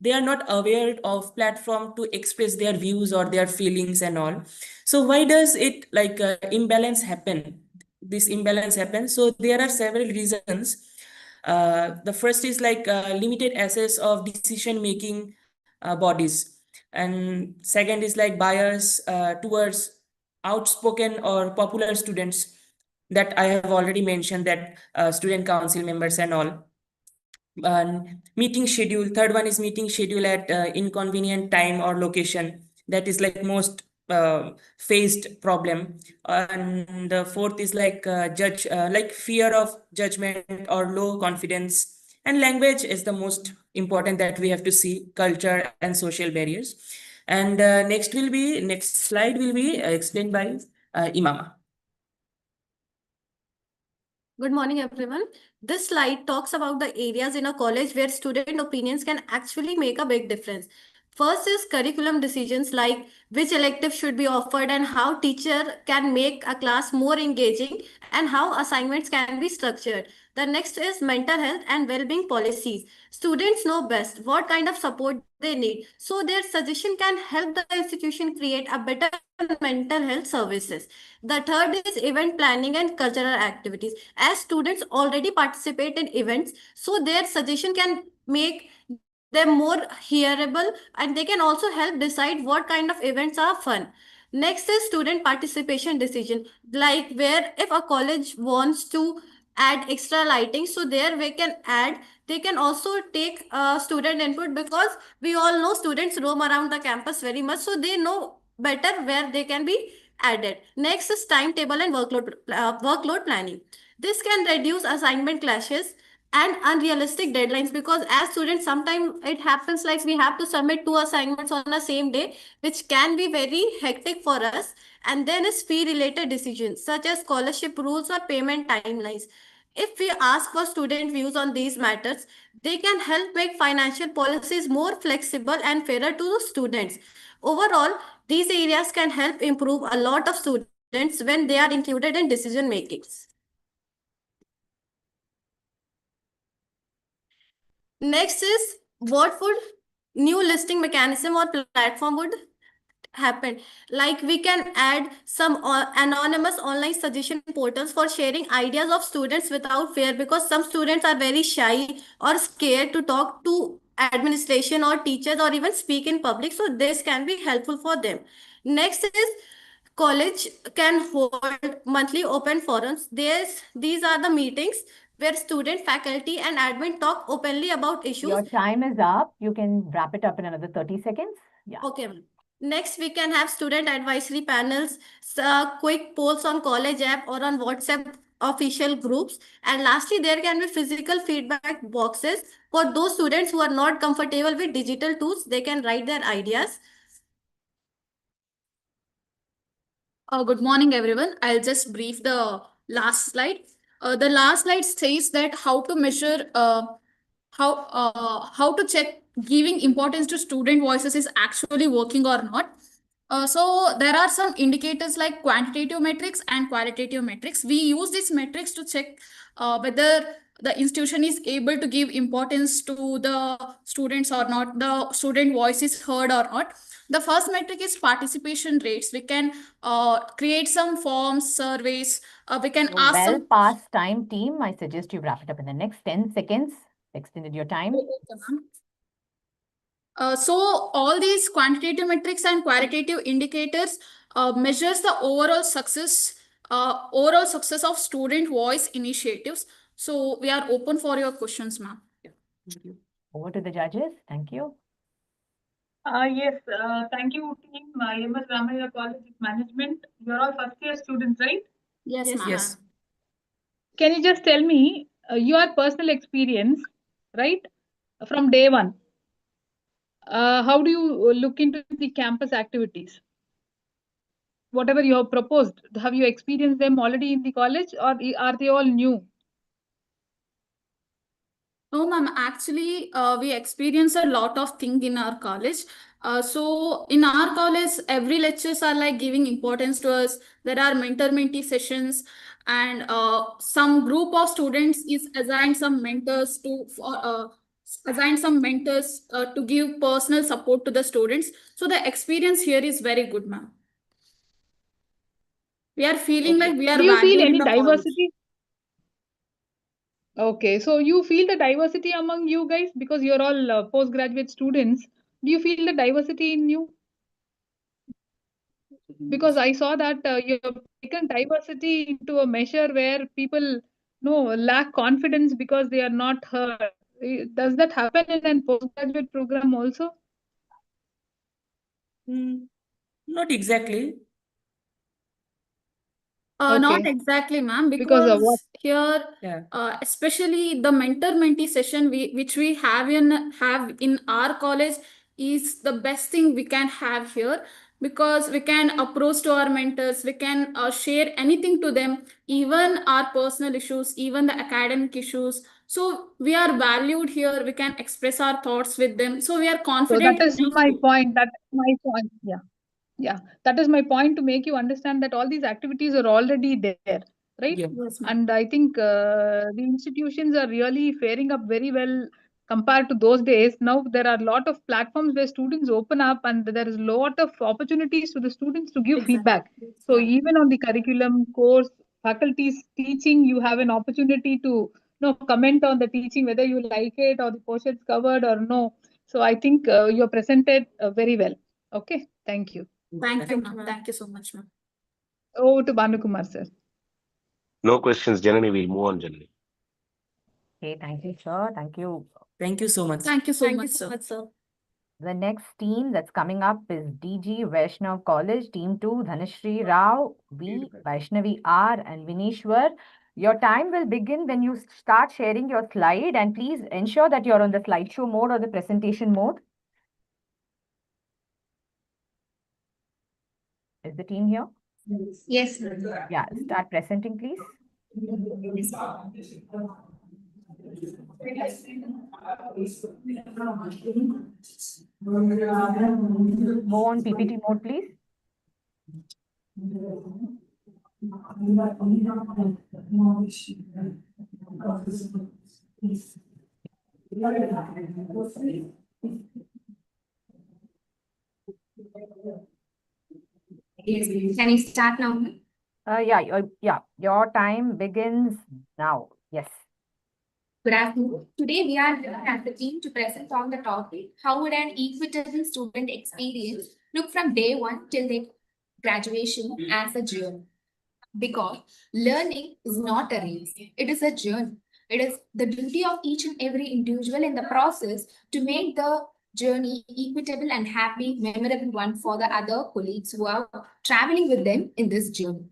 they are not aware of platform to express their views or their feelings and all. So why does it imbalance happen? This imbalance happens, so there are several reasons. The first is limited access of decision making bodies, and second is bias towards outspoken or popular students that I have already mentioned, that student council members and all. Meeting schedule, third one is meeting schedule at inconvenient time or location, that is most faced problem. And the fourth is fear of judgment or low confidence. And language is the most important that we have to see, culture and social barriers. And next slide will be explained by Imama. Good morning, everyone. This slide talks about the areas in a college where student opinions can actually make a big difference. First is curriculum decisions, like which elective should be offered and how teacher can make a class more engaging and how assignments can be structured. The next is mental health and well-being policies. Students know best what kind of support they need, so their suggestion can help the institution create a better mental health services. The third is event planning and cultural activities. As students already participate in events, so their suggestion can make them more hearable, and they can also help decide what kind of events are fun. Next is student participation decision, like where if a college wants to add extra lighting, so there we can add. They can also take student input, because we all know students roam around the campus very much, so they know better where they can be added. Next is timetable and workload planning. This can reduce assignment clashes and unrealistic deadlines, because as students sometimes it happens like we have to submit two assignments on the same day, which can be very hectic for us. And then is fee related decisions such as scholarship rules or payment timelines. If we ask for student views on these matters, they can help make financial policies more flexible and fairer to the students. Overall, these areas can help improve a lot of students when they are included in decision makings. Next is what would new listing mechanism or platform would happen. Like we can add some anonymous online suggestion portals for sharing ideas of students without fear, because some students are very shy or scared to talk to administration or teachers or even speak in public, so this can be helpful for them. Next is college can hold monthly open forums. These are the meetings where student, faculty and admin talk openly about issues. Your time is up. You can wrap it up in another 30 seconds. Yeah. Okay, ma'am. Next, we can have student advisory panels, quick polls on college app or on WhatsApp official groups. And lastly, there can be physical feedback boxes for those students who are not comfortable with digital tools. They can write their ideas. Good morning, everyone. I'll just brief the last slide. The last slide says that how to measure, how to check giving importance to student voices is actually working or not. So there are some indicators like quantitative metrics and qualitative metrics. We use these metrics to check whether the institution is able to give importance to the students or not, the student voice is heard or not. The first metric is participation rates. We can create some forms, surveys. We can ask Well some. past time, team. I suggest you wrap it up in the next 10 seconds. Extended your time. So all these quantitative metrics and qualitative indicators measures the overall success of student voice initiatives. So we are open for your questions, ma'am. Yeah. Thank you. Over to the judges. Thank you. Yes, thank you, team. MS Ramaya College of Management. You're all first year students, right? Yes, ma'am. Yes. Can you just tell me your personal experience, right, from day one? How do you look into the campus activities? Whatever you have proposed, have you experienced them already in the college, or are they all new? No, ma'am. Actually, we experience a lot of things in our college. So in our college, every lectures are like giving importance to us. There are mentor-mentee sessions, and some group of students is assigned some mentors to give personal support to the students. So the experience here is very good, ma'am. We are feeling like we are Do you feel valued in any the college. diversity? Okay, so you feel the diversity among you guys because you're all postgraduate students. Do you feel the diversity in you? Because I saw that you have taken diversity into a measure where people lack confidence because they are not heard. Does that happen in a postgraduate program also? Not exactly. Not Okay. exactly, ma'am, Because of what? because here, Yeah. especially the mentor-mentee session which we have in our college is the best thing we can have here, because we can approach to our mentors, we can share anything to them, even our personal issues, even the academic issues. So we are valued here. We can express our thoughts with them. So we are So confident that is enough my to. point. That is my point. Yeah. Yeah. That is my point, to make you understand that all these activities are already there. right? Yes, ma'am. And I think the institutions are really faring up very well compared to those days. Now there are a lot of platforms where students open up, and there is a lot of opportunities to the students to give feedback. So Yeah. even on the curriculum, course, faculties teaching, you have an opportunity to comment on the teaching, whether you like it or the portions covered or no. So I think you're presented very well. Okay, thank you. Thank you, ma'am. Thank you so much, ma'am. Over to Bhanukumar, sir. No questions, Janani. We'll move on, Janani. Okay, thank you, sir. Thank you. Thank you so much. Thank you so Thank much, you so sir. much, sir. The next team that's coming up is DG Vaishnav College, Team 2, Dhanashri Rao, V, Vaishnavi R, and Vinishwar. Your time will begin when you start sharing your slide, and please ensure that you're on the slideshow mode or the presentation mode. Is the team here? Yes. Yeah, start presenting, please. Move on PPT mode, please. Can you start now? Yeah, your time begins now. Yes. Good afternoon. Today we are here as a team to present on the topic, how would an equitable student experience look from day one till their graduation as a journey? Because learning is not a race, it is a journey. It is the duty of each and every individual in the process to make the journey equitable and happy, memorable one for the other colleagues who are traveling with them in this journey.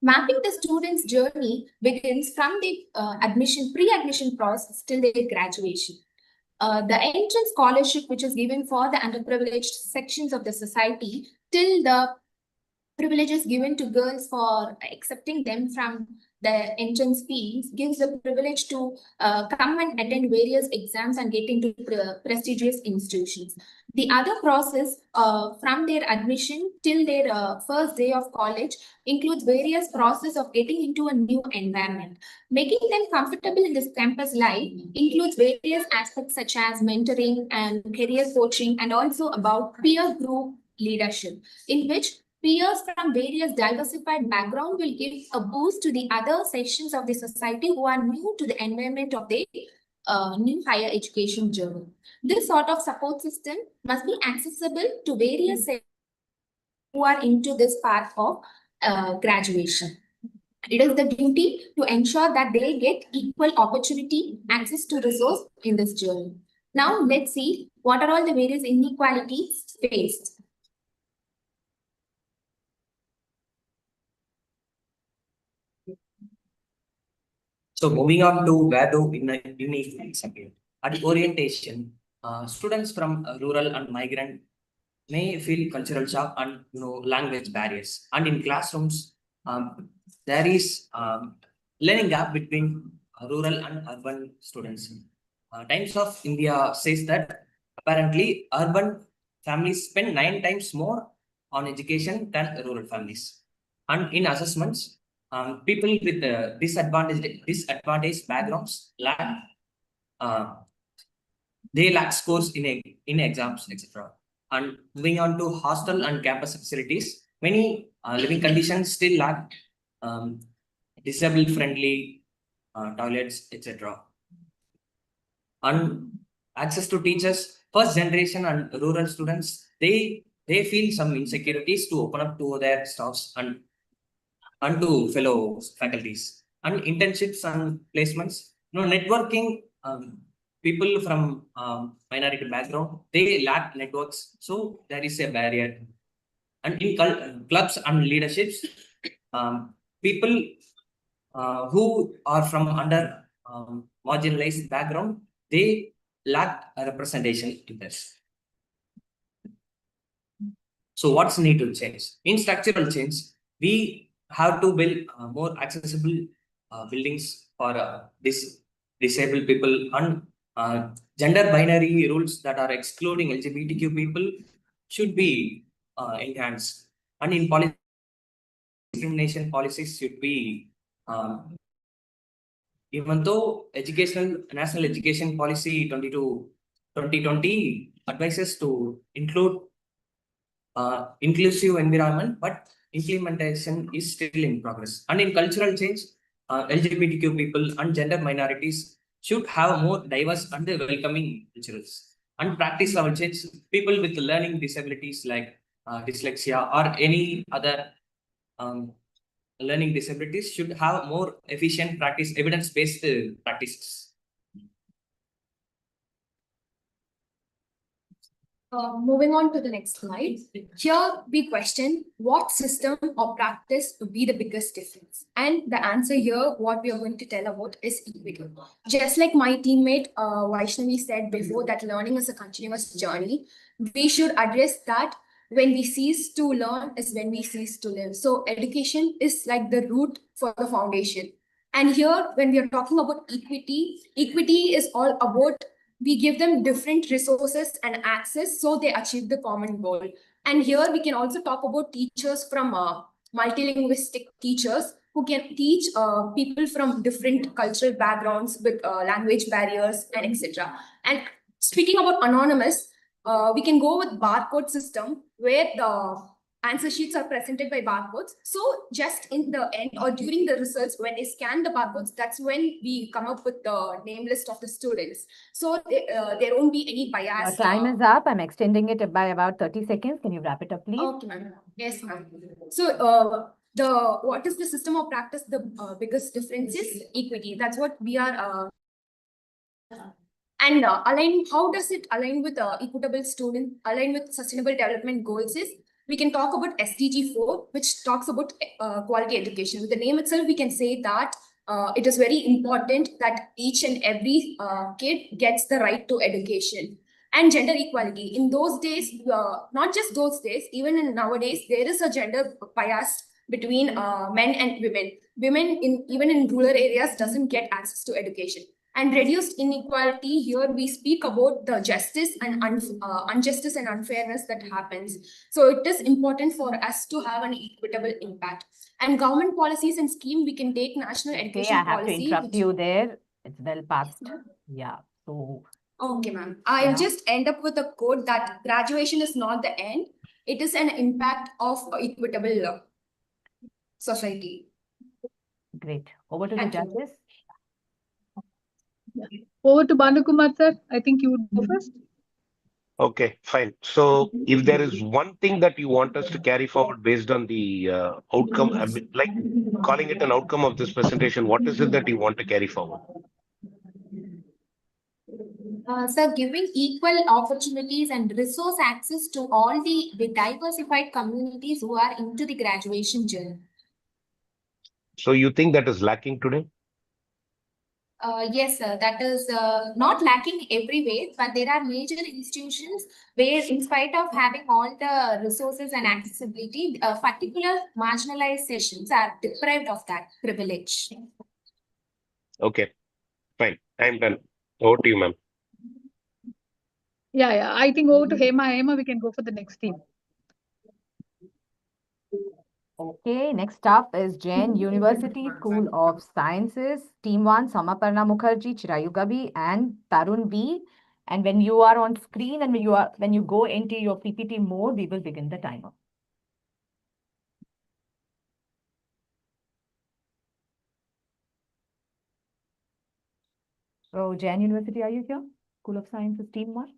Mapping the student's journey begins from the pre-admission process till their graduation. The entrance scholarship, which is given for the underprivileged sections of the society, till the privileges given to girls for accepting them from the entrance fees, gives the privilege to come and attend various exams and get into prestigious institutions. The other process from their admission till their first day of college includes various process of getting into a new environment. Making them comfortable in this campus life includes various aspects such as mentoring and career coaching, and also about peer group leadership, in which peers from various diversified background will give a boost to the other sections of the society who are new to the environment of the new higher education journey. This sort of support system must be accessible to various who are into this path of graduation. It is the duty to ensure that they get equal opportunity, access to resource in this journey. Now let's see what are all the various inequalities faced. So moving on to where do inequalities appear. At orientation, students from rural and migrant may feel cultural shock and language barriers. And in classrooms, there is learning gap between rural and urban students. Times of India says that apparently urban families spend 9 times more on education than rural families. And in assessments, people with disadvantaged backgrounds uh, lack scores in exams, etc. And moving on to hostel and campus facilities, many living conditions still lack disabled friendly toilets, etc. And access to teachers, first generation and rural students, they feel some insecurities to open up to their staffs and to fellow faculties. And internships and placements, networking, people from minority background, they lack networks, so there is a barrier. And in clubs and leaderships, people who are from under marginalized background, they lack a representation in this. So what's need to change? In structural change, we have to build more accessible buildings for disabled people, and gender binary rules that are excluding LGBTQ people should be enhanced. And in policies, anti-discrimination policies should be, even though National Education Policy 2020 advises to include inclusive environment, but implementation is still in progress. And in cultural change, LGBTQ people and gender minorities should have more diverse and welcoming cultures. And practice level change, people with learning disabilities like dyslexia or any other learning disabilities should have more efficient practice, evidence-based practices. Moving on to the next slide. Here we question what system or practice would be the biggest difference. And the answer here, what we are going to tell about is equity. Just like my teammate Vaishnavi said before, that learning is a continuous journey. We should address that when we cease to learn is when we cease to live. So education is like the root for the foundation. And here, when we are talking about equity, equity is all about we give them different resources and access so they achieve the common goal. And here we can also talk about teachers from multilinguistic teachers who can teach people from different cultural backgrounds with language barriers and etc. And speaking about anonymous, we can go with barcode system where the answer sheets are presented by barcodes. So just in the end or during the results, when they scan the barcodes, that's when we come up with the name list of the students. So there won't be any bias. Your time is up. I'm extending it by about 30 seconds. Can you wrap it up, please? Okay, ma'am. Yes, ma'am. So what is the system of practice? The biggest difference is equity. That's what we are and align. How does it align with equitable student, align with sustainable development goals is we can talk about SDG 4, which talks about quality education. With the name itself, we can say that it is very important that each and every kid gets the right to education. And gender equality. In those days, not just those days, even in nowadays, there is a gender bias between men and women. Women even in rural areas doesn't get access to education. And reduced inequality, here we speak about the justice and injustice and unfairness that happens. So it is important for us to have an equitable impact. And government policies and scheme, we can take national education I have policy. to interrupt you there. It's well past. Yeah. So. Okay, ma'am. I'll just end up with a quote that graduation is not the end. It is an impact of equitable society. Great. Over to the judges. Over to Bhanukumar, sir. I think you would go first. Okay, fine. So if there is one thing that you want us to carry forward based on the outcome, like calling it an outcome of this presentation, what is it that you want to carry forward? Sir, giving equal opportunities and resource access to all the diversified communities who are into the graduation journey. So you think that is lacking today? Yes, sir. That is not lacking everywhere, but there are major institutions where, in spite of having all the resources and accessibility, particular marginalized sessions are deprived of that privilege. Okay, fine. I'm done. Over to you, ma'am. Yeah. I think over to Hema. Hema, we can go for the next team. Okay, next up is Jain University School of Sciences, Team 1, Samaparna Mukherjee, Chirayu Gabi, and Tarun B. And when you are on screen and when you go into your PPT mode, we will begin the timer. So, Jain University, are you here? School of Sciences, Team 1?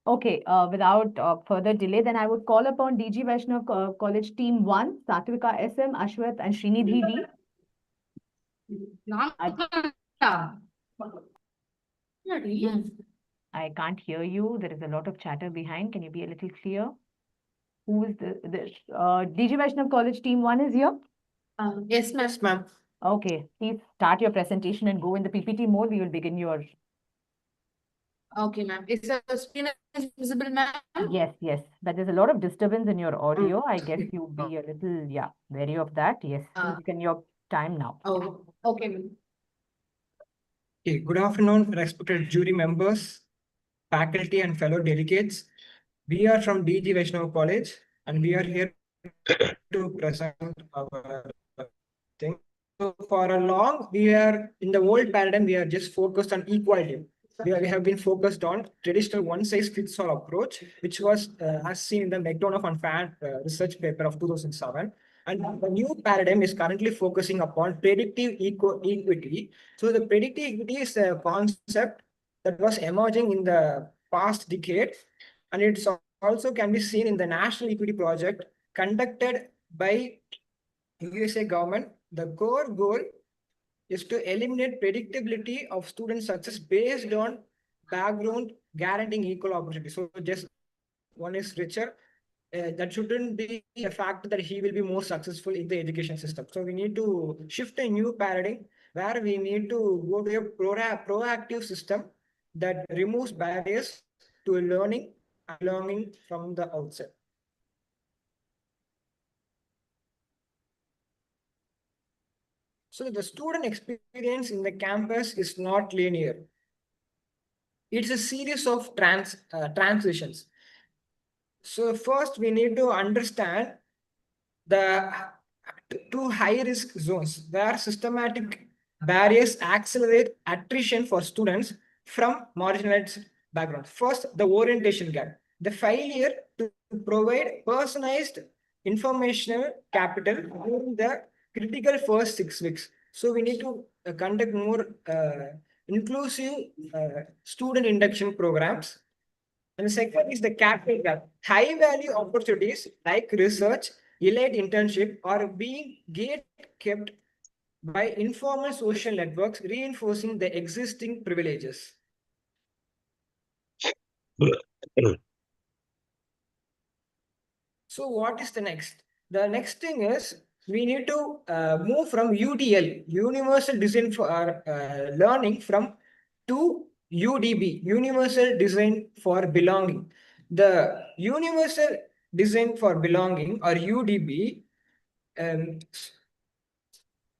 Okay, without further delay, then I would call upon DG Vaishnav College Team 1, Satvika SM, Ashwath, and Srinidhi D. I can't hear you. There is a lot of chatter behind. Can you be a little clear? Who is this? DG Vaishnav College Team 1 is here? Yes, ma'am. Okay, please start your presentation and go in the PPT mode. We will begin your... Okay, ma'am. Is the screen visible, ma'am? Yes. But there's a lot of disturbance in your audio. I guess you'll be a little, wary of that. Yes, please begin your time now. Oh, okay, ma'am. Okay, good afternoon, respected jury members, faculty and fellow delegates. We are from DG Vaishnav College, and we are here to present our thing. So for a long, we are in the old paradigm, we are just focused on equality. We have been focused on traditional one-size-fits-all approach, which was as seen in the McDonough and Fan research paper of 2007. And the new paradigm is currently focusing upon predictive equity. So the predictive equity is a concept that was emerging in the past decade, and it's also can be seen in the National Equity Project conducted by USA government. The core goal is to eliminate predictability of student success based on background, guaranteeing equal opportunity. So just one is richer, that shouldn't be a factor that he will be more successful in the education system. So we need to shift a new paradigm where we need to go to a proactive system that removes barriers to learning and belonging from the outset. So the student experience in the campus is not linear. It's a series of transitions. So first we need to understand the two high-risk zones where systematic barriers accelerate attrition for students from marginalized backgrounds. First, the orientation gap. The failure to provide personalized informational capital during the critical first 6 weeks. So we need to conduct more inclusive student induction programs. And the second is the capital gap. High value opportunities like research, elite internship are being gate kept by informal social networks, reinforcing the existing privileges. So what is the next? The next thing is we need to move from UDL, Universal Design for Learning, from to UDB, Universal Design for Belonging. The Universal Design for Belonging, or UDB,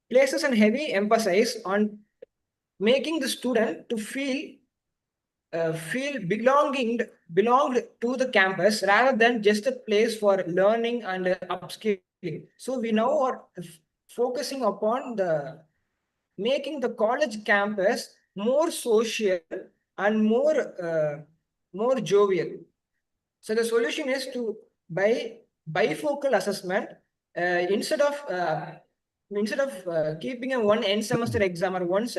places a heavy emphasis on making the student to feel belonged to the campus rather than just a place for learning and upskilling. So we now are focusing upon the making the college campus more social and more jovial. So the solution is to by bifocal assessment, instead of keeping a one end semester exam or one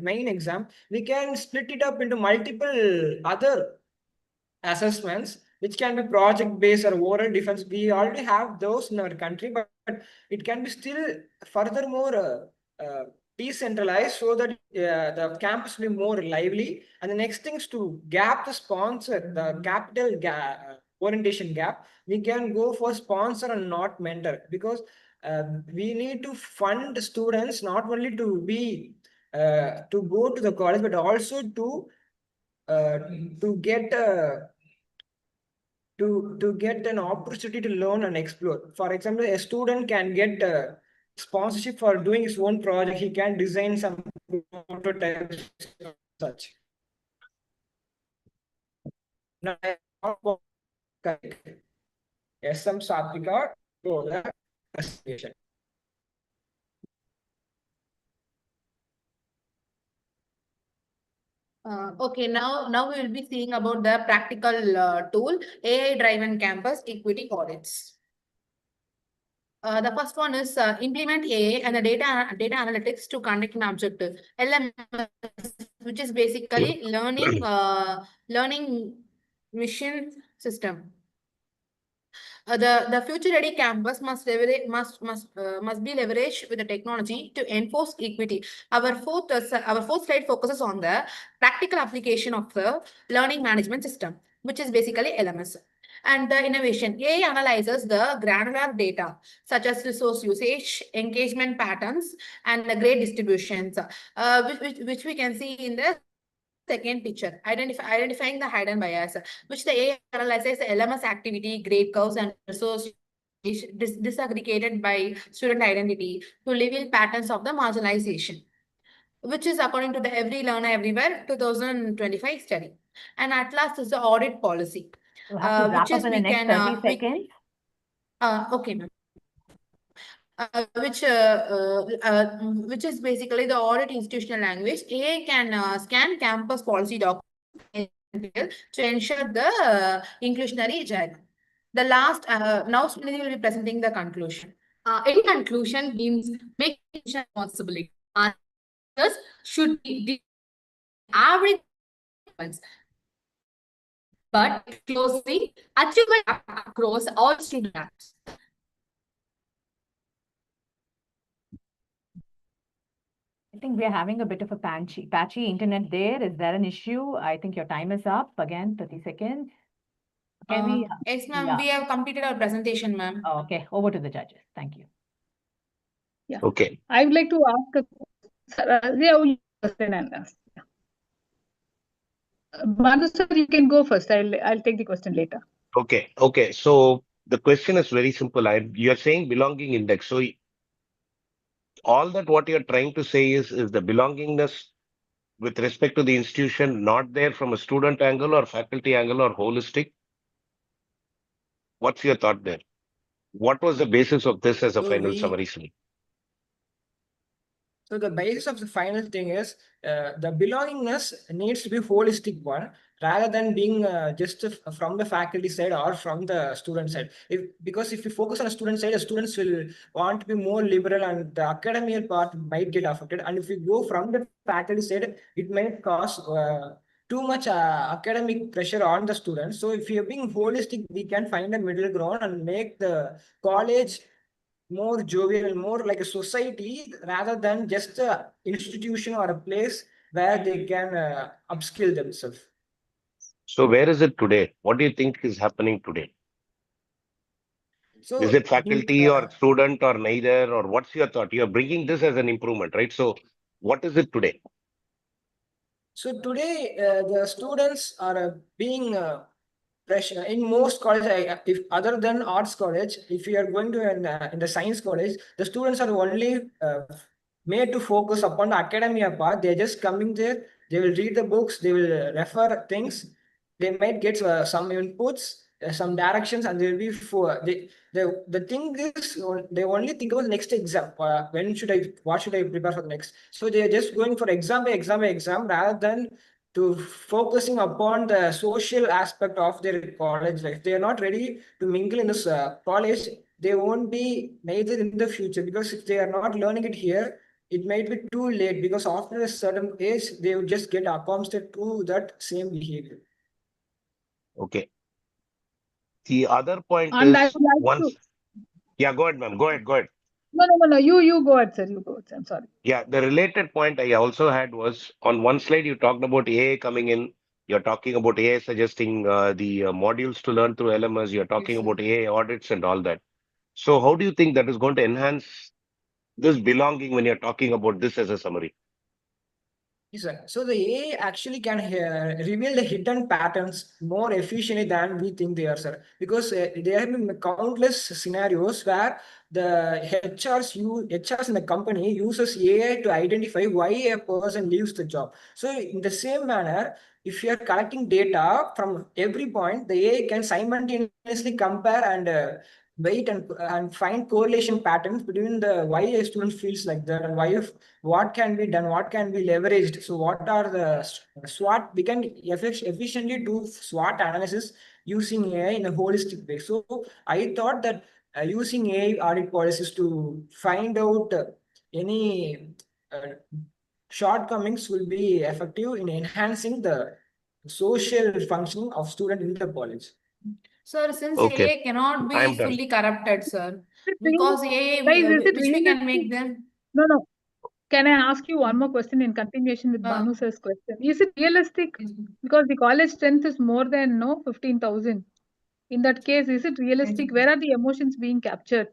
main exam, we can split it up into multiple other assessments, which can be project based or oral defense. We already have those in our country, but it can be still furthermore decentralized so that the campus will be more lively. And the next thing is to gap the sponsor, the capital orientation gap. We can go for sponsor and not mentor, because we need to fund students not only to be to go to the college, but also to get to get an opportunity to learn and explore. For example, a student can get sponsorship for doing his own project. He can design some prototypes, such. Now, SM Satvika for the presentation. Okay, now we will be seeing about the practical tool, AI-driven campus equity audits. The first one is implement AI and the data analytics to conduct an objective. LMS, which is basically learning mission system. The future-ready campus must be leveraged with the technology to enforce equity. Our fourth slide focuses on the practical application of the learning management system, which is basically LMS. And the innovation, AI analyzes the granular data such as resource usage, engagement patterns, and the grade distributions, which we can see in the second picture, identifying the hidden bias, which the AI analyzes the LMS activity, grade curves, and resource disaggregated by student identity to reveal patterns of the marginalization, which is according to the Every Learner Everywhere 2025 study. And at last is the audit policy. You have to wrap which up is in the we next can 30 seconds. okay, ma'am. Which is basically the audit institutional language. AI can scan campus policy documents to ensure the inclusionary agenda. The last, now Srinidhi will be presenting the conclusion. In conclusion, means make responsibility. Answers should be the average ones, but closely achievement across all students. I think we're having a bit of a patchy internet there. Is there an issue? I think your time is up. Again, 30 seconds. Can we? Yes, ma'am. Yeah. We have completed our presentation, ma'am. Okay, over to the judges. Thank you. Yeah. Okay. I would like to ask a question and ask. Banu sir, you can go first. I'll take the question later. Okay. Okay. So the question is very simple. You're saying belonging index. So all that what you're trying to say is the belongingness with respect to the institution not there from a student angle or faculty angle or holistic? What's your thought there? What was the basis of this as a So final we summary slide? So the basis of the final thing is the belongingness needs to be holistic one rather than being just from the faculty side or from the student side. Because if you focus on the student side, the students will want to be more liberal and the academic part might get affected. And if you go from the faculty side, it might cause too much academic pressure on the students. So if you're being holistic, we can find a middle ground and make the college more jovial, more like a society rather than just a institution or a place where they can upskill themselves. So where is it today? What do you think is happening today? So is it I think, faculty or student or neither, or what's your thought? You're bringing this as an improvement, right? So what is it today? So today the students are being pressure in most college. If other than arts college, if you are going to in the science college, the students are only made to focus upon the academia part. They're just coming there. They will read the books. They will refer things. They might get some inputs, some directions, and they will be for the thing is they only think about the next exam. When should I? What should I prepare for the next? So they are just going for exam by exam by exam rather than to focusing upon the social aspect of their college life. They are not ready to mingle in this college. They won't be neither in the future because if they are not learning it here, it might be too late because after a certain age, they will just get accommodated to that same behavior. Okay. The other point And I is would like once. to. Yeah, go ahead, ma'am. Go ahead. Go ahead. No. You go ahead, sir. You go ahead. I'm sorry. Yeah, the related point I also had was on one slide you talked about AI coming in. You're talking about AI suggesting the modules to learn through LMS. You're talking about AI audits and all that. So how do you think that is going to enhance this belonging when you're talking about this as a summary? Yes, sir. So the AI actually can reveal the hidden patterns more efficiently than we think they are, sir. Because there have been countless scenarios where the HRs in the company uses AI to identify why a person leaves the job. So in the same manner, if you are collecting data from every point, the AI can simultaneously compare and wait and find correlation patterns between the why a student feels like that and why if what can be done, what can be leveraged. So what are the SWOT? We can efficiently do SWOT analysis using AI in a holistic way. So I thought that using AI audit policies to find out any shortcomings will be effective in enhancing the social functioning of student in the college. Sir, since Okay, AI cannot I be am done. fully corrupted, sir, Guys, because AI, is it which we can realistic? make them. No. Can I ask you one more question in continuation with Banu sir's question? Is it realistic? Because the college strength is more than 15,000. In that case, is it realistic? Where are the emotions being captured?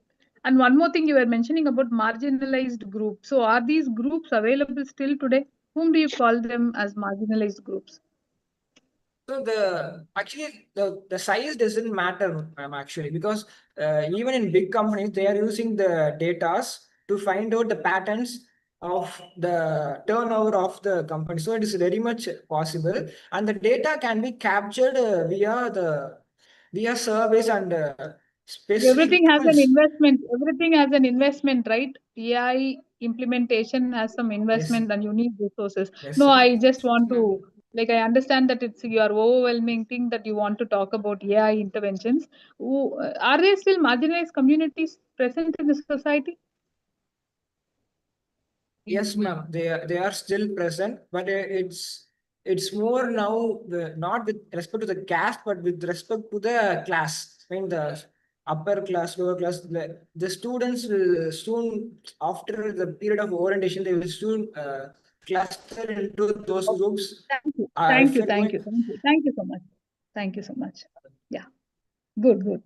And one more thing you were mentioning about marginalized groups. So are these groups available still today? Whom do you call them as marginalized groups? So the size doesn't matter, actually, because even in big companies they are using the datas to find out the patterns of the turnover of the company. So it is very much possible, and the data can be captured via the We have surveys and Everything has an specific investment. Everything has an investment, right? AI implementation has some yes, investment and you need resources. yes, No, sir. I just want to, like, I understand that it's your overwhelming thing that you want to talk about AI interventions. Are there still marginalized communities present in the society? Yes, ma'am. They are still present, but it's more now not with respect to the caste, but with respect to the class. I mean the upper class, lower class. The students will soon, after the period of orientation, they will soon cluster into those Okay. groups. Thank you. If Thank you. you're Thank going, you. Thank you. Thank you so much. Thank you so much. Yeah. Good, good.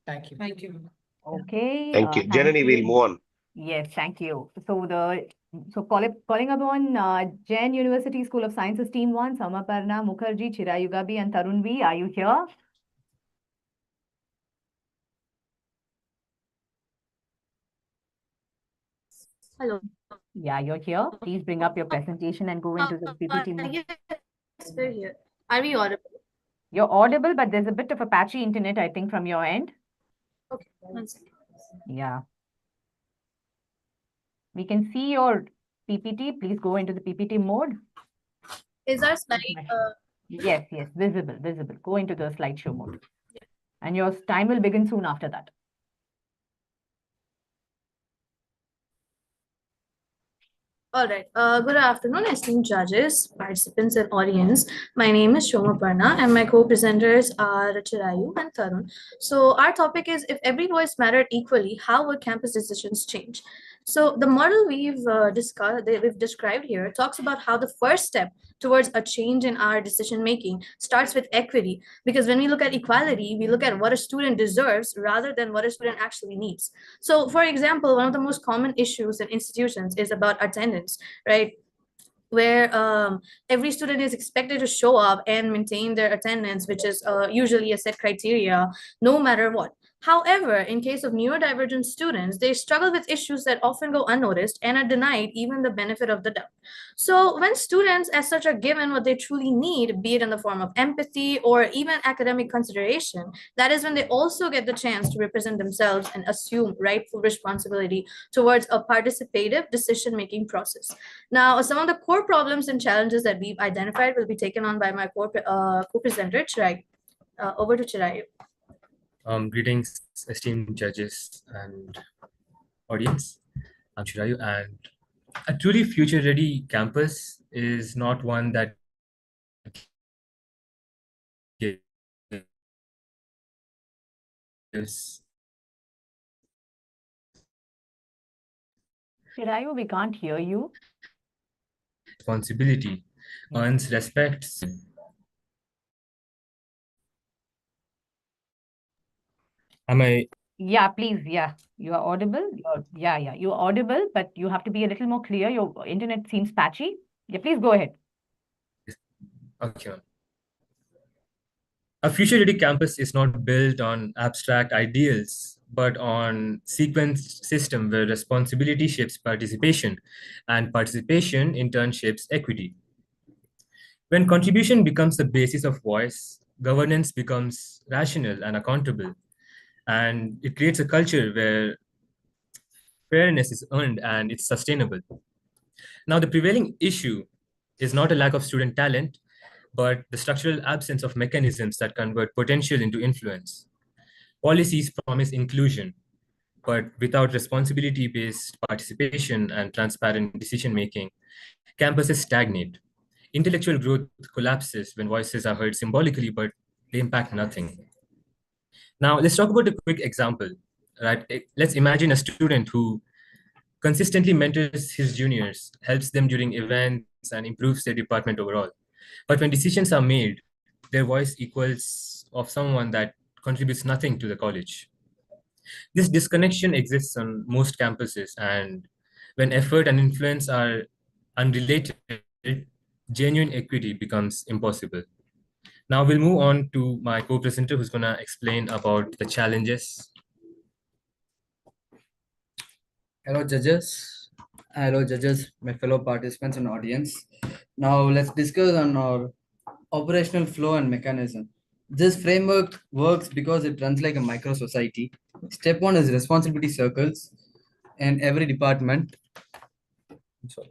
thank you. Thank you. Okay, Thank you. thank Janani, we'll you. move on. Yes, thank you. Calling upon Jain University School of Sciences Team 1, Samaparna, Mukherjee, Chirayugabi, and Tarun V. Are you here? Hello. Yeah, you're here. Please bring up your presentation and go into the PPT mode. Yes, we're here. Are we audible? You're audible, but there's a bit of a patchy internet, I think, from your end. Okay, 1 second. Yeah. We can see your PPT. Please go into the PPT mode. Is our slide Yes, yes, visible, visible. Go into the slideshow mode. And your time will begin soon after that. All right. Good afternoon, esteemed judges, participants, and audience. My name is Shoma Parna, and my co-presenters are Chirayu and Tarun. So our topic is, if every voice mattered equally, how would campus decisions change? So the model we've described here talks about how the first step towards a change in our decision making starts with equity. Because when we look at equality, we look at what a student deserves rather than what a student actually needs. So, for example, one of the most common issues in institutions is about attendance, right? Where every student is expected to show up and maintain their attendance, which is usually a set criteria, no matter what. However, in case of neurodivergent students, they struggle with issues that often go unnoticed and are denied even the benefit of the doubt. So, when students, as such, are given what they truly need, be it in the form of empathy or even academic consideration, that is when they also get the chance to represent themselves and assume rightful responsibility towards a participative decision making process. Now, some of the core problems and challenges that we've identified will be taken on by my co-presenter, Chirai. Over to Chirai. Greetings, esteemed judges and audience. I'm Shirayu, and a truly future-ready campus is not one that gives Chirayu, we can't hear you. responsibility, earns respect. Am I? Yeah, please. Yeah, you are audible. Yeah, you're audible, but you have to be a little more clear. Your internet seems patchy. Yeah, please go ahead. Okay. A future-ready campus is not built on abstract ideals, but on sequenced system where responsibility shapes participation, and participation in turn shapes equity. When contribution becomes the basis of voice, governance becomes rational and accountable, and it creates a culture where fairness is earned and it's sustainable. Now, the prevailing issue is not a lack of student talent, but the structural absence of mechanisms that convert potential into influence. Policies promise inclusion, but without responsibility based participation and transparent decision making, campuses stagnate. Intellectual growth collapses when voices are heard symbolically, but they impact nothing. Now, let's talk about a quick example. Right? Let's imagine a student who consistently mentors his juniors, helps them during events, and improves their department overall. But when decisions are made, their voice equals of someone that contributes nothing to the college. This disconnection exists on most campuses, and when effort and influence are unrelated, genuine equity becomes impossible. Now we'll move on to my co-presenter who's going to explain about the challenges. Hello, judges. Hello, judges, my fellow participants and audience. Now let's discuss on our operational flow and mechanism. This framework works because it runs like a micro society. Step one is responsibility circles in every department. Sorry.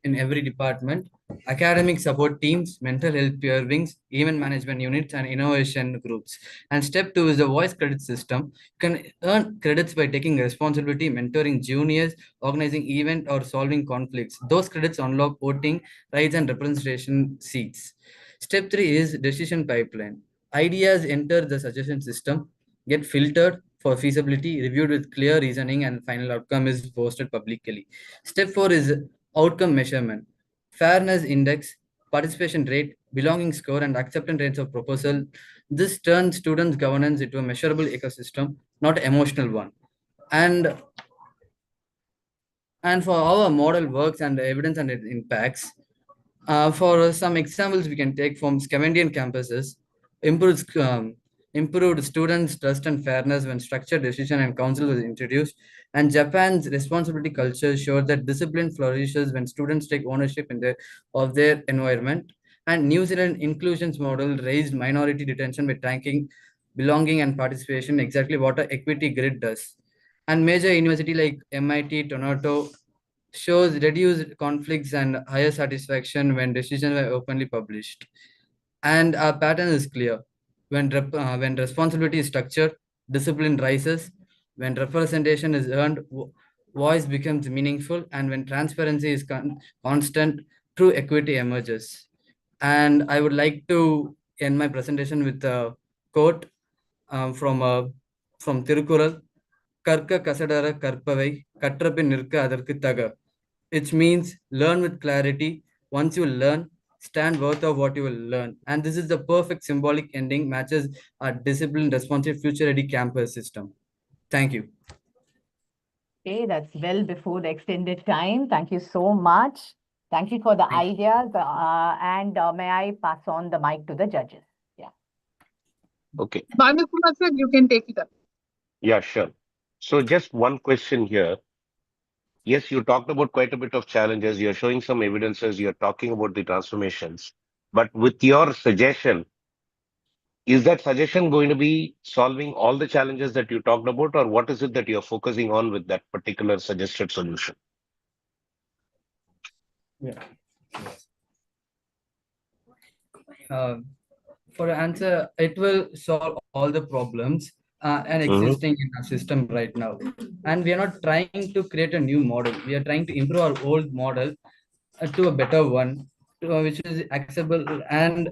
In every department, academic support teams, mental health peer wings, event management units, and innovation groups. And step two is the voice credit system. You can earn credits by taking responsibility, mentoring juniors, organizing event, or solving conflicts. Those credits unlock voting rights and representation seats. Step three is decision pipeline. Ideas enter the suggestion system, get filtered for feasibility, reviewed with clear reasoning, and final outcome is posted publicly. Step four is outcome measurement, fairness index, participation rate, belonging score, and acceptance rates of proposal. This turns students' governance into a measurable ecosystem, not emotional one. And for how a model works and the evidence and its impacts, for some examples we can take from Scandinavian campuses, improved, improved students' trust and fairness when structured decision and council was introduced, and Japan's responsibility culture showed that discipline flourishes when students take ownership of their environment, and New Zealand inclusions model raised minority detention by tracking belonging and participation, exactly what a equity grid does. And major university like MIT, Toronto, shows reduced conflicts and higher satisfaction when decisions were openly published. And our pattern is clear. When responsibility is structured, discipline rises. When representation is earned, voice becomes meaningful. And when transparency is constant, true equity emerges. And I would like to end my presentation with a quote from Tirukural. கற்க கசடர கற்பவை கற்றபின் நிற்க அதற்கு தக, which means learn with clarity. Once you learn, stand worth of what you will learn. And this is the perfect symbolic ending, matches our disciplined, responsive, future-ready campus system. Thank you. Okay, that's well before the extended time. Thank you so much. Thank you for the ideas. And may I pass on the mic to the judges? Yeah. Okay. Balakumar sir, you can take it up. Yeah, sure. So just one question here. Yes, you talked about quite a bit of challenges. You're showing some evidences. You're talking about the transformations. But with your suggestion, is that suggestion going to be solving all the challenges that you talked about, or what is it that you're focusing on with that particular suggested solution? Yeah. For answer, it will solve all the problems and existing in our system right now. And we are not trying to create a new model. We are trying to improve our old model to a better one, which is acceptable and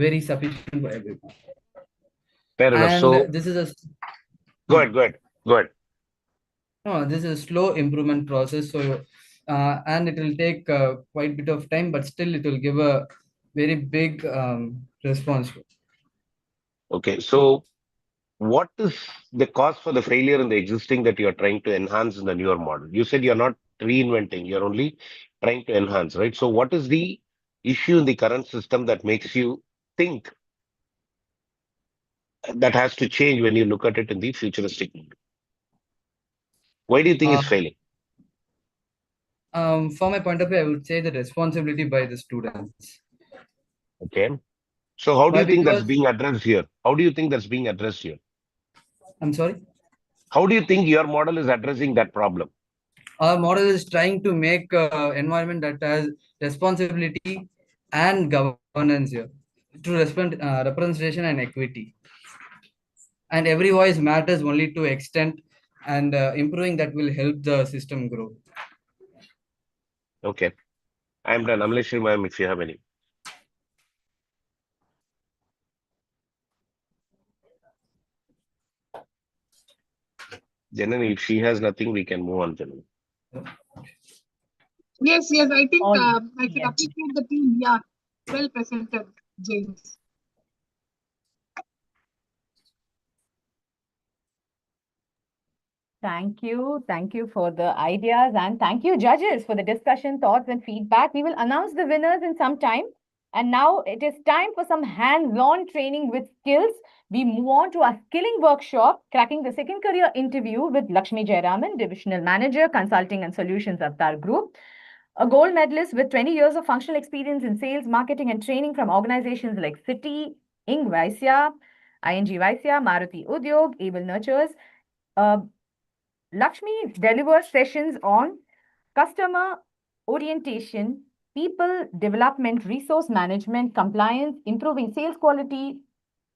very sufficient for everyone. Fair enough. And So this is a go ahead. No, this is a slow improvement process. So, and it will take quite a bit of time, but still it will give a very big response. Okay, so what is the cause for the failure in the existing that you're trying to enhance in the newer model? You said you're not reinventing, you're only trying to enhance, right? So what is the issue in the current system that makes you think that has to change when you look at it in the futuristic model? Why do you think it's failing? From my point of view, I would say the responsibility by the students. Okay. So how do Why? you think that's Because being addressed here? How do you think that's being addressed here? I'm sorry. How do you think your model is addressing that problem? Our model is trying to make environment that has responsibility and governance here to representation and equity. And every voice matters only to extent, and improving that will help the system grow. Okay. I'm done. Unless you, ma'am, if you have any. Janani, if she has nothing, we can move on, Janani. Yes, I think I should appreciate the team. Yeah, well presented, James. Thank you. Thank you for the ideas, and thank you, judges, for the discussion, thoughts, and feedback. We will announce the winners in some time. And now it is time for some hands-on training with skills. We move on to our skilling workshop, cracking the second career interview with Lakshmi Jayaraman, Divisional Manager, Consulting and Solutions, Avatar Group. A gold medalist with 20 years of functional experience in sales, marketing, and training from organizations like Citi, ING Vaisya, Maruti Udyog, Able Nurtures. Uh, Lakshmi delivers sessions on customer orientation, people development, resource management, compliance, improving sales quality,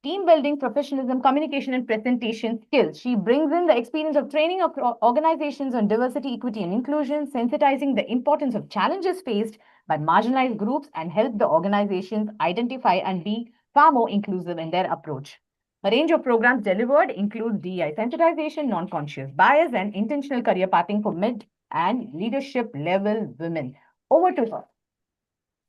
team building, professionalism, communication, and presentation skills. She brings in the experience of training of organizations on diversity, equity, and inclusion, sensitizing the importance of challenges faced by marginalized groups and help the organizations identify and be far more inclusive in their approach. A range of programs delivered include DEI sensitization, non-conscious bias, and intentional career pathing for mid and leadership level women. Over to her.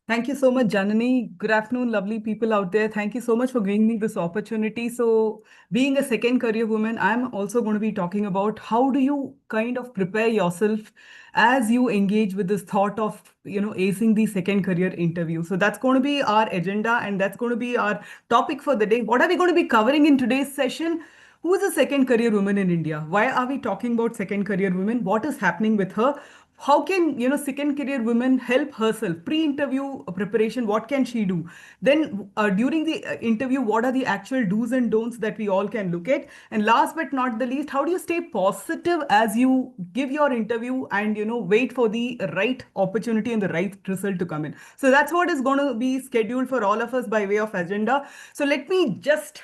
Thank you so much, Janani. Good afternoon, lovely people out there. Thank you so much for giving me this opportunity. So, being a second career woman, I'm also going to be talking about how do you kind of prepare yourself as you engage with this thought of, acing the second career interview. So, that's going to be our agenda and that's going to be our topic for the day. What are we going to be covering in today's session? Who is a second career woman in India? Why are we talking about second career women? What is happening with her? How can second career women help herself? Pre-interview preparation, what can she do? Then during the interview, what are the actual do's and don'ts that we all can look at? And last but not the least, how do you stay positive as you give your interview and wait for the right opportunity and the right result to come in? So that's what is going to be scheduled for all of us by way of agenda. So let me just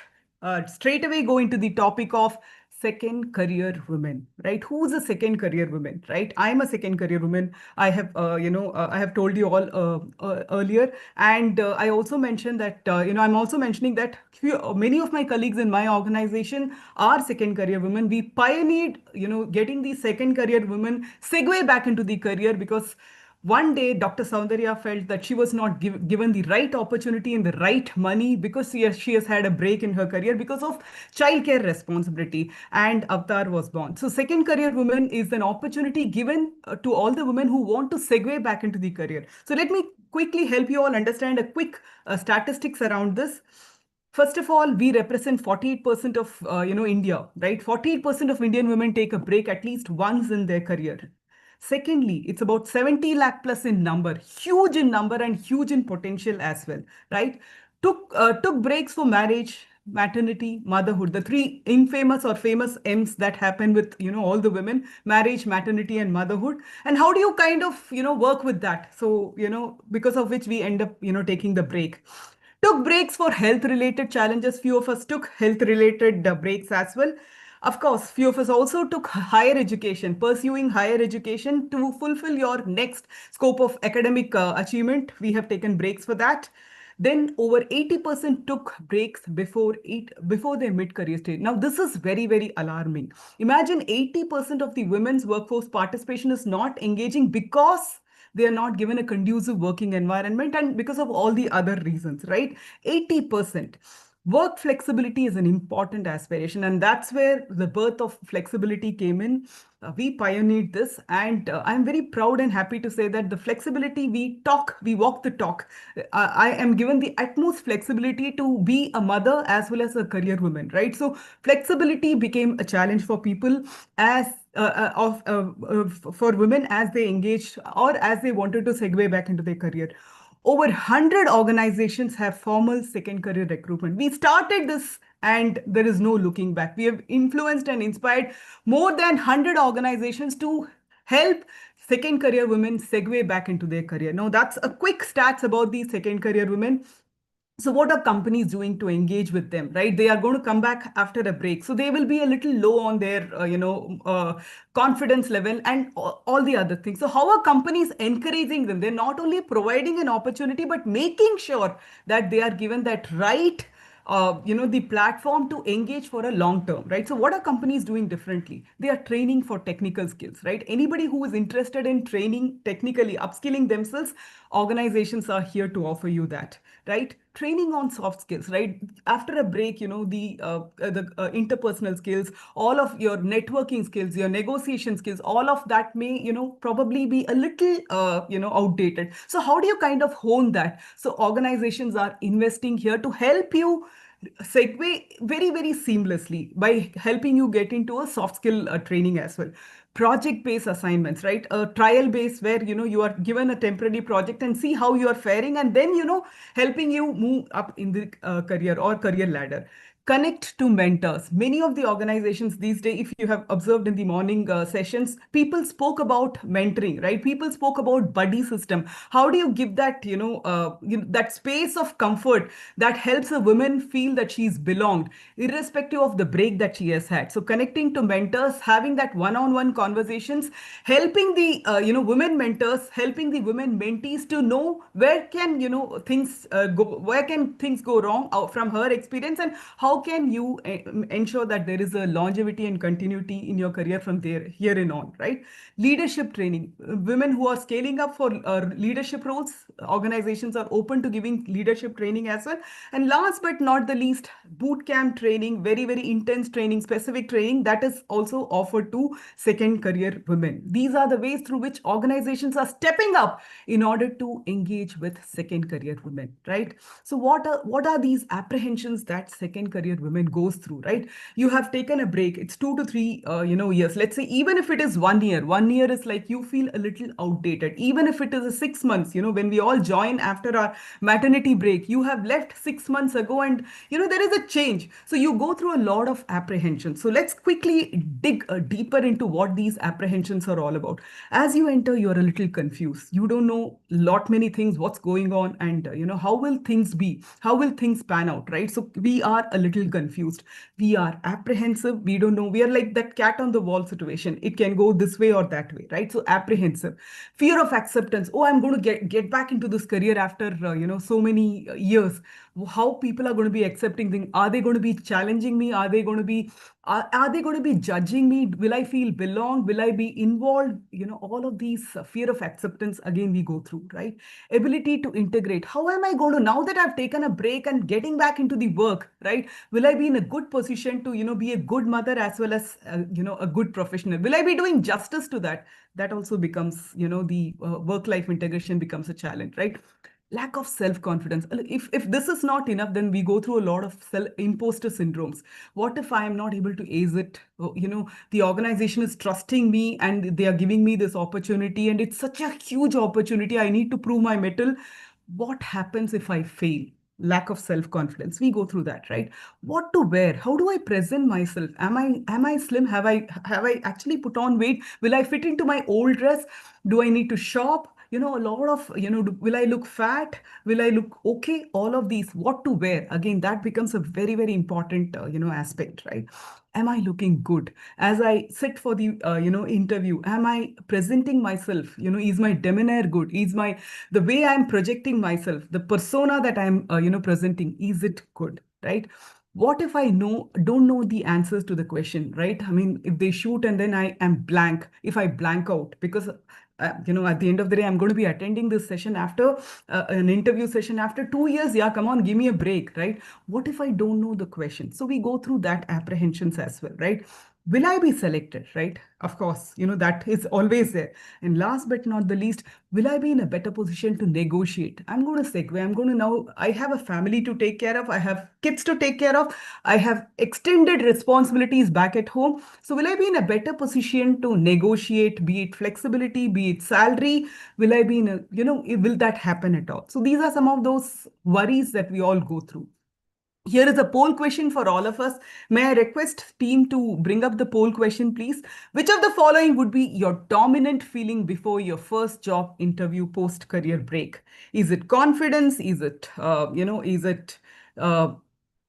straight away go into the topic of second career women, right? Who's a second career woman, right? I'm a second career woman. I have, I have told you all earlier, and I also mentioned that, I'm also mentioning that many of my colleagues in my organization are second career women. We pioneered, getting the second career women segue back into the career because one day, Dr. Soundarya felt that she was not given the right opportunity and the right money because she has had a break in her career because of childcare responsibility, and Avatar was born. So, second career woman is an opportunity given to all the women who want to segue back into the career. So, let me quickly help you all understand a quick statistics around this. First of all, we represent 48% of India, right? 48% of Indian women take a break at least once in their career. Secondly, it's about 70 lakh plus in number, huge in number and huge in potential as well, right? Took breaks for marriage, maternity, motherhood, the three infamous or famous M's that happen with all the women: marriage, maternity, and motherhood. And how do you kind of work with that? So because of which we end up taking the break. Took breaks for health related challenges. Few of us took health related breaks as well. Of course, few of us also took higher education, pursuing higher education to fulfill your next scope of academic achievement. We have taken breaks for that. Then over 80% took breaks before their mid-career stage. Now, this is very, very alarming. Imagine 80% of the women's workforce participation is not engaging because they are not given a conducive working environment and because of all the other reasons, right? 80%. Work flexibility is an important aspiration, and that's where the birth of flexibility came in. We pioneered this, and I'm very proud and happy to say that the flexibility we walk the talk. I am given the utmost flexibility to be a mother as well as a career woman, right? So flexibility became a challenge for people as for women as they engaged or as they wanted to segue back into their career. Over 100 organizations have formal second career recruitment. We started this and there is no looking back. We have influenced and inspired more than 100 organizations to help second career women segue back into their career. Now, that's a quick stats about these second career women. So what are companies doing to engage with them, right? They are going to come back after a break. So they will be a little low on their, confidence level and all the other things. So how are companies encouraging them? They're not only providing an opportunity, but making sure that they are given that right the platform to engage for a long term, right? So what are companies doing differently? They are training for technical skills, right? Anybody who is interested in training technically, upskilling themselves, organizations are here to offer you that, right? Training on soft skills, right? After a break, the interpersonal skills, all of your networking skills, your negotiation skills, all of that may, probably be a little, outdated. So how do you kind of hone that? So organizations are investing here to help you segue very, very seamlessly by helping you get into a soft skill training as well. Project-based assignments, right? A trial-based where, you are given a temporary project and see how you are faring, and then, helping you move up in the career or career ladder. Connect to mentors. Many of the organizations these days, if you have observed in the morning sessions, people spoke about mentoring, right? People spoke about buddy system. How do you give that, that space of comfort that helps a woman feel that she's belonged, irrespective of the break that she has had? So connecting to mentors, having that one-on-one conversations, helping the, women mentors, helping the women mentees to know where can, things go, where can things go wrong from her experience, and how can you ensure that there is a longevity and continuity in your career from there here and on, right? Leadership training. Women who are scaling up for leadership roles, organizations are open to giving leadership training as well. And last but not the least, boot camp training, very, very intense training, specific training that is also offered to second career women. These are the ways through which organizations are stepping up in order to engage with second career women, right? So what are these apprehensions that second career women goes through, right? You have taken a break. It's 2 to 3 years. Let's say even if it is 1 year, 1 year is like you feel a little outdated. Even if it is a 6 months, when we all join after our maternity break, you have left 6 months ago, and there is a change. So you go through a lot of apprehension. So let's quickly dig deeper into what these apprehensions are all about. As you enter, you're a little confused. You don't know lot many things, what's going on, and how will things be? How will things pan out, right? So we are a little confused. We are apprehensive. We don't know. We are like that cat on the wall situation. It can go this way or that way, right? So apprehensive. Fear of acceptance. Oh, I'm going to get back into this career after so many years. How people are going to be accepting things? Are they going to be challenging me? Are they going to be judging me? Will I feel belonged? Will I be involved? All of these fear of acceptance, again, we go through, right? Ability to integrate. How am I going to, now that I've taken a break and getting back into the work, right? Will I be in a good position to, be a good mother as well as, a good professional? Will I be doing justice to that? That also becomes, the work-life integration becomes a challenge, right? Lack of self-confidence. If this is not enough, then we go through a lot of imposter syndromes. What if I am not able to ace it? Oh, the organization is trusting me and they are giving me this opportunity, and it's such a huge opportunity. I need to prove my mettle. What happens if I fail? Lack of self-confidence. We go through that, right? What to wear? How do I present myself? Am I slim? Have I actually put on weight? Will I fit into my old dress? Do I need to shop? A lot of, will I look fat? Will I look okay? All of these, what to wear? Again, that becomes a very, very important, aspect, right? Am I looking good? As I sit for the, interview, am I presenting myself? Is my demeanor good? The way I'm projecting myself, the persona that I'm, presenting, is it good, right? What if I don't know the answers to the question, right? I mean, if they shoot and then I am blank, if I blank out, because at the end of the day, I'm going to be attending this session after an interview session after 2 years. Yeah, come on, give me a break, right? What if I don't know the question? So we go through that apprehensions as well, right? Will I be selected, right? Of course, that is always there. And last but not the least, will I be in a better position to negotiate? I'm going to segue. I'm going to now, I have a family to take care of. I have kids to take care of. I have extended responsibilities back at home. So will I be in a better position to negotiate, be it flexibility, be it salary? Will I be in a, will that happen at all? So these are some of those worries that we all go through. Here is a poll question for all of us. May I request team to bring up the poll question, please? Which of the following would be your dominant feeling before your first job interview post-career break? Is it confidence? Is it, uh,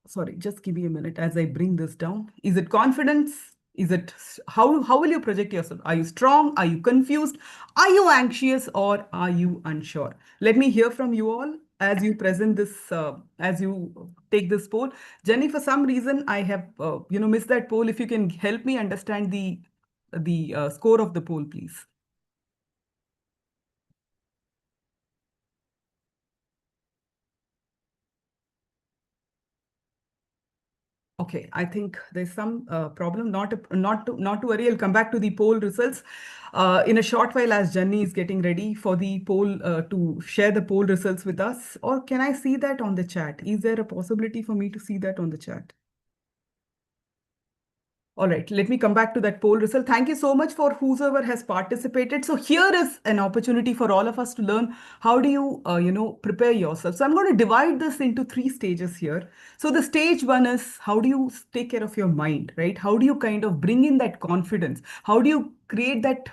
sorry, just give me a minute as I bring this down. Is it confidence? Is it, how will you project yourself? Are you strong? Are you confused? Are you anxious, or are you unsure? Let me hear from you all as you present this, as you take this poll. Jenny, for some reason, I have, missed that poll. If you can help me understand the score of the poll, please. Okay, I think there's some problem. Not to worry. I'll come back to the poll results in a short while as Jenny is getting ready for the poll to share the poll results with us. Or can I see that on the chat? Is there a possibility for me to see that on the chat? All right, let me come back to that poll result. Thank you so much for whoever has participated. So here is an opportunity for all of us to learn how do you, prepare yourself. So I'm going to divide this into 3 stages here. So the stage 1 is how do you take care of your mind, right? How do you kind of bring in that confidence? How do you create that,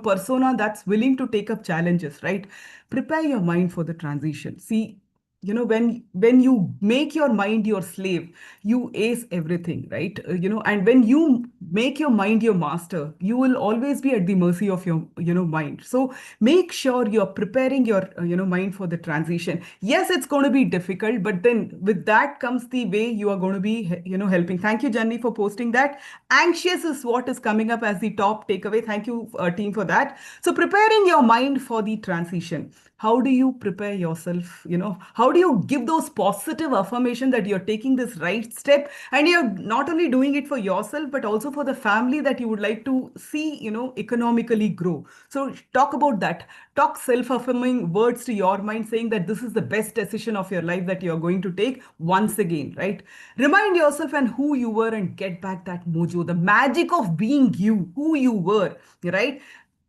persona that's willing to take up challenges, right? Prepare your mind for the transition. See, when you make your mind your slave, you ace everything, right? And when you make your mind your master, you will always be at the mercy of your mind. So make sure you're preparing your mind for the transition. Yes, it's going to be difficult, but then with that comes the way you are going to be helping. Thank you, Jenny, for posting that. Anxious is what is coming up as the top takeaway. Thank you, team, for that. So preparing your mind for the transition. How do you prepare yourself? How do you give those positive affirmation that you're taking this right step, and you're not only doing it for yourself but also for the family that you would like to see economically grow. So talk about that. Talk self-affirming words to your mind, saying that this is the best decision of your life that you're going to take once again, right? Remind yourself and who you were and get back that mojo, the magic of being you, who you were, right?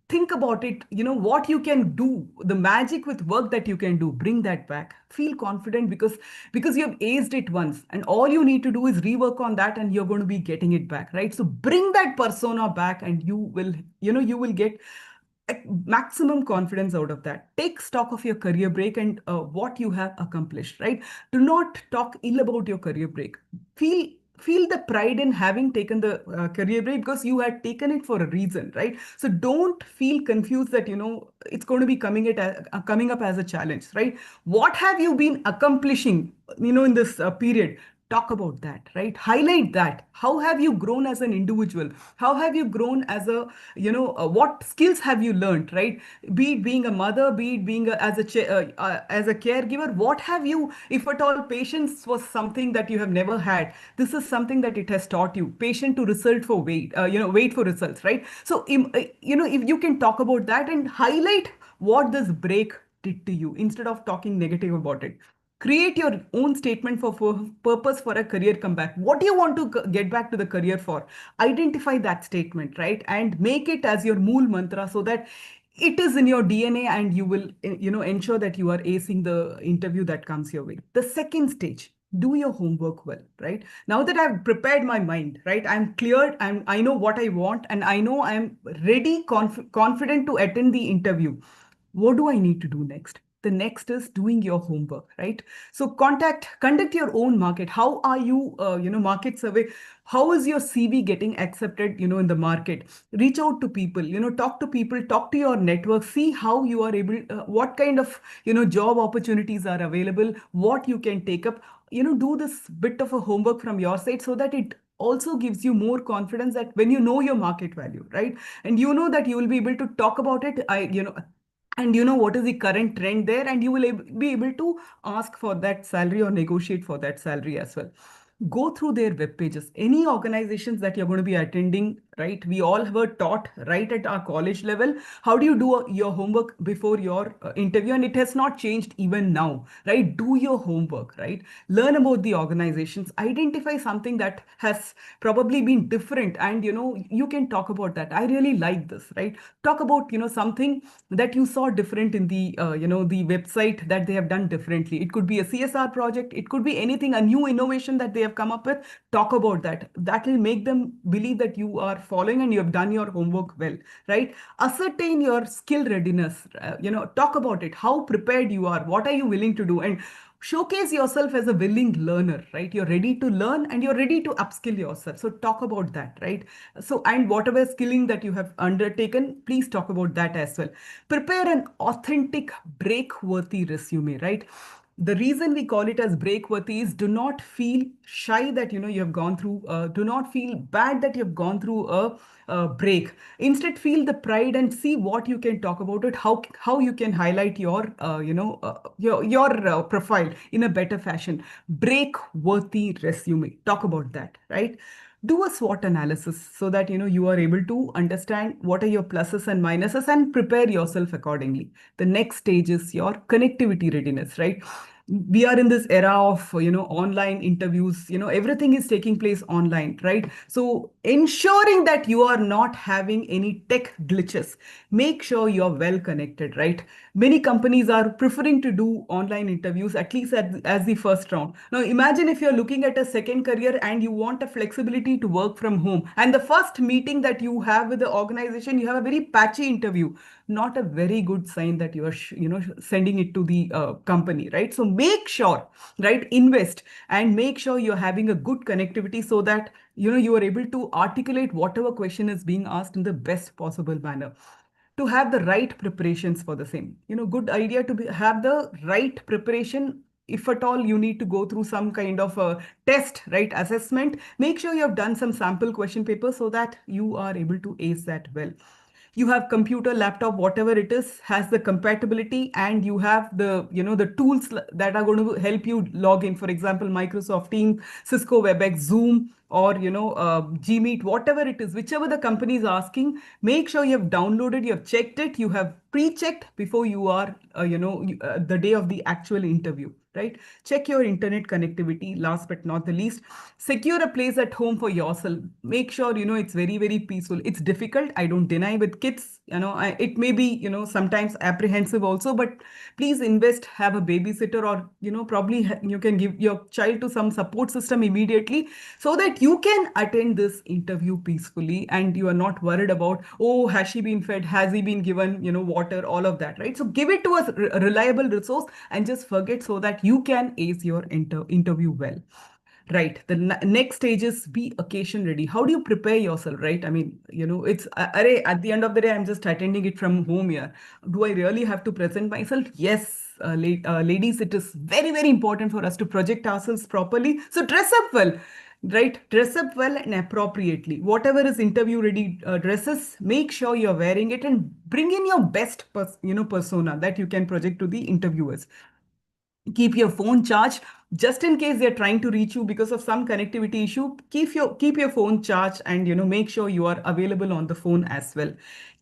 Think about it, what you can do, the magic with work that you can do, bring that back. Feel confident because you have aced it once, and all you need to do is rework on that, and you're going to be getting it back, right? So bring that persona back, and you will get maximum confidence out of that. Take stock of your career break and what you have accomplished, right? Do not talk ill about your career break. Feel the pride in having taken the career break, because you had taken it for a reason, right? So don't feel confused that it's going to be coming up as a challenge, right? What have you been accomplishing in this period? Talk about that, right? Highlight that. How have you grown as an individual? How have you grown as a what skills have you learned, right? Be it being a mother, be it being as a caregiver. What have you, if at all patience was something that you have never had, this is something that it has taught you. Patient to result for wait for results, right? So if you can talk about that and highlight what this break did to you instead of talking negative about it. Create your own statement for purpose for a career comeback. What do you want to get back to the career for? Identify that statement, right? And make it as your mool mantra, so that it is in your DNA, and you will ensure that you are acing the interview that comes your way. The second stage, do your homework well, right? Now that I've prepared my mind, right, I'm cleared, I know what I want, and I know I'm ready, confident to attend the interview. What do I need to do next? The next is doing your homework, right? So conduct your own market. How are you market survey? How is your CV getting accepted in the market? Reach out to people, talk to people, talk to your network, see how you are able, what kind of job opportunities are available, what you can take up. Do this bit of a homework from your side, so that it also gives you more confidence that when you know your market value, right, and you know that you will be able to talk about it, and you know what is the current trend there, and you will be able to ask for that salary or negotiate for that salary as well. Go through their web pages. Any organizations that you're going to be attending, right? We all were taught right at our college level. How do you do your homework before your interview? And it has not changed even now, right? Do your homework, right? Learn about the organizations. Identify something that has probably been different, and you can talk about that. I really like this, right? Talk about something that you saw different in the the website that they have done differently. It could be a CSR project, it could be anything, a new innovation that they have come up with. Talk about that. That will make them believe that you are following and you have done your homework well, right? Ascertain your skill readiness. Talk about it, how prepared you are, what are you willing to do, and showcase yourself as a willing learner, right? You're ready to learn and you're ready to upskill yourself. So talk about that, right? So, and whatever skilling that you have undertaken, please talk about that as well. Prepare an authentic break worthy resume, right? The reason we call it as breakworthy is do not feel shy that you have gone through, do not feel bad that you've gone through a break. Instead, feel the pride and see what you can talk about it, how you can highlight your your profile in a better fashion. Break worthy resume, talk about that, right? Do a SWOT analysis so that you are able to understand what are your pluses and minuses and prepare yourself accordingly. The next stage is your connectivity readiness, right? We are in this era of online interviews. Everything is taking place online, right? So ensuring that you are not having any tech glitches, make sure you're well connected, right? Many companies are preferring to do online interviews at least as the first round. Now imagine if you're looking at a second career and you want a flexibility to work from home, and the first meeting that you have with the organization, you have a very patchy interview. Not a very good sign that you are sending it to the company, right? So make sure, right, invest and make sure you're having a good connectivity so that you are able to articulate whatever question is being asked in the best possible manner. To have the right preparations for the same, good idea to have the right preparation. If at all you need to go through some kind of a test, right, assessment, make sure you have done some sample question paper so that you are able to ace that well. You have computer, laptop, whatever it is, has the compatibility, and you have the tools that are going to help you log in. For example, Microsoft Teams, Cisco WebEx, Zoom, or Gmeet, whatever it is, whichever the company is asking. Make sure you have downloaded, you have checked it, you have pre-checked before you are the day of the actual interview, right? Check your internet connectivity. Last but not the least, secure a place at home for yourself. Make sure it's very, very peaceful. It's difficult, I don't deny, with kids, it may be sometimes apprehensive also, but please invest, have a babysitter, or probably you can give your child to some support system immediately so that you can attend this interview peacefully, and you are not worried about, oh, has she been fed, has he been given water, all of that, right? So give it to a reliable resource and just forget so that you can ace your interview well. Right. The next stage is be occasion ready. How do you prepare yourself, right? I mean, it's at the end of the day, I'm just attending it from home here. Do I really have to present myself? Yes, ladies, it is very, very important for us to project ourselves properly. So dress up well, right? Dress up well and appropriately. Whatever is interview ready dresses, make sure you're wearing it and bring in your best, persona that you can project to the interviewers. Keep your phone charged just in case they're trying to reach you because of some connectivity issue. Keep your phone charged, and make sure you are available on the phone as well.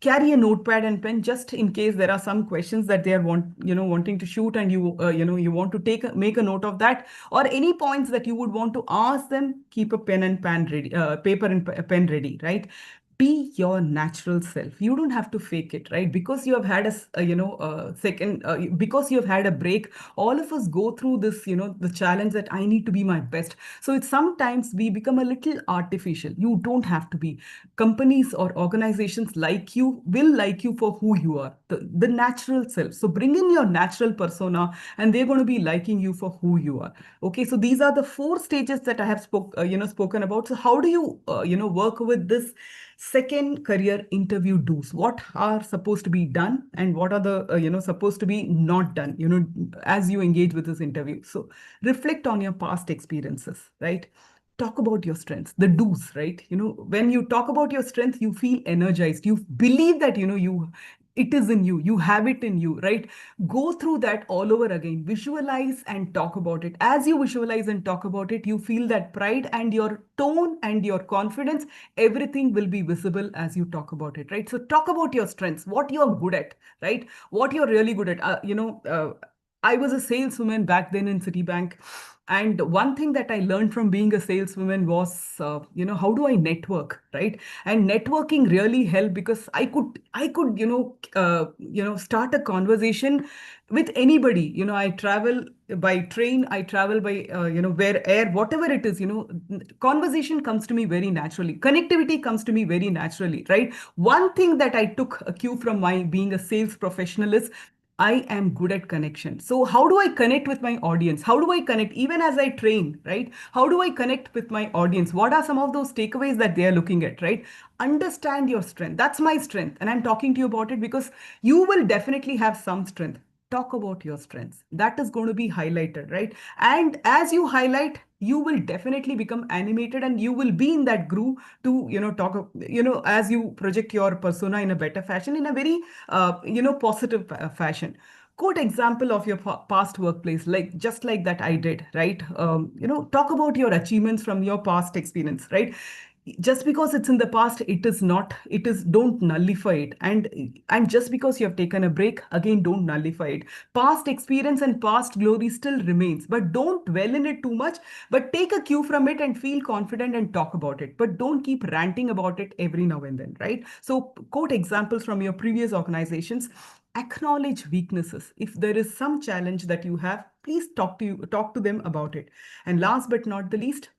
Carry a notepad and pen just in case there are some questions that they are wanting to shoot, and you want to make a note of that, or any points that you would want to ask them. Keep a pen and pen ready, paper and pen ready, right? Be your natural self. You don't have to fake it, right? Because you have had second, because you have had a break. All of us go through this, the challenge that I need to be my best. So it's sometimes we become a little artificial. You don't have to be. Companies or organizations will like you for who you are, the natural self. So bring in your natural persona, and they're going to be liking you for who you are. Okay, so these are the 4 stages that I have spoken about. So how do you work with this second career interview do's? What are supposed to be done, and what are the supposed to be not done as you engage with this interview? So reflect on your past experiences, right? Talk about your strengths, the do's, right? When you talk about your strength, you feel energized, you believe that it is in you, you have it in you, right? Go through that all over again. Visualize and talk about it. As you visualize and talk about it, you feel that pride, and your tone and your confidence, everything will be visible as you talk about it, right? So talk about your strengths, what you're good at, right? What you're really good at. I was a saleswoman back then in Citibank. And one thing that I learned from being a saleswoman was, how do I network, right? And networking really helped because I could, start a conversation with anybody. I travel by train, I travel by, where air, whatever it is, conversation comes to me very naturally. Connectivity comes to me very naturally, right? One thing that I took a cue from my being a sales professional is I am good at connection. So how do I connect with my audience? How do I connect even as I train, right? How do I connect with my audience? What are some of those takeaways that they are looking at, right? Understand your strength. That's my strength. And I'm talking to you about it because you will definitely have some strength. talk about your strengths. That is going to be highlighted, right? And as you highlight, you will definitely become animated and you will be in that groove to, talk, as you project your persona in a better fashion, in a very, positive fashion. Quote example of your past workplace, like just like that I did, right? Talk about your achievements from your past experience, right? Just because it's in the past, it is not, it is, don't nullify it. And just because you have taken a break, again, don't nullify it. Past experience and past glory still remains, but don't dwell in it too much, but take a cue from it and feel confident and talk about it, but don't keep ranting about it every now and then, right? So quote examples from your previous organizations. Acknowledge weaknesses. If there is some challenge that you have, please talk to them about it. And last but not the least,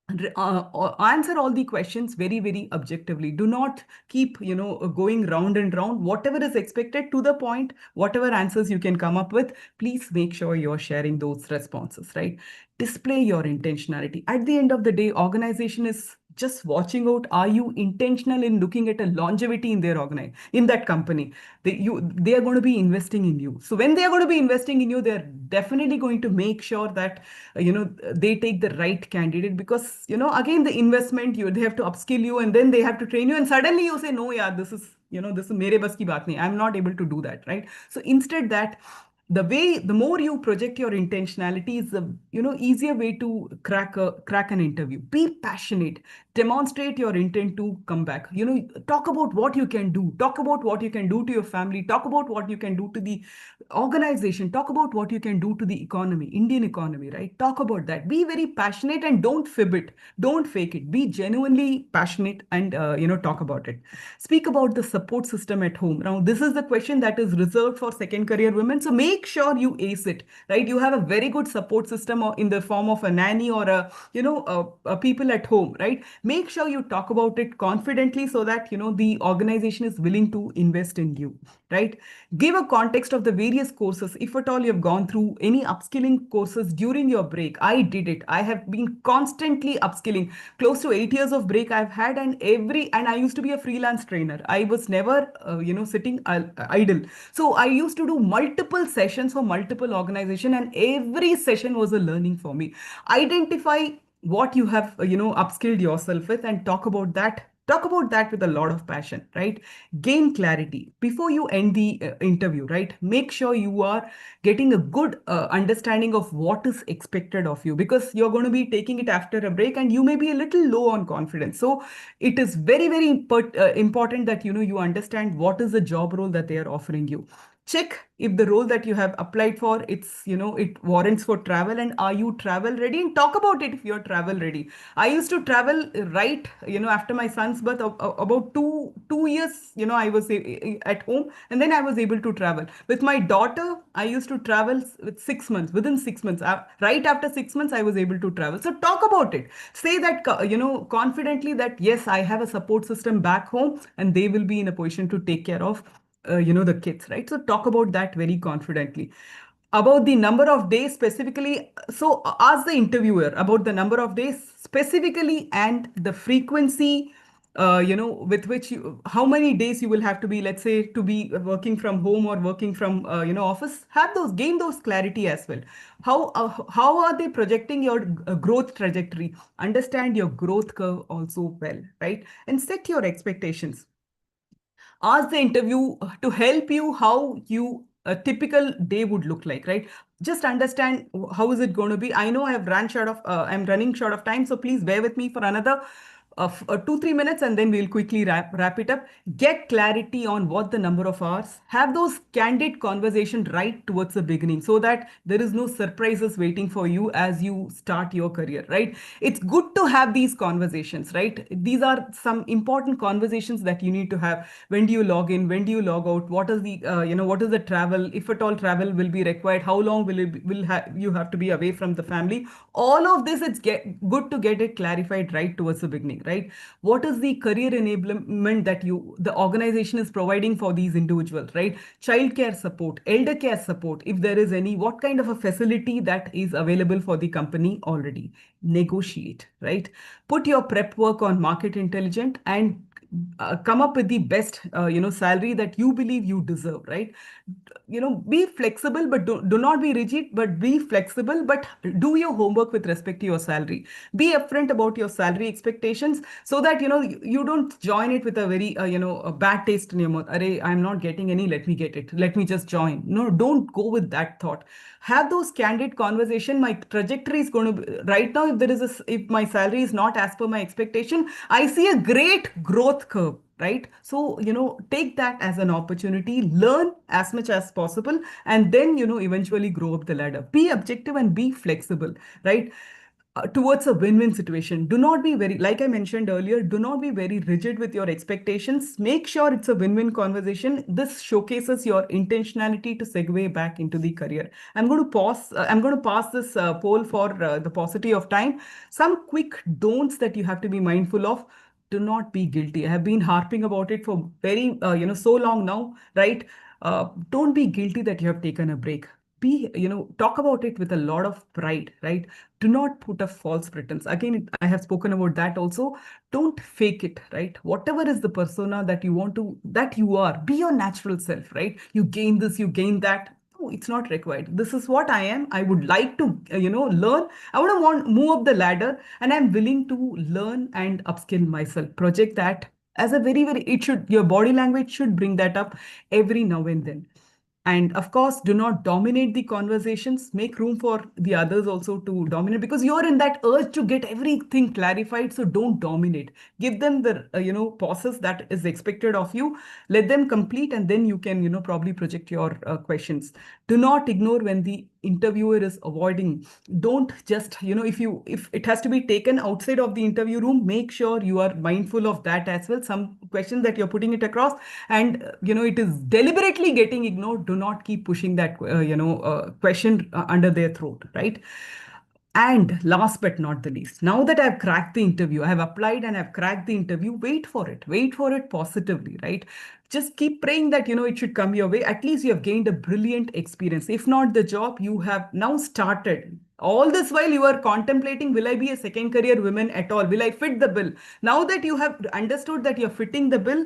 answer all the questions very, very objectively. Do not keep, going round and round. Whatever is expected, to the point, whatever answers you can come up with, please make sure you're sharing those responses, right? Display your intentionality. At the end of the day, organization is just watching out. Are you intentional in looking at a longevity in their in that company? They are going to be investing in you. So when they are going to be investing in you, they're definitely going to make sure that they take the right candidate, because again, the investment, they have to upskill you and then they have to train you, and suddenly you say, no, yeah, this is mere bas ki baat nahi, I'm not able to do that, right? So instead, that the more you project your intentionality is the easier way to crack an interview. Be passionate, demonstrate your intent to come back. Talk about what you can do, talk about what you can do to your family, talk about what you can do to the organization, talk about what you can do to the economy, Indian economy, right? Talk about that. Be very passionate and don't fib it, don't fake it. Be genuinely passionate and talk about it. Speak about the support system at home. Now, this is the question that is reserved for second career women, so make sure you ace it, right? You have a very good support system in the form of a nanny or a people at home, right? Make sure you talk about it confidently so that the organization is willing to invest in you, right? Give a context of the various courses. If at all you have gone through any upskilling courses during your break, I did it. I have been constantly upskilling. Close to 8 years of break I've had, and I used to be a freelance trainer. I was never, sitting idle. So I used to do multiple sessions for multiple organization, and every session was a learning for me. Identify what you have, upskilled yourself with, and talk about that. Talk about that with a lot of passion, right? Gain clarity before you end the interview, right? Make sure you are getting a good understanding of what is expected of you, because you're going to be taking it after a break and you may be a little low on confidence. So it is very, very important that you understand what is the job role that they are offering you. Check if the role that you have applied for, it warrants for travel, and are you travel ready, and talk about it if you're travel ready. I used to travel right, after my son's birth, about 2 years, I was at home, and then I was able to travel. With my daughter, I used to travel with 6 months. Within 6 months, right after 6 months, I was able to travel. So talk about it. Say that, confidently, that yes, I have a support system back home, and they will be in a position to take care of the kids, right? So talk about that very confidently. About the number of days specifically, so ask the interviewer about the number of days specifically and the frequency, with which how many days you will have to be, let's say, to be working from home or working from, office. Gain those clarity as well. How are they projecting your growth trajectory? Understand your growth curve also well, right? And set your expectations. Ask the interview to help you how you a typical day would look like, right? Just understand how is it going to be. I know I'm running short of time, so please bear with me for another 2-3 minutes, and then we'll quickly wrap it up. Get clarity on what the number of hours. Have those candid conversation right towards the beginning, so that there is no surprises waiting for you as you start your career, right? It's good to have these conversations, right? These are some important conversations that you need to have. When do you log in? When do you log out? What is the, what is the travel? If at all travel will be required, how long you have to be away from the family? All of this, it's good to get it clarified right towards the beginning, right? What is the career enablement that the organization is providing for these individuals, right? Childcare support, elder care support, if there is any, what kind of a facility that is available for the company already. Negotiate, right? Put your prep work on market intelligence and come up with the best, salary that you believe you deserve, right? be flexible, but do not be rigid, but be flexible, but do your homework with respect to your salary. Be upfront about your salary expectations so that, you don't join it with a very, a bad taste in your mouth. Array, I'm not getting any, let me get it. Let me just join. No, don't go with that thought. Have those candid conversation. My trajectory is going to be, right now, if my salary is not as per my expectation, I see a great growth curve, right? So, take that as an opportunity, learn as much as possible, and then, eventually grow up the ladder. Be objective and be flexible, right? Towards a win-win situation. Do not be very, like I mentioned earlier, do not be very rigid with your expectations. Make sure it's a win-win conversation. This showcases your intentionality to segue back into the career. I'm going to pause. I'm going to pass this poll for the paucity of time. Some quick don'ts that you have to be mindful of. Do not be guilty. I have been harping about it for very, so long now, right? Don't be guilty that you have taken a break. Talk about it with a lot of pride, right? Do not put a false pretense. Again, I have spoken about that also. Don't fake it, right? Whatever is the persona that you want to, that you are, be your natural self, right? You gain this, you gain that. No, it's not required. This is what I am. I would like to, learn. I want to move up the ladder, and I'm willing to learn and upskill myself. Project that as a very, very, your body language should bring that up every now and then. And of course, do not dominate the conversations. Make room for the others also to dominate, because you're in that urge to get everything clarified. So don't dominate. Give them the pauses that is expected of you. Let them complete, and then you can probably project your questions. Do not ignore when the interviewer is avoiding. Don't just if it has to be taken outside of the interview room, make sure you are mindful of that as well. Some questions that you're putting it across, and it is deliberately getting ignored. Do not keep pushing that question under their throat, right? And last but not the least, now that I've cracked the interview, I have applied and I've cracked the interview, wait for it. Wait for it positively, right? Just keep praying that, it should come your way. At least you have gained a brilliant experience. If not the job, you have now started. All this while you are contemplating, will I be a second career woman at all? Will I fit the bill? Now that you have understood that you're fitting the bill,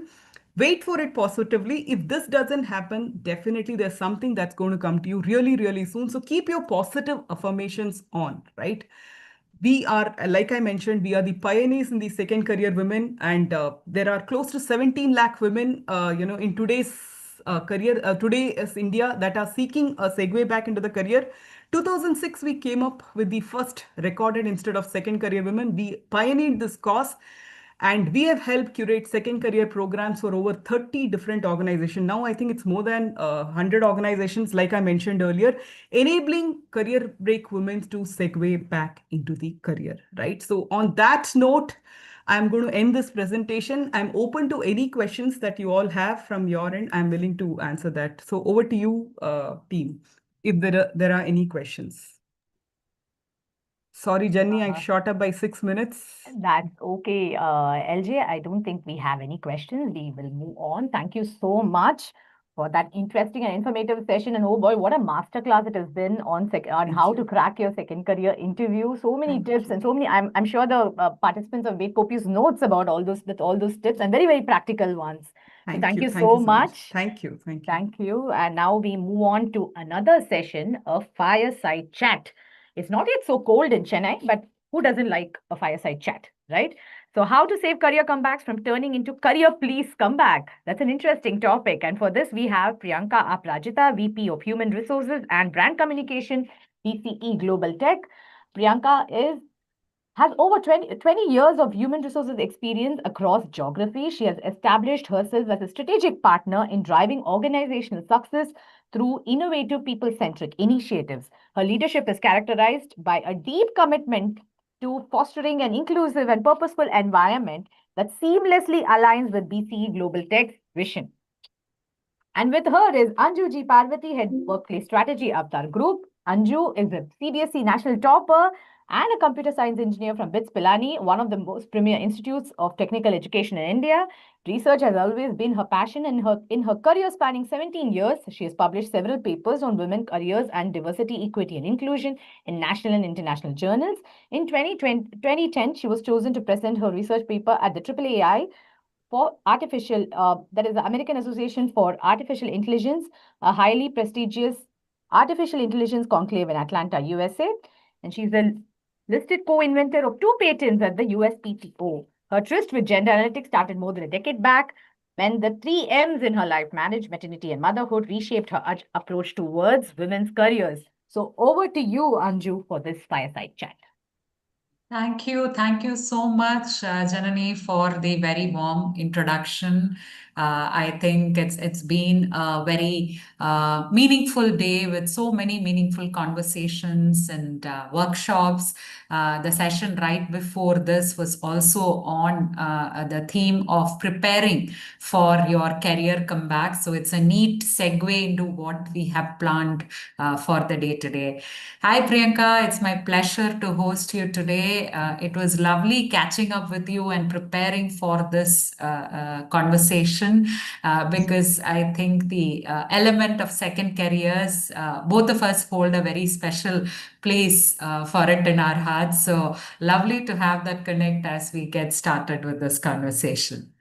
wait for it positively. If this doesn't happen, definitely there's something that's going to come to you really, really soon. So keep your positive affirmations on, right? We are, like I mentioned, we are the pioneers in the second career women, and there are close to 17 lakh women, in today's career, today is India, that are seeking a segue back into the career. 2006, we came up with the first recorded instead of second career women. We pioneered this cause. And we have helped curate second career programs for over 30 different organizations. Now, I think it's more than 100 organizations, like I mentioned earlier, enabling career break women to segue back into the career, right? So on that note, I'm going to end this presentation. I'm open to any questions that you all have from your end. I'm willing to answer that. So over to you, team, if there are any questions. Sorry, Jenny, I shot up by 6 minutes. That's okay, LJ. I don't think we have any questions. We will move on. Thank you so much for that interesting and informative session. And oh boy, what a masterclass it has been on how to crack your second career interview. So many tips and so many. I'm sure the participants have made copious notes about all those tips, and very, very practical ones. Thank you so much. Thank you. Thank you. And now we move on to another session, a fireside chat. It's not yet so cold in Chennai, but who doesn't like a fireside chat, right? So how to save career comebacks from turning into career police comeback? That's an interesting topic. And for this, we have Priyanka Aprajita, VP of Human Resources and Brand Communication, BCE Global Tech. Priyanka has over 20 years of human resources experience across geography. She has established herself as a strategic partner in driving organizational success through innovative people-centric initiatives. Her leadership is characterized by a deep commitment to fostering an inclusive and purposeful environment that seamlessly aligns with BCE Global Tech's vision. And with her is Anju G. Parvati, Head Workplace Strategy, Avatar Group. Anju is a CBSE national topper and a computer science engineer from BITS Pilani, one of the most premier institutes of technical education in India. Research has always been her passion, and in her career spanning 17 years, she has published several papers on women careers and diversity, equity, and inclusion in national and international journals. In 2010, she was chosen to present her research paper at the AAAI for Artificial, that is the American Association for Artificial Intelligence, a highly prestigious artificial intelligence conclave in Atlanta, USA. And she's a listed co-inventor of 2 patents at the USPTO. Her tryst with gender analytics started more than a decade back when the 3 M's in her life, marriage, maternity, and motherhood, reshaped her approach towards women's careers. So over to you, Anju, for this fireside chat. Thank you. Thank you so much, Janani, for the very warm introduction. I think it's been a very meaningful day with so many meaningful conversations and workshops. The session right before this was also on the theme of preparing for your career comeback. So it's a neat segue into what we have planned for the day today. Hi, Priyanka. It's my pleasure to host you today. It was lovely catching up with you and preparing for this conversation because I think the element of second careers, both of us hold a very special place for it in our hearts. So lovely to have that connect as we get started with this conversation.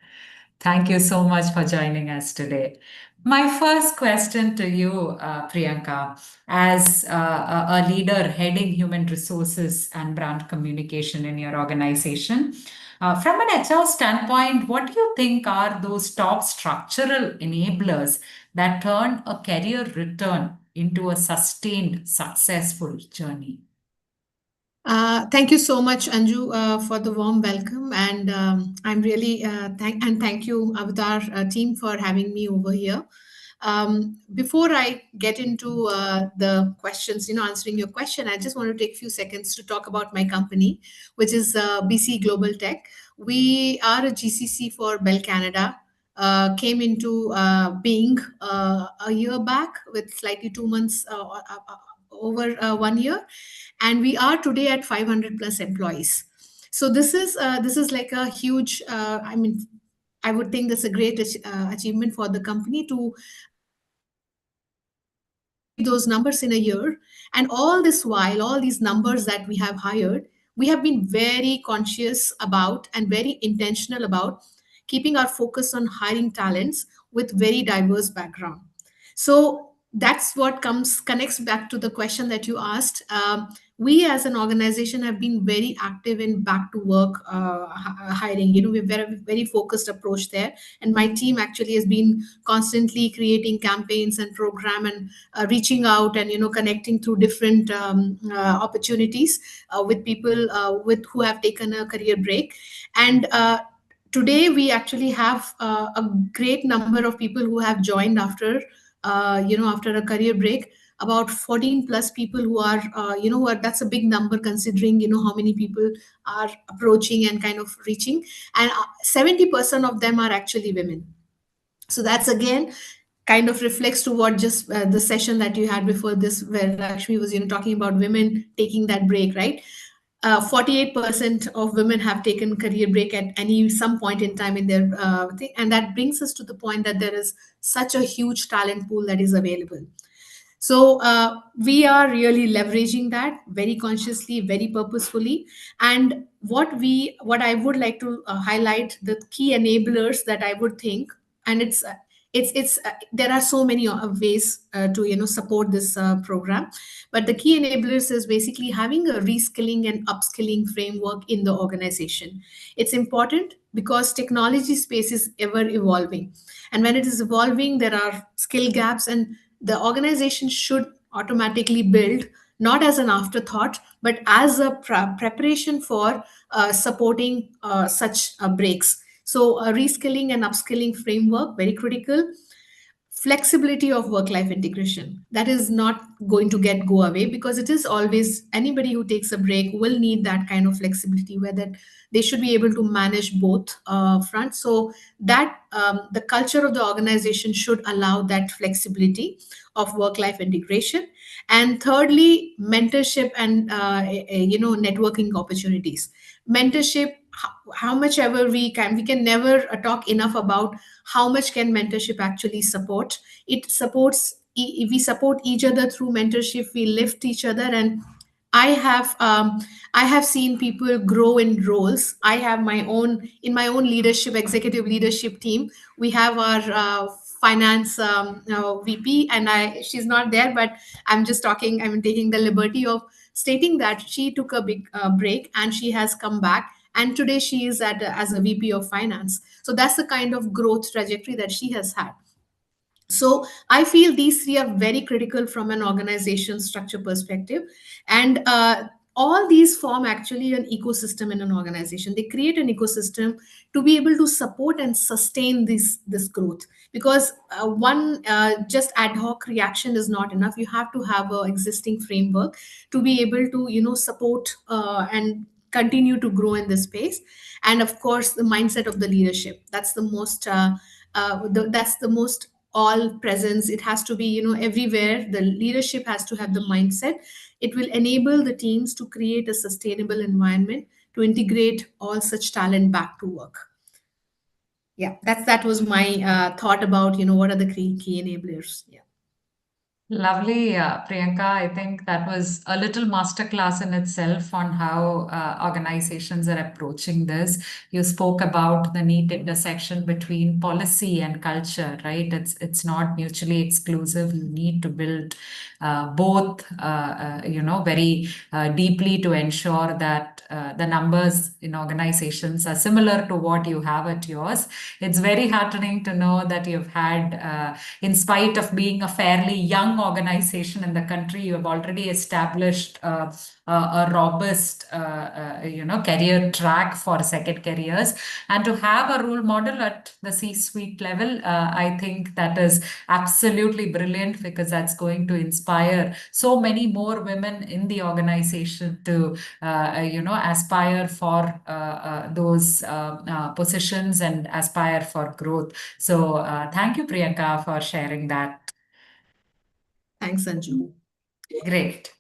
Thank you so much for joining us today. My first question to you, Priyanka, as a leader heading human resources and brand communication in your organization, from an HR standpoint, what do you think are those top structural enablers that turn a career return into a sustained, successful journey? Thank you so much, Anju, for the warm welcome, and I'm really thank you, Avatar team, for having me over here. Before I get into the questions, answering your question, I just want to take a few seconds to talk about my company, which is BC Global Tech. We are a GCC for Bell Canada. Came into being a year back with slightly 2 months over 1 year, and we are today at 500 plus employees. So this is like a huge. I mean, I would think that's a great achievement for the company to achieve those numbers in a year. And all this while, all these numbers that we have hired, we have been very conscious about and very intentional about keeping our focus on hiring talents with very diverse background. So that's what connects back to the question that you asked. We as an organization have been very active in back to work hiring. We've very very focused approach there, and my team actually has been constantly creating campaigns and program and reaching out and connecting through different opportunities with people with who have taken a career break. And today we actually have a great number of people who have joined after a career break, about 14 plus people who are that's a big number considering how many people are approaching and kind of reaching, and 70% of them are actually women. So that's again kind of reflects to what just the session that you had before this, where Lakshmi was talking about women taking that break, right? 48% of women have taken career break at some point in time in their thing, and that brings us to the point that there is such a huge talent pool that is available. So we are really leveraging that very consciously, very purposefully. And what I would like to highlight the key enablers that I would think, and it's there are so many ways to support this program, but the key enablers is basically having a reskilling and upskilling framework in the organization. It's important because technology space is ever evolving, and when it is evolving, there are skill gaps, and the organization should automatically build, not as an afterthought, but as a preparation for supporting such breaks. So a reskilling and upskilling framework, very critical. Flexibility of work life integration, that is not going to go away, because it is always, anybody who takes a break will need that kind of flexibility, where that they should be able to manage both fronts. So that the culture of the organization should allow that flexibility of work life integration. And thirdly, mentorship and networking opportunities. Mentorship, how much ever we can never talk enough about how much can mentorship actually support. It supports, if we support each other through mentorship, we lift each other, and I have seen people grow in roles. I have my own in my own leadership, executive leadership team. We have our finance VP, and I she's not there, but I'm just talking. I'm taking the liberty of stating that she took a big break and she has come back. And today she is as a VP of finance. So that's the kind of growth trajectory that she has had. So I feel these three are very critical from an organization structure perspective. And all these form actually an ecosystem in an organization. They create an ecosystem to be able to support and sustain this growth, because one just ad hoc reaction is not enough. You have to have a existing framework to be able to support and continue to grow in this space. And of course the mindset of the leadership, that's the most that's the most all presence. It has to be everywhere. The leadership has to have the mindset. It will enable the teams to create a sustainable environment to integrate all such talent back to work. Yeah, that was my thought about what are the key enablers. Yeah. Lovely, Priyanka. I think that was a little masterclass in itself on how organizations are approaching this. You spoke about the neat intersection between policy and culture, right? It's not mutually exclusive. You need to build both, very deeply to ensure that the numbers in organizations are similar to what you have at yours. It's very heartening to know that you've had, in spite of being a fairly young organization in the country, you have already established a robust, career track for second careers. And to have a role model at the C-suite level, I think that is absolutely brilliant, because that's going to inspire so many more women in the organization to, aspire for those positions and aspire for growth. So thank you, Priyanka, for sharing that. Thanks, Anju. Great.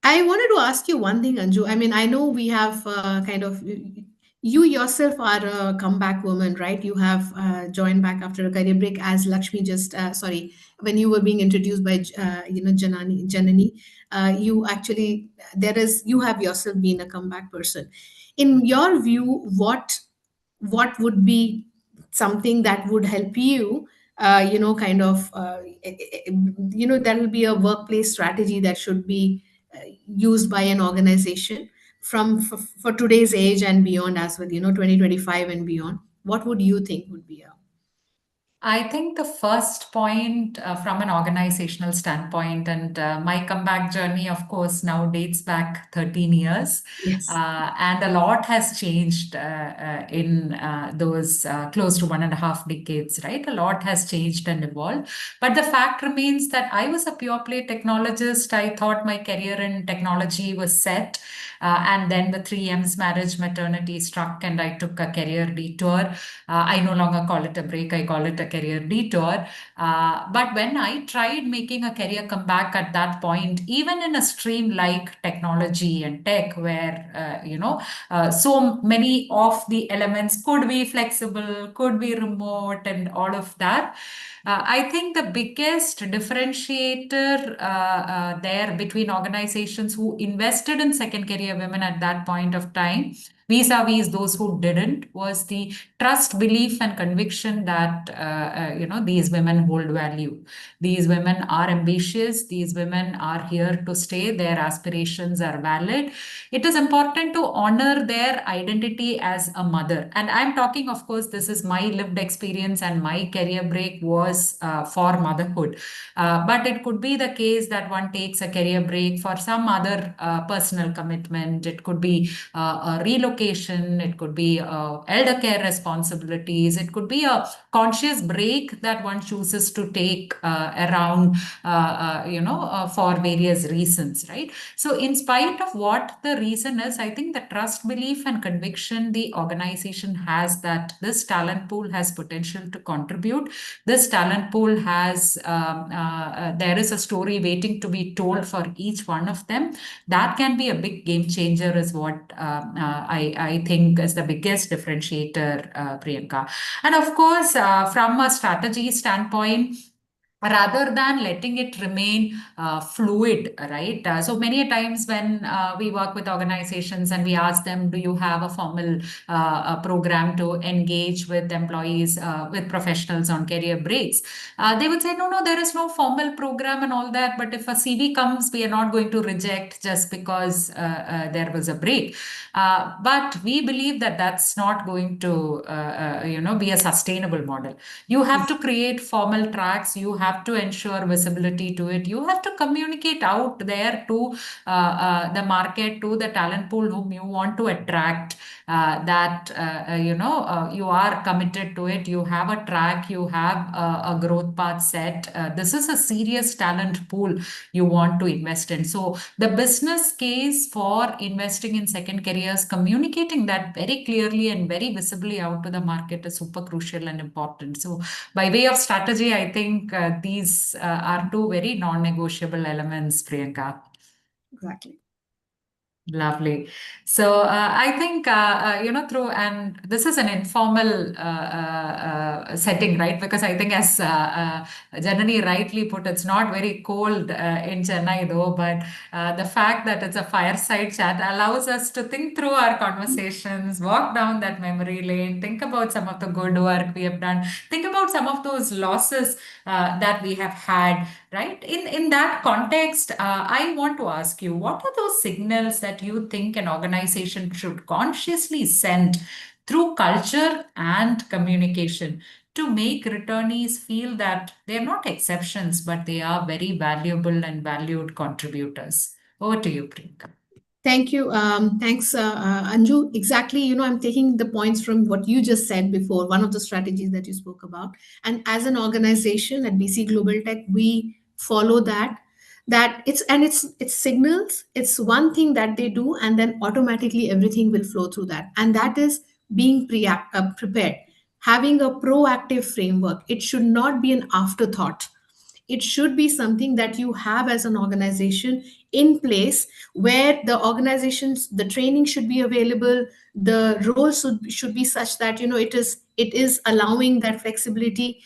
I wanted to ask you one thing, Anju. I mean, I know we have kind of, you yourself are a comeback woman, right? You have joined back after a career break, as Lakshmi just, sorry, when you were being introduced by, Janani, you actually, you have yourself been a comeback person. In your view, what would be something that would help you kind of there will be a workplace strategy that should be used by an organization for today's age and beyond as well, 2025 and beyond. What would you think would be a I think the first point from an organizational standpoint, and my comeback journey, of course, now dates back 13 years. Yes. And a lot has changed in those close to 1.5 decades, right? A lot has changed and evolved. But the fact remains that I was a pure play technologist. I thought my career in technology was set. And then the 3M's marriage maternity struck, and I took a career detour. I no longer call it a break, I call it a career detour. But when I tried making a career comeback at that point, even in a stream like technology and tech, where, so many of the elements could be flexible, could be remote, and all of that. I think the biggest differentiator there between organizations who invested in second career women at that point of time vis-a-vis those who didn't was the trust, belief, and conviction that these women hold value. These women are ambitious. These women are here to stay. Their aspirations are valid. It is important to honor their identity as a mother. And I'm talking, of course, this is my lived experience, and my career break was for motherhood. But it could be the case that one takes a career break for some other personal commitment. It could be a relocation. It could be elder care responsibilities. It could be a conscious break that one chooses to take around, for various reasons, right? So in spite of what the reason is, I think the trust, belief, and conviction the organization has that this talent pool has potential to contribute. This talent pool has, there is a story waiting to be told for each one of them. That can be a big game changer, is what I think is the biggest differentiator, Priyanka. And of course, from a strategy standpoint, rather than letting it remain fluid, right? So many a times when we work with organizations and we ask them, do you have a formal program to engage with employees, with professionals on career breaks? They would say, no, no, there is no formal program and all that. But if a CV comes, we are not going to reject just because there was a break. But we believe that that's not going to, be a sustainable model. You have to create formal tracks. You have to ensure visibility to it. You have to communicate out there to the market, to the talent pool whom you want to attract. That you are committed to it. You have a track. You have a growth path set. This is a serious talent pool you want to invest in. So the business case for investing in second careers, communicating that very clearly and very visibly out to the market is super crucial and important. So by way of strategy, I think these are two very non-negotiable elements, Priyanka. Exactly. Lovely. So I think, through, and this is an informal setting, right? Because I think as Janani rightly put, it's not very cold in Chennai though, but the fact that it's a fireside chat allows us to think through our conversations, walk down that memory lane, think about some of the good work we have done, think about some of those losses that we have had, right? In that context, I want to ask you, what are those signals that you think an organization should consciously send through culture and communication to make returnees feel that they're not exceptions, but they are very valuable and valued contributors? Over to you, Priyanka. Thank you. Thanks, Anju. Exactly. I'm taking the points from what you just said before, one of the strategies that you spoke about. And as an organization at BC Global Tech, we follow that. It's signals. It's one thing that they do, and then automatically everything will flow through that. And that is being prepared, having a proactive framework. It should not be an afterthought. It should be something that you have as an organization in place, where the training should be available, the roles should be such that it is allowing that flexibility,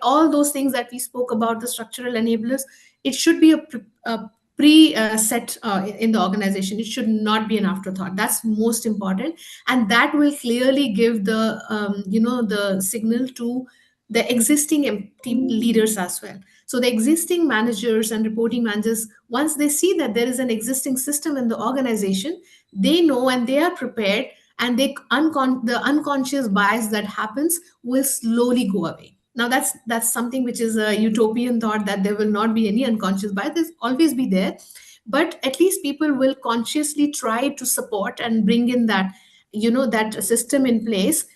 all those things that we spoke about, the structural enablers. It should be a pre set in the organization. It should not be an afterthought. That's most important, and that will clearly give the signal to the existing team leaders as well. So the existing managers and reporting managers, once they see that there is an existing system in the organization, they know and they are prepared, and the unconscious bias that happens will slowly go away. Now that's something which is a utopian thought, that there will not be any unconscious bias. There's always be there, but at least people will consciously try to support and bring in that system in place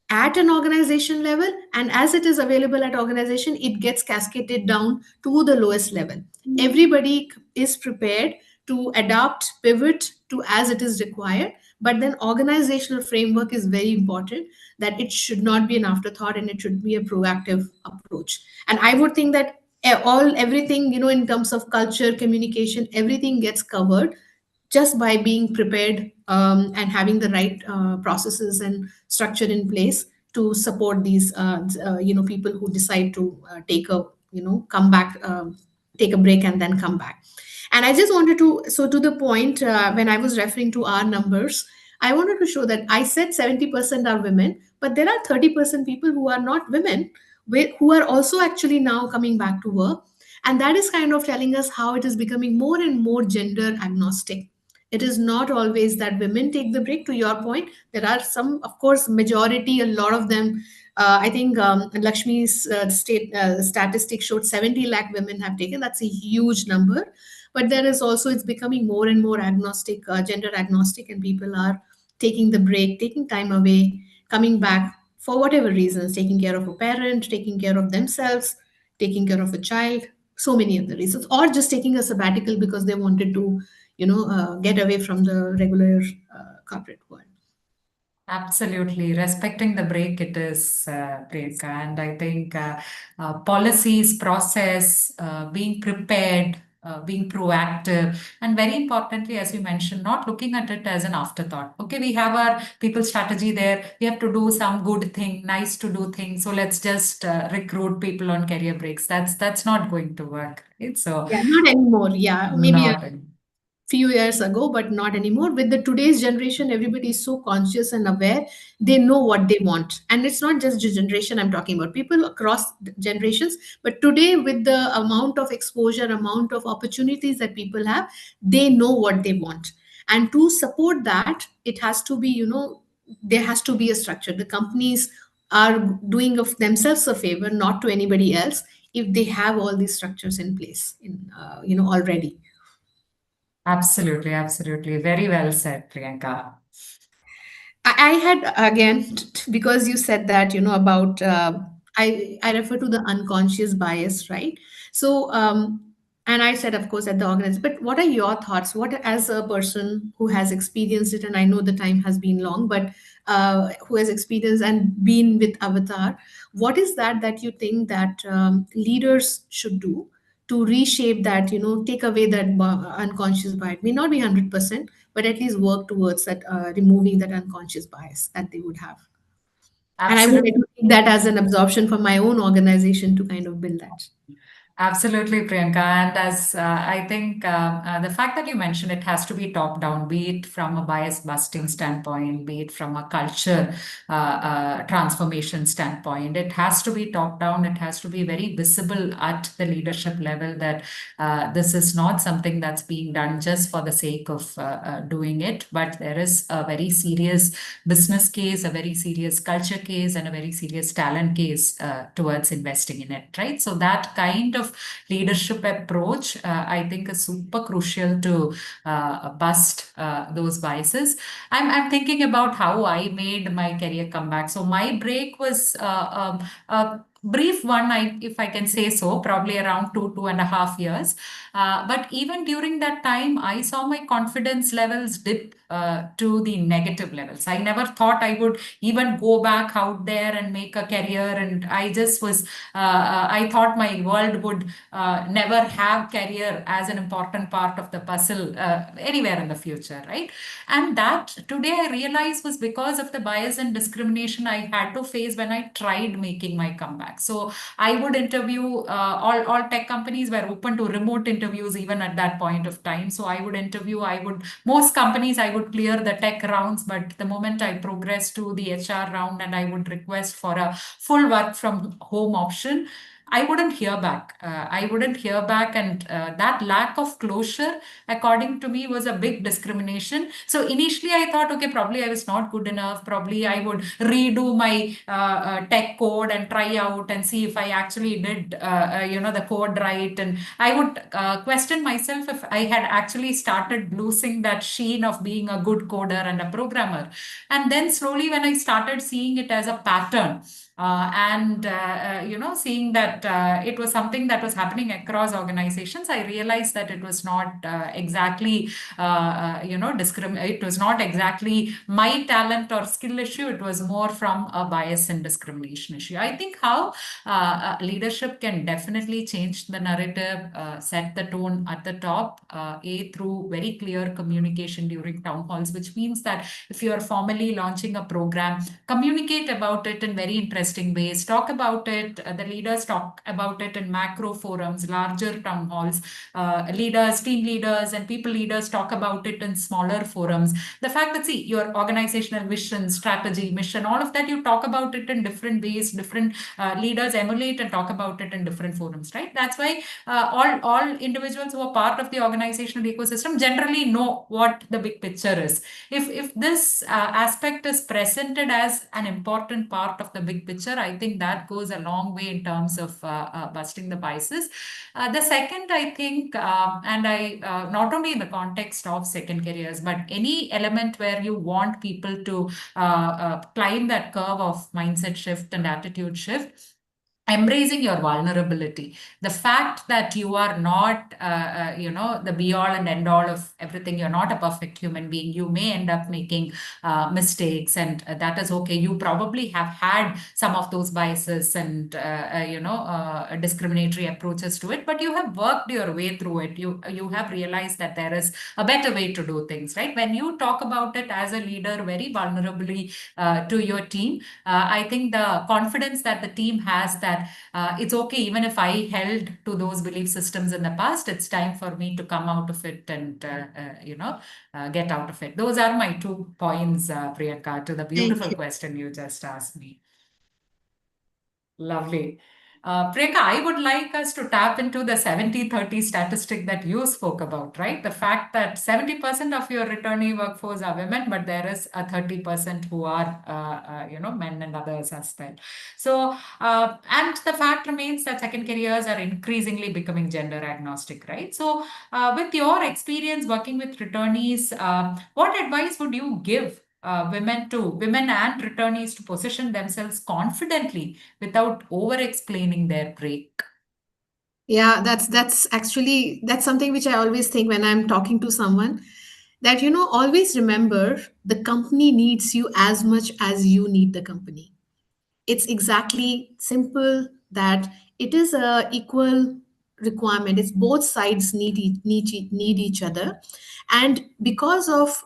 at an organization level, and as it is available at organization, it gets cascaded down to the lowest level. Everybody is prepared to adapt, pivot to as it is required, but then organizational framework is very important, that it should not be an afterthought and it should be a proactive approach. And I would think that everything, in terms of culture, communication, everything gets covered just by being prepared, and having the right processes and structure in place to support these people who decide to take a come back, take a break and then come back. And I just wanted to, so to the point, when I was referring to our numbers, I wanted to show that I said 70% are women, but there are 30% people who are not women, who are also actually now coming back to work. And that is kind of telling us how it is becoming more and more gender agnostic. It is not always that women take the break. To your point, there are some, of course, majority, a lot of them. I think Lakshmi's state statistic showed 70 lakh women have taken. That's a huge number. But there is also, it's becoming more and more agnostic, gender agnostic, and people are taking the break, taking time away, coming back for whatever reasons, taking care of a parent, taking care of themselves, taking care of a child, so many other reasons, or just taking a sabbatical because they wanted to get away from the regular corporate world. Absolutely. Respecting the break, it is, Priyanka. And I think policies, process, being prepared, being proactive, and very importantly, as you mentioned, not looking at it as an afterthought. Okay, we have our people strategy there. We have to do some good thing, nice to do thing. So let's just recruit people on career breaks. That's not going to work. Right? So Yeah, not anymore. Yeah, maybe a not few years ago, but not anymore. With the today's generation, everybody is so conscious and aware. They know what they want, and it's not just the generation I'm talking about. People across generations. But today, with the amount of exposure, amount of opportunities that people have, they know what they want. And to support that, it has to be, there has to be a structure. The companies are doing of themselves a favor, not to anybody else, if they have all these structures in place, already. Absolutely, absolutely. Very well said, Priyanka. I had again because you said that about I refer to the unconscious bias, right? So and I said, of course, at the organization. But what are your thoughts? What, as a person who has experienced it, and I know the time has been long, but who has experienced and been with Avatar, what is that you think that leaders should do to reshape that? Take away that unconscious bias. May not be 100%, but at least work towards that, removing that unconscious bias that they would have. And I would like Absolutely. to take that as an absorption for my own organization to kind of build that. Absolutely, Priyanka. And as I think the fact that you mentioned it has to be top down, be it from a bias busting standpoint, be it from a culture transformation standpoint, it has to be top down. It has to be very visible at the leadership level that this is not something that's being done just for the sake of doing it, but there is a very serious business case, a very serious culture case, and a very serious talent case towards investing in it, right? So that kind of leadership approach, I think, is super crucial to bust those biases. I'm thinking about how I made my career comeback. So my break was a brief one, if I can say so, probably around 2.5 years. But even during that time, I saw my confidence levels dip to the negative levels. I never thought I would even go back out there and make a career. And I just was, I thought my world would never have career as an important part of the puzzle anywhere in the future, right? And that today I realize was because of the bias and discrimination I had to face when I tried making my comeback. So I would interview, all tech companies were open to remote interviews even at that point of time. So I would interview, most companies I would clear the tech rounds, but the moment I progressed to the HR round and I would request for a full work from home option, I wouldn't hear back. I wouldn't hear back. And that lack of closure, according to me, was a big discrimination. So initially I thought, okay, probably I was not good enough. Probably I would redo my tech code and try out and see if I actually did, the code right. And I would question myself if I had actually started losing that sheen of being a good coder and a programmer. And then slowly, when I started seeing it as a pattern, and seeing that it was something that was happening across organizations, I realized that it was not exactly it was not exactly my talent or skill issue. It was more from a bias and discrimination issue. I think how leadership can definitely change the narrative, set the tone at the top, through very clear communication during town halls, which means that if you are formally launching a program, communicate about it in very interesting ways, talk about it. The leaders talk about it in macro forums, larger town halls. Leaders, team leaders, and people leaders talk about it in smaller forums. The fact that, see, your organizational vision, strategy, mission, all of that, you talk about it in different ways. Different leaders emulate and talk about it in different forums, right? That's why all individuals who are part of the organizational ecosystem generally know what the big picture is. If this aspect is presented as an important part of the big picture, I think that goes a long way in terms of busting the biases. The second, I think, and I not only in the context of second careers, but any element where you want people to climb that curve of mindset shift and attitude shift, embracing your vulnerability, the fact that you are not the be all and end all of everything. You're not a perfect human being. You may end up making mistakes, and that is okay. You probably have had some of those biases and discriminatory approaches to it, but you have worked your way through it. You have realized that there is a better way to do things, right? When you talk about it as a leader very vulnerably to your team, I think the confidence that the team has that it's okay, even if I held to those belief systems in the past, it's time for me to come out of it and get out of it. Those are my 2 points, Priyanka, to the beautiful question you just asked me. Lovely. Priyanka, I would like us to tap into the 70-30 statistic that you spoke about, right? The fact that 70% of your returnee workforce are women, but there is a 30% who are, men and others as well. So, and the fact remains that second careers are increasingly becoming gender agnostic, right? So, with your experience working with returnees, what advice would you give women and returnees to position themselves confidently without over explaining their break? Yeah, that's something which I always think when I'm talking to someone, that always remember the company needs you as much as you need the company. It's exactly simple that it is a equal requirement. It's both sides need each other. And because of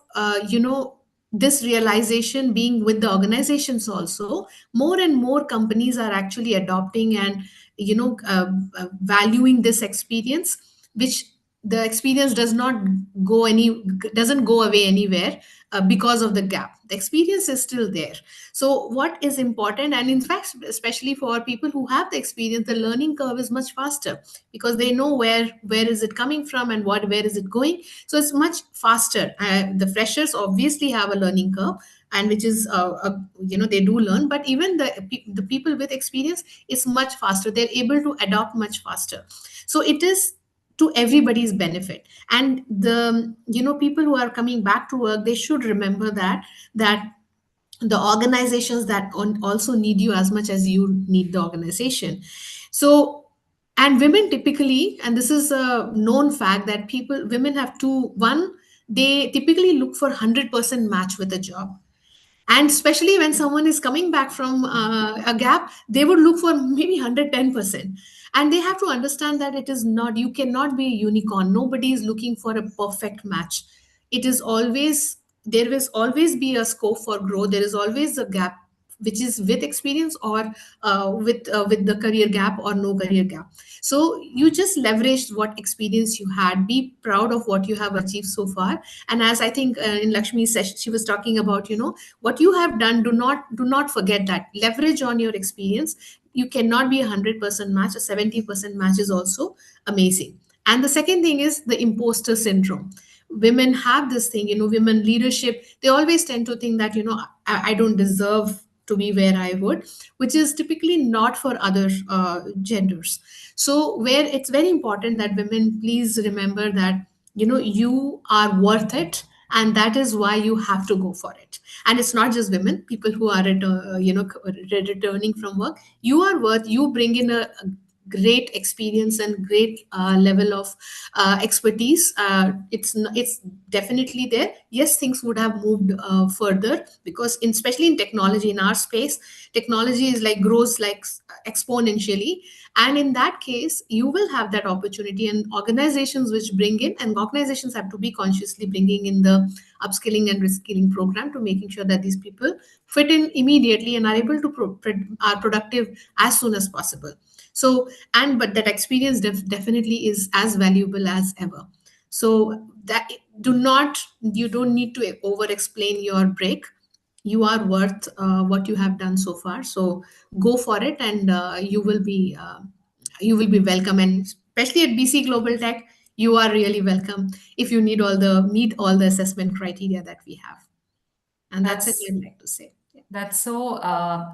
this realization being with the organizations also, more and more companies are actually adopting and valuing this experience, which the experience doesn't go away anywhere because of the gap. The experience is still there. So what is important, and in fact, especially for people who have the experience, the learning curve is much faster because they know where is it coming from and where is it going. So it's much faster. The freshers obviously have a learning curve, and which is they do learn, but even the people with experience is much faster. They're able to adopt much faster. So it is to everybody's benefit. And the people who are coming back to work, they should remember that the organizations that also need you as much as you need the organization. So, and women typically, and this is a known fact, that women have two one, they typically look for 100% match with a job. And especially when someone is coming back from a gap, they would look for maybe 110%. And they have to understand that it is not, you cannot be a unicorn. Nobody is looking for a perfect match. It is always, there will always be a scope for growth. There is always a gap, which is with experience or with the career gap or no career gap. So you just leverage what experience you had. Be proud of what you have achieved so far. And as I think in Lakshmi's session, she was talking about, what you have done. Do not forget that. Leverage on your experience. You cannot be 100% match. A 70% match is also amazing. And the second thing is the imposter syndrome. Women have this thing, women leadership, they always tend to think that, I don't deserve to be where I would, which is typically not for other genders. So where it's very important that women please remember that, you are worth it, and that is why you have to go for it. And it's not just women, people who are returning from work. You are worth, you bring in a great experience and great level of expertise. It's definitely there. Yes, things would have moved further, because especially in technology, in our space, technology is like grows like exponentially. And in that case, you will have that opportunity, and organizations which bring in, and organizations have to be consciously bringing in the upskilling and reskilling program to making sure that these people fit in immediately and are able to are productive as soon as possible. So, and but that experience definitely is as valuable as ever. So that, you don't need to over explain your break. You are worth what you have done so far. So go for it, and you will be welcome. And especially at BC Global Tech, you are really welcome if you meet all the assessment criteria that we have. And that's it I'd like to say. That's so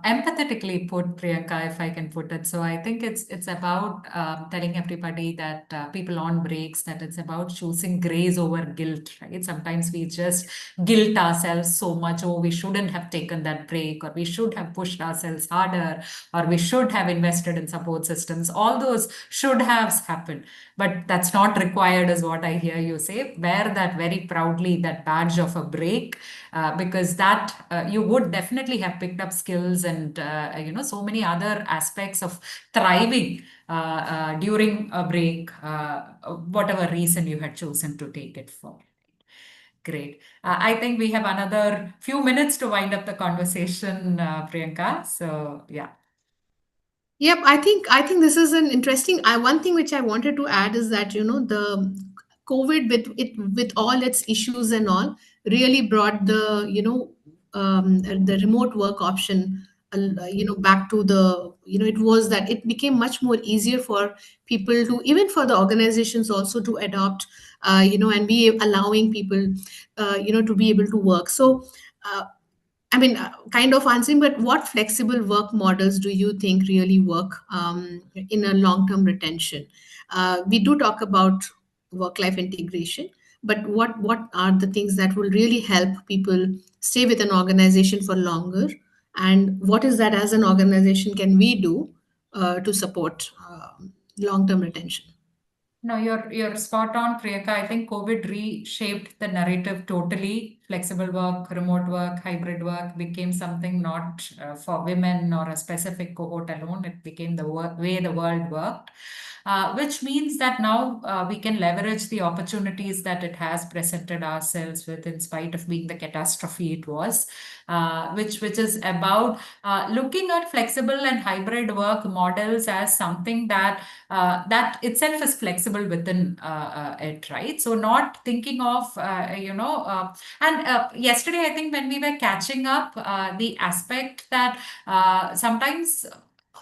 empathetically put, Priyanka, if I can put it. So I think it's about telling everybody that people on breaks, that it's about choosing grace over guilt, right? Sometimes we just guilt ourselves so much, oh, we shouldn't have taken that break, or we should have pushed ourselves harder, or we should have invested in support systems. All those should have happened, but that's not required, is what I hear you say. Wear that very proudly, that badge of a break, because that you would definitely have picked up skills and so many other aspects of thriving during a break, whatever reason you had chosen to take it for. Great. I think we have another few minutes to wind up the conversation, Priyanka. So yeah. Yep, I think this is an interesting. One thing which I wanted to add is that the COVID with all its issues and all really brought the remote work option back to the it was that it became much more easier for people to, even for the organizations also, to adopt and be allowing people to be able to work. So I mean, kind of answering, but what flexible work models do you think really work in a long-term retention? We do talk about work-life integration, but what are the things that will really help people stay with an organization for longer? And what is that as an organization can we do to support long-term retention? No, you're spot on, Priyanka. I think COVID reshaped the narrative totally. Flexible work, remote work, hybrid work became something not for women or a specific cohort alone. It became the way the world worked, which means that now we can leverage the opportunities that it has presented ourselves with, in spite of being the catastrophe it was, which is about looking at flexible and hybrid work models as something that itself is flexible within it, right? So not thinking of, and yesterday, I think when we were catching up, the aspect that sometimes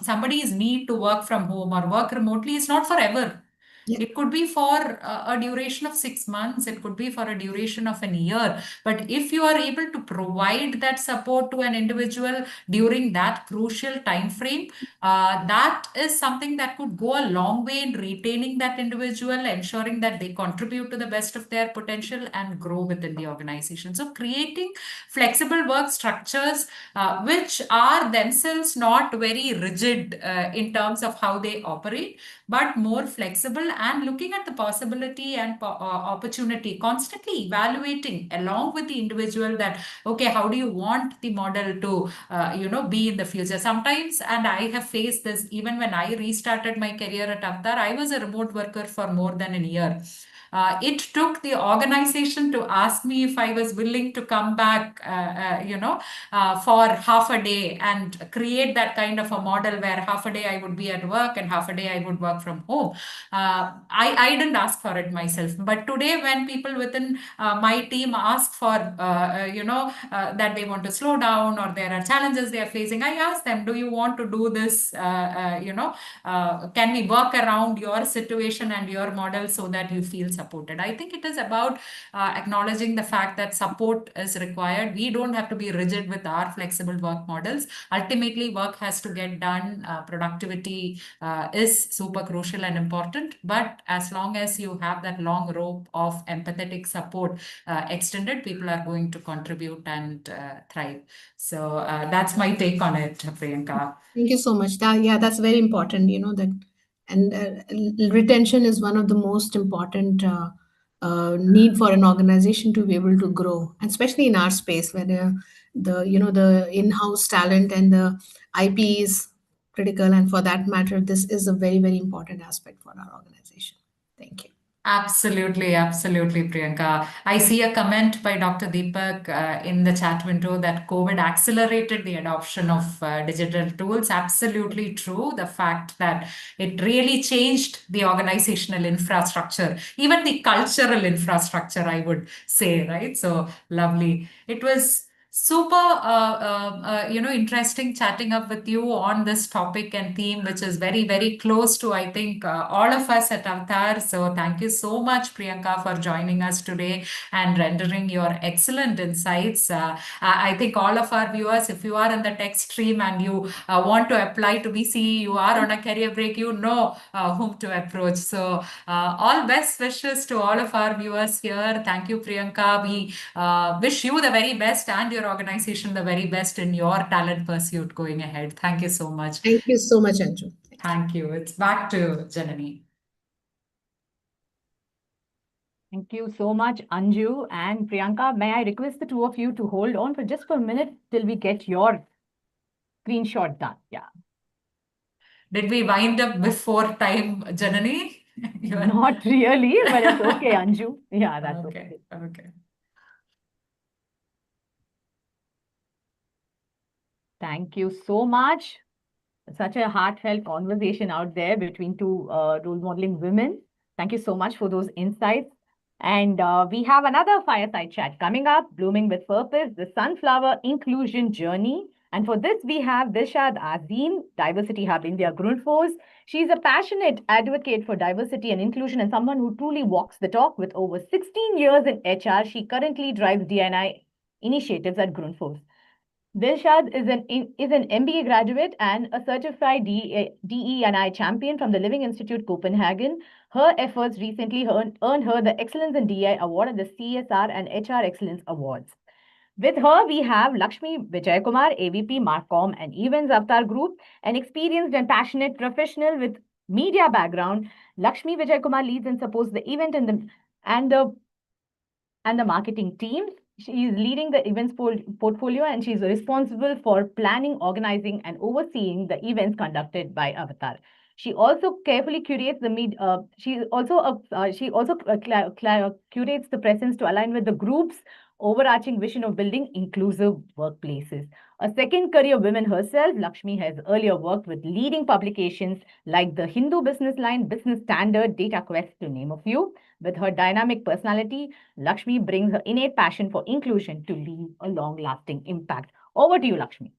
somebody's need to work from home or work remotely is not forever. It could be for a duration of 6 months, it could be for a duration of an year. But if you are able to provide that support to an individual during that crucial time frame, that is something that could go a long way in retaining that individual, ensuring that they contribute to the best of their potential and grow within the organization. So, creating flexible work structures which are themselves not very rigid in terms of how they operate, but more flexible, and looking at the possibility and opportunity, constantly evaluating along with the individual that, okay, how do you want the model to, be in the future? Sometimes, and I have faced this even when I restarted my career at Avtar, I was a remote worker for more than a year. It took the organization to ask me if I was willing to come back, for half a day and create that kind of a model where half a day I would be at work and half a day I would work from home. I didn't ask for it myself. But today, when people within my team ask for, that they want to slow down or there are challenges they are facing, I ask them, do you want to do this? Can we work around your situation and your model so that you feel supported? I think it is about acknowledging the fact that support is required. We don't have to be rigid with our flexible work models. Ultimately, work has to get done. Productivity is super crucial and important. But as long as you have that long rope of empathetic support extended, people are going to contribute and thrive. So that's my take on it, Priyanka. Thank you so much. Yeah, that's very important. That, and retention is one of the most important need for an organization to be able to grow, and especially in our space where the in-house talent and the IP is critical, and for that matter, this is a very, very important aspect for our organization. Thank you. Absolutely, absolutely, Priyanka. I see a comment by Dr. Deepak in the chat window that COVID accelerated the adoption of digital tools. Absolutely true. The fact that it really changed the organizational infrastructure, even the cultural infrastructure, I would say, right? So lovely. It was Super, interesting chatting up with you on this topic and theme, which is very, very close to, I think, all of us at Avatar. So thank you so much, Priyanka, for joining us today and rendering your excellent insights. I think all of our viewers, if you are in the tech stream and you want to apply to be CE, you are on a career break, you know whom to approach. So all best wishes to all of our viewers here. Thank you, Priyanka. We wish you the very best and your organization the very best in your talent pursuit going ahead. Thank you so much. Thank you so much, Anju. Thank you. It's back to Janani. Thank you so much, Anju and Priyanka. May I request the two of you to hold on for just for a minute till we get your screenshot done? Yeah. Did we wind up before time, Janani? Not really, but it's okay, Anju. Yeah, that's okay. Okay. Thank you so much. Such a heartfelt conversation out there between two role modeling women. Thank you so much for those insights. And we have another fireside chat coming up, Blooming with Purpose, the Sunflower Inclusion Journey. And for this, we have Dilshad Azim, Diversity Hub India Grundfos. She's a passionate advocate for diversity and inclusion and someone who truly walks the talk. With over 16 years in HR, she currently drives D&I initiatives at Grundfos. Dilshad is an MBA graduate and a certified DE&I champion from the Living Institute Copenhagen. Her efforts recently earned her the Excellence in DEI Award at the CSR and HR Excellence Awards. With her, we have Lakshmi Vijaykumar, AVP Marcom and Events Avatar Group, an experienced and passionate professional with media background. Lakshmi Vijaykumar leads and supports the event and the marketing teams. She is leading the events portfolio and she is responsible for planning, organizing, and overseeing the events conducted by Avatar. She also carefully curates the curates the presence to align with the group's overarching vision of building inclusive workplaces. A second career woman herself, Lakshmi has earlier worked with leading publications like the Hindu Business Line, Business Standard, Data Quest, to name a few. With her dynamic personality, Lakshmi brings her innate passion for inclusion to leave a long-lasting impact. Over to you, Lakshmi.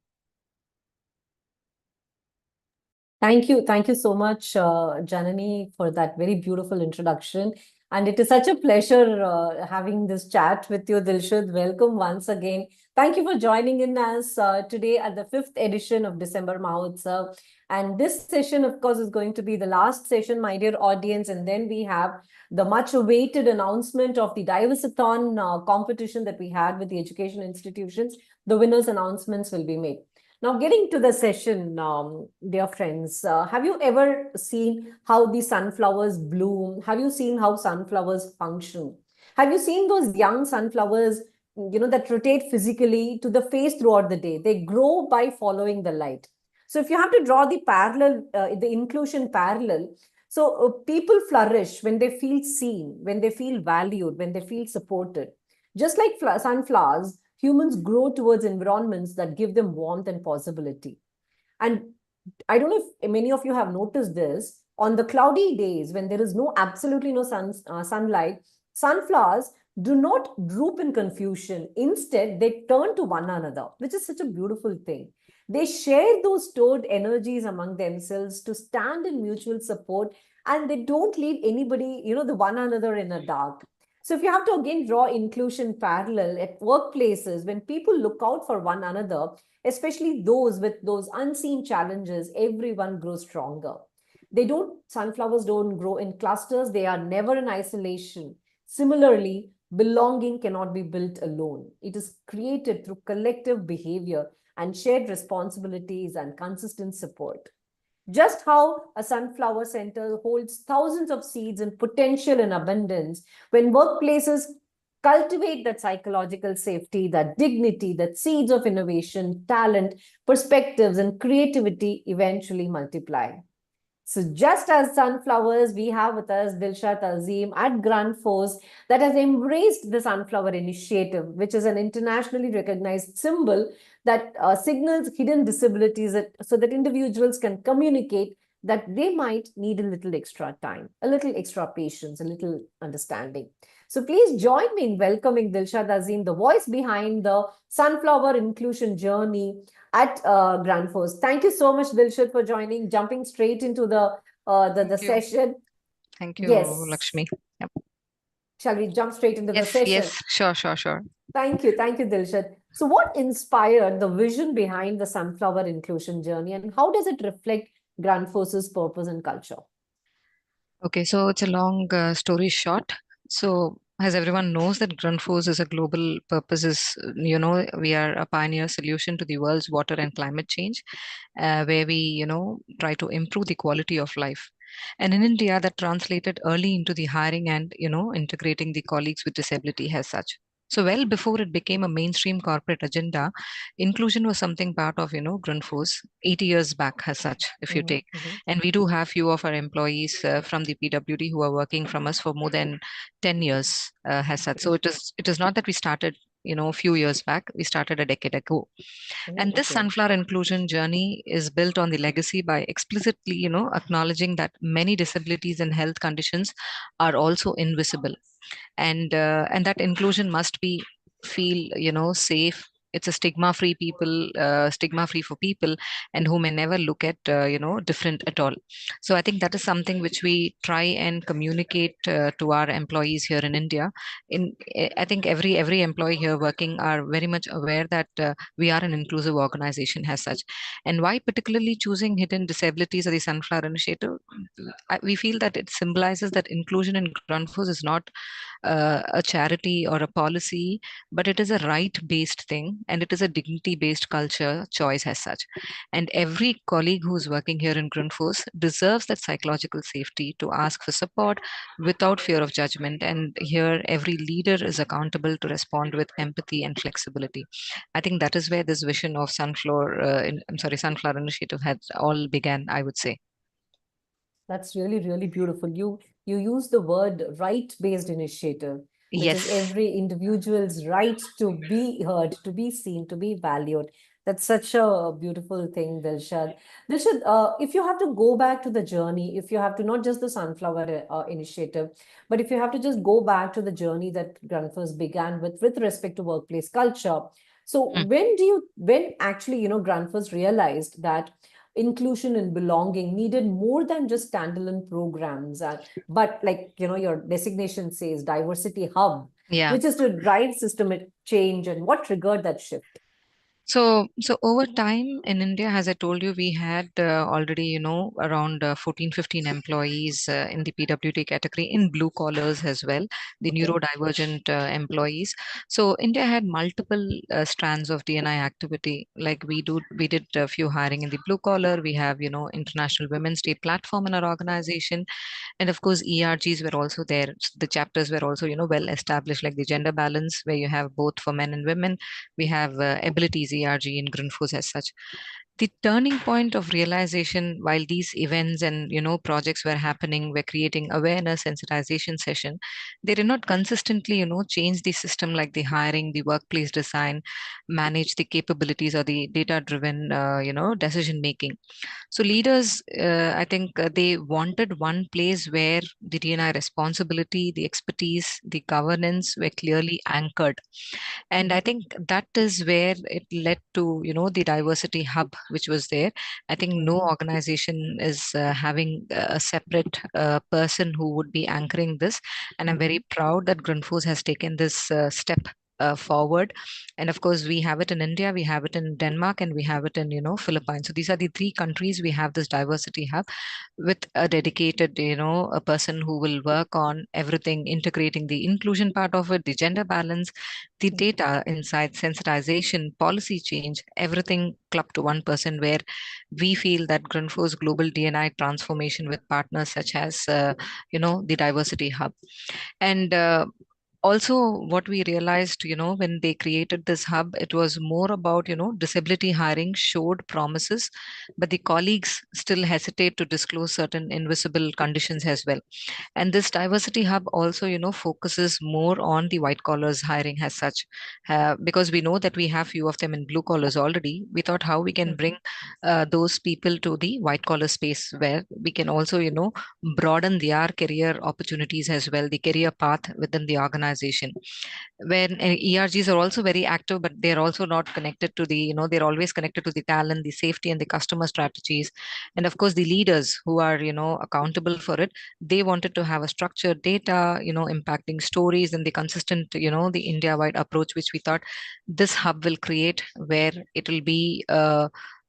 Thank you. Thank you so much, Janani, for that very beautiful introduction. And it is such a pleasure having this chat with you, Dilshad. Welcome once again. Thank you for joining in us today at the 5th edition of December Mahotsav. And this session, of course, is going to be the last session, my dear audience. And then we have the much awaited announcement of the Diversithon competition that we had with the education institutions. The winners' announcements will be made. Now, getting to the session, dear friends, have you ever seen how the sunflowers bloom? Have you seen how sunflowers function? Have you seen those young sunflowers, that rotate physically to the face throughout the day? They grow by following the light. So if you have to draw the parallel, the inclusion parallel, so people flourish when they feel seen, when they feel valued, when they feel supported. Just like sunflowers, humans grow towards environments that give them warmth and possibility. And I don't know if many of you have noticed this, on the cloudy days when there is absolutely no sunlight, sunflowers do not droop in confusion. Instead, they turn to one another, which is such a beautiful thing. They share those stored energies among themselves to stand in mutual support, and they don't leave anybody, the one another in the dark. So if you have to again draw inclusion parallel at workplaces, when people look out for one another, especially those with those unseen challenges, everyone grows stronger. Sunflowers don't grow in clusters. They are never in isolation. Similarly, belonging cannot be built alone. It is created through collective behavior and shared responsibilities and consistent support. Just how a sunflower center holds thousands of seeds and potential in abundance, when workplaces cultivate that psychological safety, that dignity, that seeds of innovation, talent, perspectives, and creativity eventually multiply. So just as sunflowers, we have with us Dilshad Azim at Grundfos that has embraced the Sunflower Initiative, which is an internationally recognized symbol that signals hidden disabilities so that individuals can communicate that they might need a little extra time, a little extra patience, a little understanding. So please join me in welcoming Dilshad Azim, the voice behind the Sunflower Inclusion Journey at Grandforce. Thank you so much, Dilshad, for joining, jumping straight into the session. Thank you, Yes. Lakshmi. Yep. Shall we jump straight into the Yes, session? yes, sure. Thank you, Dilshad. So what inspired the vision behind the Sunflower Inclusion Journey, and how does it reflect Grandforce's purpose and culture? Okay, so it's a long story short. So as everyone knows that Grundfos is a global purpose is, we are a pioneer solution to the world's water and climate change, where we, try to improve the quality of life. And in India, that translated early into the hiring and, integrating the colleagues with disability as such. So well before it became a mainstream corporate agenda, inclusion was something part of, Grundfos 80 years back as such, if you take. And we do have few of our employees from the PWD who are working from us for more than 10 years as such. So it is not that we started, a few years back. We started a decade ago. And this sunflower inclusion journey is built on the legacy by explicitly, acknowledging that many disabilities and health conditions are also invisible, and that inclusion must be feel safe. It's a stigma free for people, and who may never look at different at all. So I think that is something which we try and communicate to our employees here in India. I think every employee here working are very much aware that we are an inclusive organization as such. And why particularly choosing hidden disabilities or the sunflower initiative, we feel that it symbolizes that inclusion in Grundfos is not a charity or a policy, but it is a right based thing, and it is a dignity based culture choice as such. And every colleague who is working here in Grundfos deserves that psychological safety to ask for support without fear of judgment. And here, every leader is accountable to respond with empathy and flexibility. I think that is where this vision of Sunflower Initiative had all began, I would say. That's really, really beautiful. You use the word right-based initiative, which is Yes. every individual's right to be heard, to be seen, to be valued. That's such a beautiful thing, Dilshad. Dilshad, if you have to go back to the journey, if you have to not just the Sunflower Initiative, but if you have to just go back to the journey that Grandfos began with respect to workplace culture. So when actually, Grandfos realized that inclusion and belonging needed more than just standalone programs, but like your designation says, diversity hub, Yeah. which is to drive systemic change, and what triggered that shift? So over time in India, as I told you, we had already, around 14, 15 employees in the PWD category, in blue collars as well, the neurodivergent employees. So India had multiple strands of DNI activity. Like we did a few hiring in the blue collar. We have, International Women's Day platform in our organization. And of course, ERGs were also there. The chapters were also, well established, like the gender balance, where you have both for men and women. We have abilities ERG in Grundfos as such. The turning point of realization while these events and projects were happening, were creating awareness sensitization session. They did not consistently change the system, like the hiring, the workplace design, manage the capabilities, or the data driven decision making. So leaders, I think they wanted one place where the DNI responsibility, the expertise, the governance were clearly anchored. And I think that is where it led to, the diversity hub, which was there. I think no organization is having a separate person who would be anchoring this. And I'm very proud that Grundfos has taken this step forward. And of course, we have it in India, we have it in Denmark, and we have it in Philippines. So these are the three countries we have this diversity hub, with a dedicated a person who will work on everything, integrating the inclusion part of it, the gender balance, the data inside, sensitization, policy change, everything clubbed to one person, where we feel that Grundfos global DNI transformation with partners such as the diversity hub. And Also, what we realized, when they created this hub, it was more about, disability hiring showed promises, but the colleagues still hesitate to disclose certain invisible conditions as well. And this diversity hub also, focuses more on the white collars hiring as such, because we know that we have few of them in blue collars already. We thought how we can bring those people to the white collar space where we can also, broaden their career opportunities as well, the career path within the organization. When ERGs are also very active, but they're also not connected to the, they're always connected to the talent, the safety, and the customer strategies. And of course, the leaders who are, accountable for it, they wanted to have a structured data, impacting stories and the consistent, the India-wide approach, which we thought this hub will create, where it will be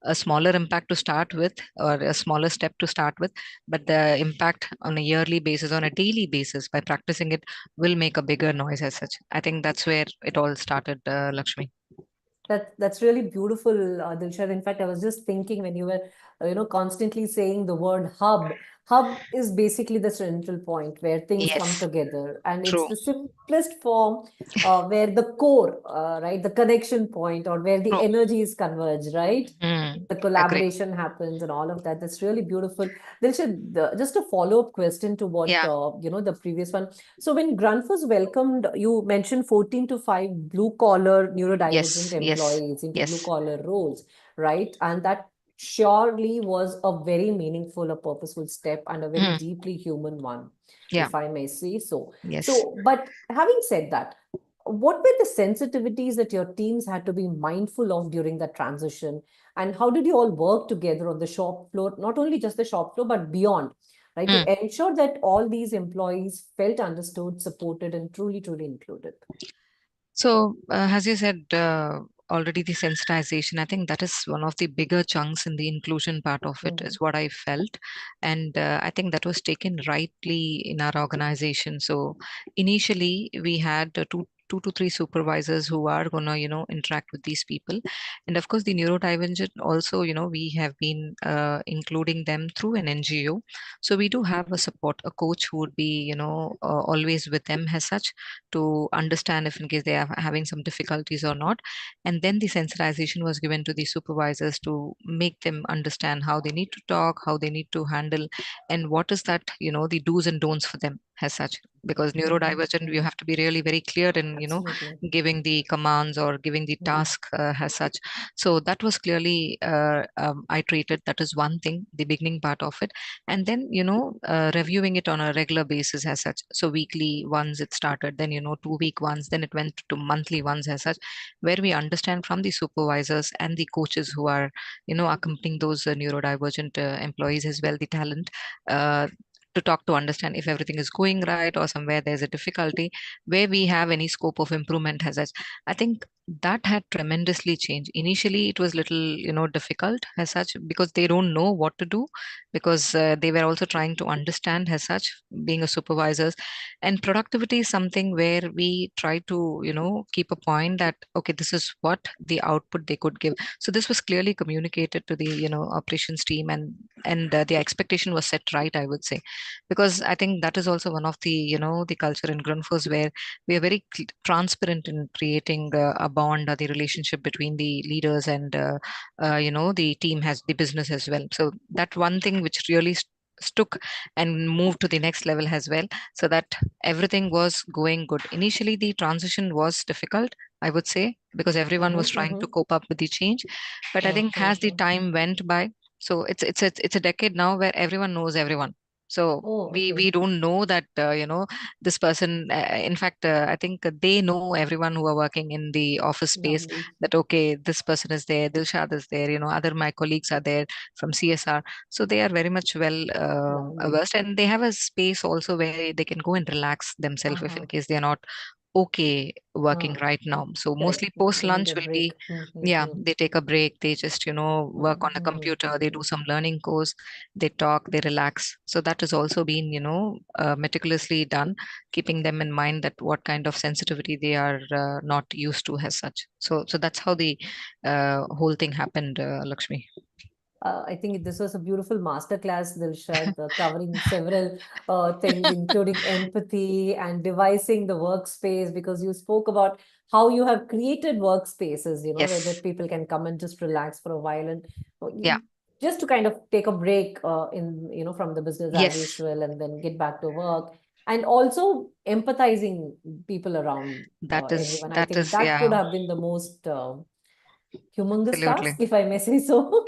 a smaller impact to start with, or a smaller step to start with, but the impact on a yearly basis, on a daily basis, by practicing it, will make a bigger noise as such. I think that's where it all started, Lakshmi. That's really beautiful, Dilshad. In fact, I was just thinking when you were, constantly saying the word hub. Hub is basically the central point where things come Yes, together, and it's true. the simplest form where the core, right, the connection point, or where the True. energies converge, right? The Agree. collaboration happens and all of that. That's really beautiful. Dilshad, just a follow-up question to what Yeah. the previous one. So when Grundfos welcomed, you mentioned 14 to 5 blue-collar neurodivergent Yes, yes, employees into yes. blue-collar roles, right? And that surely was a very meaningful, a purposeful step, and a very Mm. deeply human one, Yeah. if I may say so. Yes. So, but having said that, what were the sensitivities that your teams had to be mindful of during that transition? And how did you all work together on the shop floor, not only just the shop floor, but beyond, right, Mm. to ensure that all these employees felt understood, supported, and truly, truly included? So, as you said already, the sensitization, I think that is one of the bigger chunks in the inclusion part of it, is what I felt. And I think that was taken rightly in our organization. So, initially, we had two to three supervisors who are going to, interact with these people. And of course, the neurodivergent also, we have been including them through an NGO. So, we do have a support, a coach who would be, always with them as such, to understand if in case they are having some difficulties or not. And then the sensitization was given to the supervisors to make them understand how they need to talk, how they need to handle, and what is that, the do's and don'ts for them as such. Because neurodivergent, you have to be really very clear in, Absolutely. giving the commands or giving the task as such. So that was clearly iterated. That is one thing, the beginning part of it. And then, reviewing it on a regular basis as such. So weekly once it started, then, 2 week ones, then it went to monthly ones as such, where we understand from the supervisors and the coaches who are, accompanying those neurodivergent employees as well, the talent, to talk, to understand if everything is going right or somewhere there's a difficulty, where we have any scope of improvement as such. I think that had tremendously changed. Initially it was little, difficult as such, because they don't know what to do, because they were also trying to understand as such, being a supervisors. And productivity is something where we try to, keep a point that, okay, this is what the output they could give. So this was clearly communicated to the, operations team, and the expectation was set right, I would say. Because I think that is also one of the, the culture in Grundfos, where we are very transparent in creating a bond, or the relationship between the leaders and the team, has the business as well. So that one thing which really stuck and moved to the next level as well, so that everything was going good. Initially the transition was difficult, I would say, because everyone was trying to cope up with the change. But I think as the time went by, so it's a decade now where everyone knows everyone. So we don't know that, this person, in fact, I think they know everyone who are working in the office space, Lovely. that okay, this person is there, Dilshad is there, other my colleagues are there from CSR. So they are very much well Lovely. versed, and they have a space also where they can go and relax themselves if in case they are not okay working right now. So mostly Correct. post They need lunch a will break. be, yeah, they take a break, they just, work on a computer, they do some learning course, they talk, they relax. So that has also been, meticulously done, keeping them in mind that what kind of sensitivity they are not used to as such. So that's how the whole thing happened, Lakshmi. I think this was a beautiful masterclass, Dilshad, covering several things, including empathy and devising the workspace, because you spoke about how you have created workspaces, where the Yes. people can come and just relax for a while and Yeah. just to kind of take a break from the business as Yes. usual and then get back to work. And also empathizing people around everyone. I That think is, that could yeah, have been the most humongous task, absolutely. if I may say so.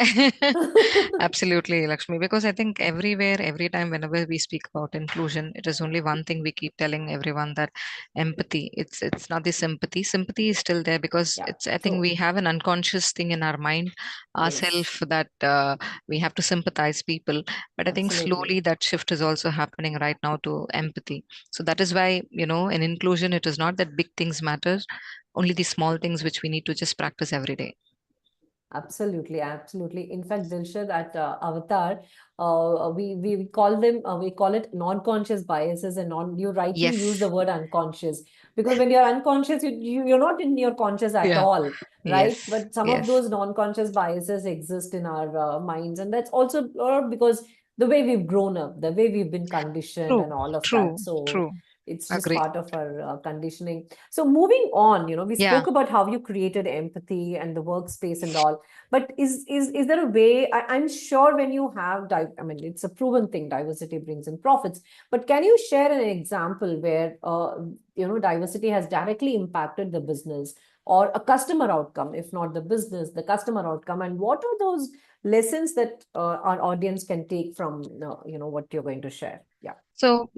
Absolutely, Lakshmi, because I think everywhere, every time, whenever we speak about inclusion, it is only one thing we keep telling everyone, that empathy. It's not the sympathy. Sympathy is still there because Yeah, I think true. we have an unconscious thing in our mind Yes, ourselves that we have to sympathize people. But I think absolutely. slowly that shift is also happening right now to empathy. So that is why, in inclusion, it is not that big things matter, only the small things which we need to just practice every day. Absolutely, absolutely. In fact, Dilshad, at Avatar, we call them we call it non-conscious biases and non. You rightly use Yes. the word unconscious, because when you're unconscious, you're not in your conscious at Yeah. all, right? Yes. But some of Yes. those non-conscious biases exist in our minds, and that's also because the way we've grown up, the way we've been conditioned, True. and all of that. True. So True. it's just Agree. part of our conditioning. So moving on, we Yeah. spoke about how you created empathy and the workspace and all. But is there a way? I'm sure when you have, I mean, it's a proven thing. Diversity brings in profits. But can you share an example where diversity has directly impacted the business or a customer outcome, if not the business, the customer outcome, and what are those lessons that our audience can take from what you're going to share? Yeah. So,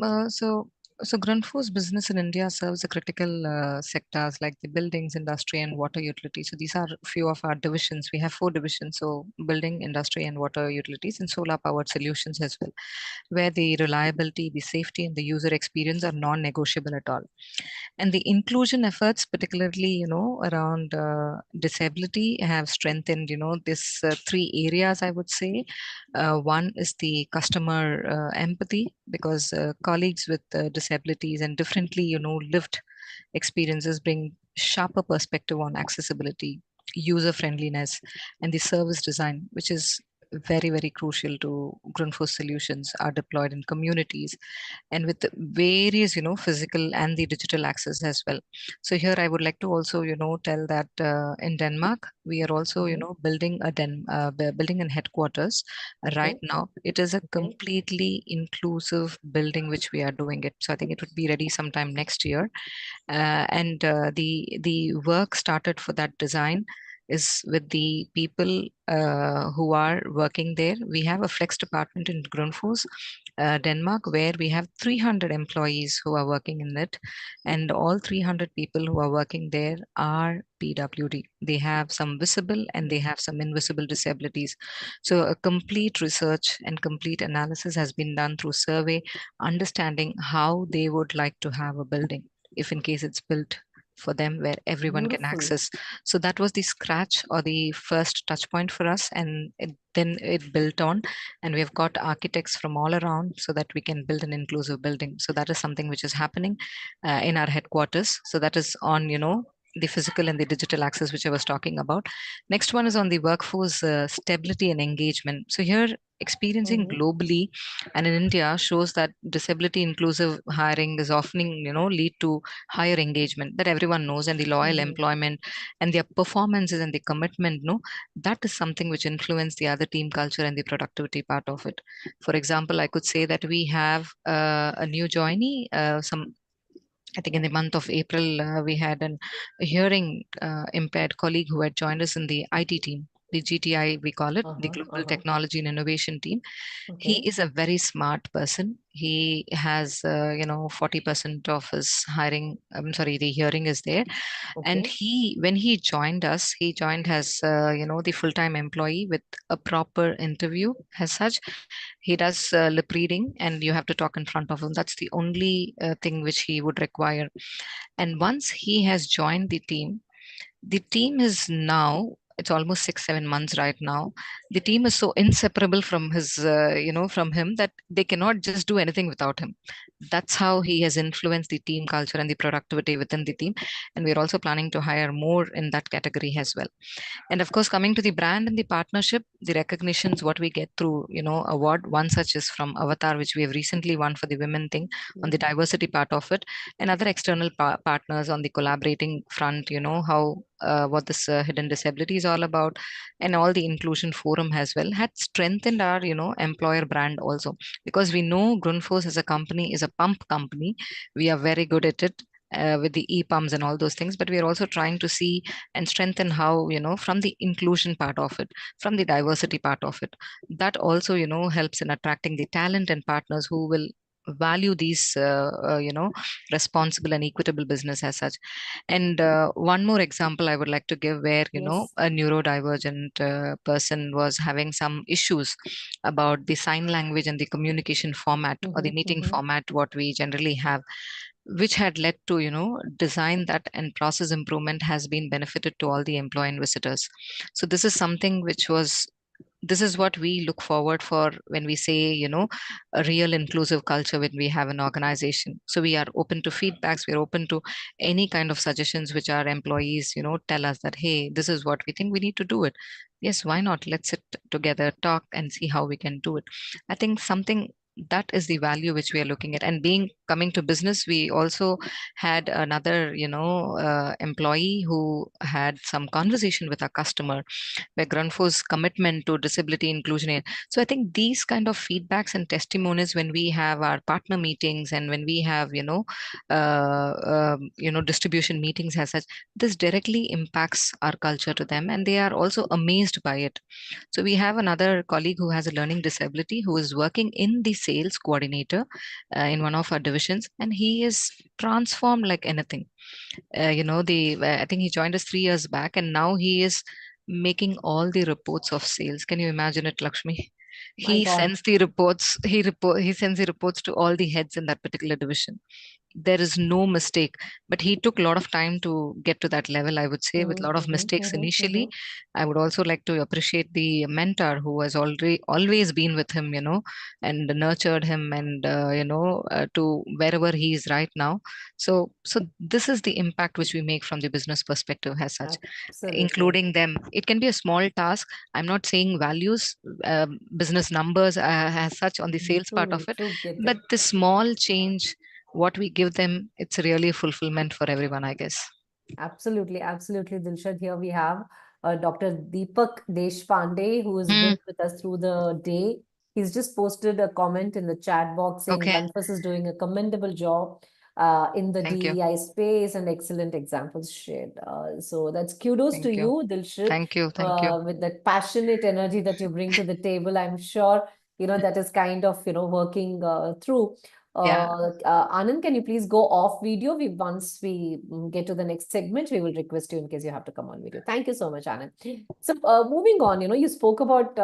Grundfos business in India serves the critical sectors like the buildings, industry, and water utility. So these are few of our divisions. We have 4 divisions: so building, industry, and water utilities, and solar powered solutions as well, where the reliability, the safety, and the user experience are non-negotiable at all. And the inclusion efforts, particularly around disability, have strengthened this 3 areas, I would say. One is the customer empathy, because colleagues with disabilities and differently lived experiences bring sharper perspective on accessibility, user friendliness, and the service design, which is very, very crucial to Grundfos solutions are deployed in communities and with various physical and the digital access as well. So here I would like to also tell that in Denmark we are also building building an headquarters right Okay. now. It is a Okay. completely inclusive building which we are doing it, so I think it would be ready sometime next year. And the work started for that design is with the people who are working there. We have a flex department in Grundfos, Denmark, where we have 300 employees who are working in it, and all 300 people who are working there are PWD. They have some visible and they have some invisible disabilities. So a complete research and complete analysis has been done through survey, understanding how they would like to have a building if in case it's built for them where everyone can Beautiful. access. So that was the scratch or the first touch point for us, and then it built on, and we have got architects from all around so that we can build an inclusive building. So that is something which is happening in our headquarters. So that is on the physical and the digital access which I was talking about. Next one is on the workforce stability and engagement. So here experiencing globally and in India shows that disability inclusive hiring is often lead to higher engagement, that everyone knows, and the loyal employment and their performances and the commitment, that is something which influence the other team culture and the productivity part of it. For example, I could say that we have a new joinee, I think in the month of April, we had a hearing impaired colleague who had joined us in the IT team, the GTI, we call it, the Global Technology and Innovation team. He Okay. is a very smart person. He has, 40% of his hiring, I'm sorry, the hearing is there. And Okay. when he joined us, he joined as, the full-time employee with a proper interview as such. He does lip reading and you have to talk in front of him. That's the only thing which he would require. And once he has joined the team is now, it's almost 6 7 months right now. The team is so inseparable from his from him that they cannot just do anything without him. that's how he has influenced the team culture and the productivity within the team. And we're also planning to hire more in that category as well. And of course, coming to the brand and the partnership, the recognitions what we get through, award. One such is from Avatar, which we have recently won for the women thing on the diversity part of it, and other external partners on the collaborating front. How what this hidden disability is all about, and all the inclusion forum as well had strengthened our employer brand also, because we know Grundfos as a company is a pump company. We are very good at it. With the e-pumps and all those things, but we are also trying to see and strengthen how, from the inclusion part of it, from the diversity part of it, that also helps in attracting the talent and partners who will value these responsible and equitable business as such. And one more example I would like to give, where Yes. a neurodivergent person was having some issues about the sign language and the communication format or the meeting format what we generally have, which had led to design that and process improvement has been benefited to all the employee and visitors. So this is something which was, this is what we look forward for when we say a real inclusive culture when we have an organization. So we are open to feedbacks, we're open to any kind of suggestions which our employees tell us that, hey, this is what we think, we need to do it. Yes, why not, let's sit together, talk and see how we can do it. I think something that is the value which we are looking at. And being coming to business, we also had another employee who had some conversation with our customer, where Grunfo's commitment to disability inclusion. So I think these kind of feedbacks and testimonies when we have our partner meetings and when we have distribution meetings as such, this directly impacts our culture to them, and they are also amazed by it. So we have another colleague who has a learning disability who is working in the sales coordinator in one of our divisions, and he is transformed like anything. I think he joined us 3 years back, and now he is making all the reports of sales. Can you imagine it, Lakshmi? My He God. sends the reports. He sends the reports to all the heads in that particular division. There is no mistake, but he took a lot of time to get to that level, I would say, with a lot of mistakes initially. I would also like to appreciate the mentor who has already always been with him, and nurtured him, and to wherever he is right now. So this is the impact which we make from the business perspective as such, Absolutely. including them. It can be a small task. I'm not saying values, business numbers as such on the sales part of it, but the small change what we give them, it's really a fulfillment for everyone, I guess. Absolutely, absolutely, Dilshad. Here we have Dr. Deepak Deshpande, who has been with us through the day. He's just posted a comment in the chat box saying Gunfus is doing a commendable job in the Thank you. DEI space and excellent examples shared. So that's kudos Thank to you. you, Dilshad. Thank you. Thank you. With that passionate energy that you bring to the table. I'm sure, that is kind of, working through. Yeah. Anand, can you please go off video? Once we get to the next segment, we will request you in case you have to come on video. Thank you so much, Anand. So moving on, you spoke about,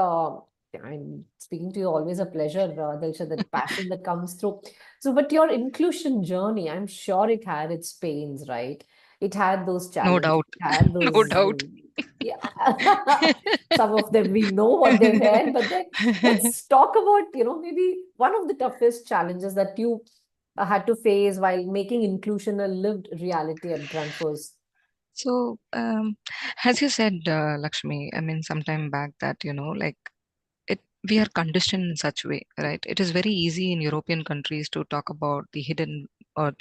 I'm speaking to you, always a pleasure, Dilsha, the passion that comes through. So, but your inclusion journey, I'm sure it had its pains, right? It had those No challenges. doubt. It had No those, doubt. yeah. Some of them we know what they've had, but then let's talk about, maybe one of the toughest challenges that you had to face while making inclusion a lived reality at Grundfos. So, as you said, Lakshmi, I mean, sometime back that, like we are conditioned in such way, right? It is very easy in European countries to talk about the hidden or,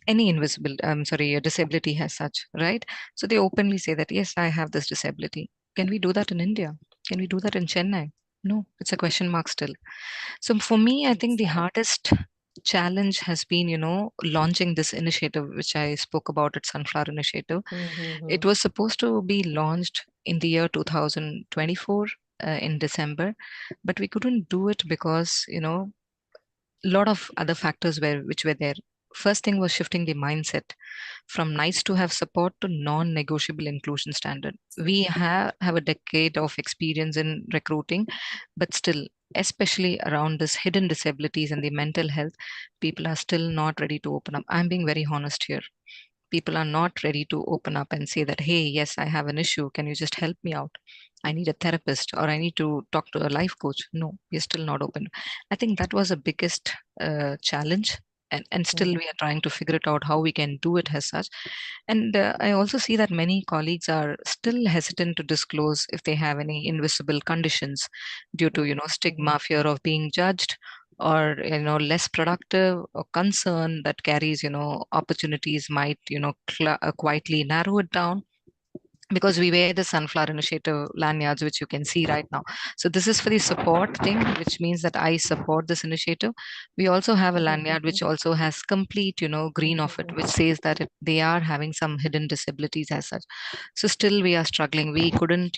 any invisible, a disability as such, right? So they openly say that, yes, I have this disability. Can we do that in India? Can we do that in Chennai? No, it's a question mark still. So for me, I think the hardest challenge has been, launching this initiative, which I spoke about at Sunflower Initiative. It was supposed to be launched in the year 2024 in December, but we couldn't do it because, a lot of other factors which were there. First thing was shifting the mindset from nice to have support to non-negotiable inclusion standard. We have a decade of experience in recruiting, but still, especially around this hidden disabilities and the mental health, people are still not ready to open up. I'm being very honest here. People are not ready to open up and say that, hey, yes, I have an issue, can you just help me out? I need a therapist, or I need to talk to a life coach. No, we're still not open. I think that was the biggest challenge. And still we are trying to figure it out how we can do it as such. And I also see that many colleagues are still hesitant to disclose if they have any invisible conditions due to, stigma, fear of being judged, or less productive, or concern that carries opportunities might quietly narrow it down, because we wear the Sunflower Initiative lanyards, which you can see right now. So this is for the support thing, which means that I support this initiative. We also have a lanyard which also has complete, green of it, which says that they are having some hidden disabilities as such. So still we are struggling. We couldn't,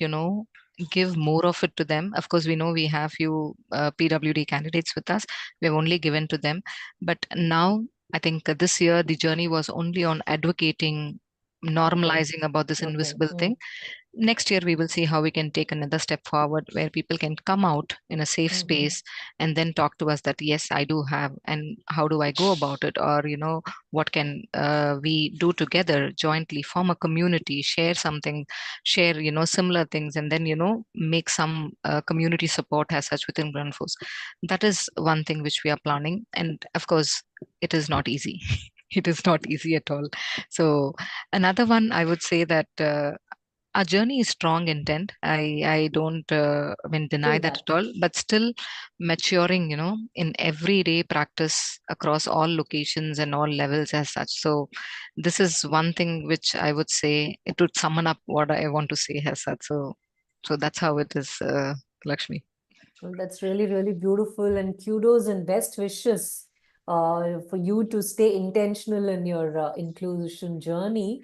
give more of it to them. Of course, we know we have few PWD candidates with us. We have only given to them. But now I think this year the journey was only on advocating, normalizing about this invisible thing. Next year we will see how we can take another step forward, where people can come out in a safe space and then talk to us that yes, I do have, and how do I go about it, or what can we do together jointly, form a community, share something, share similar things, and then make some community support as such within Ground Force. That is one thing which we are planning, and of course it is not easy. It is not easy at all. So another one, I would say that our journey is strong intent. I don't deny Feel that that. at all, but still maturing, in everyday practice across all locations and all levels as such. So this is one thing which I would say it would sum up what I want to say as such. So that's how it is, Lakshmi. Well, that's really, really beautiful, and kudos and best wishes for you to stay intentional in your inclusion journey.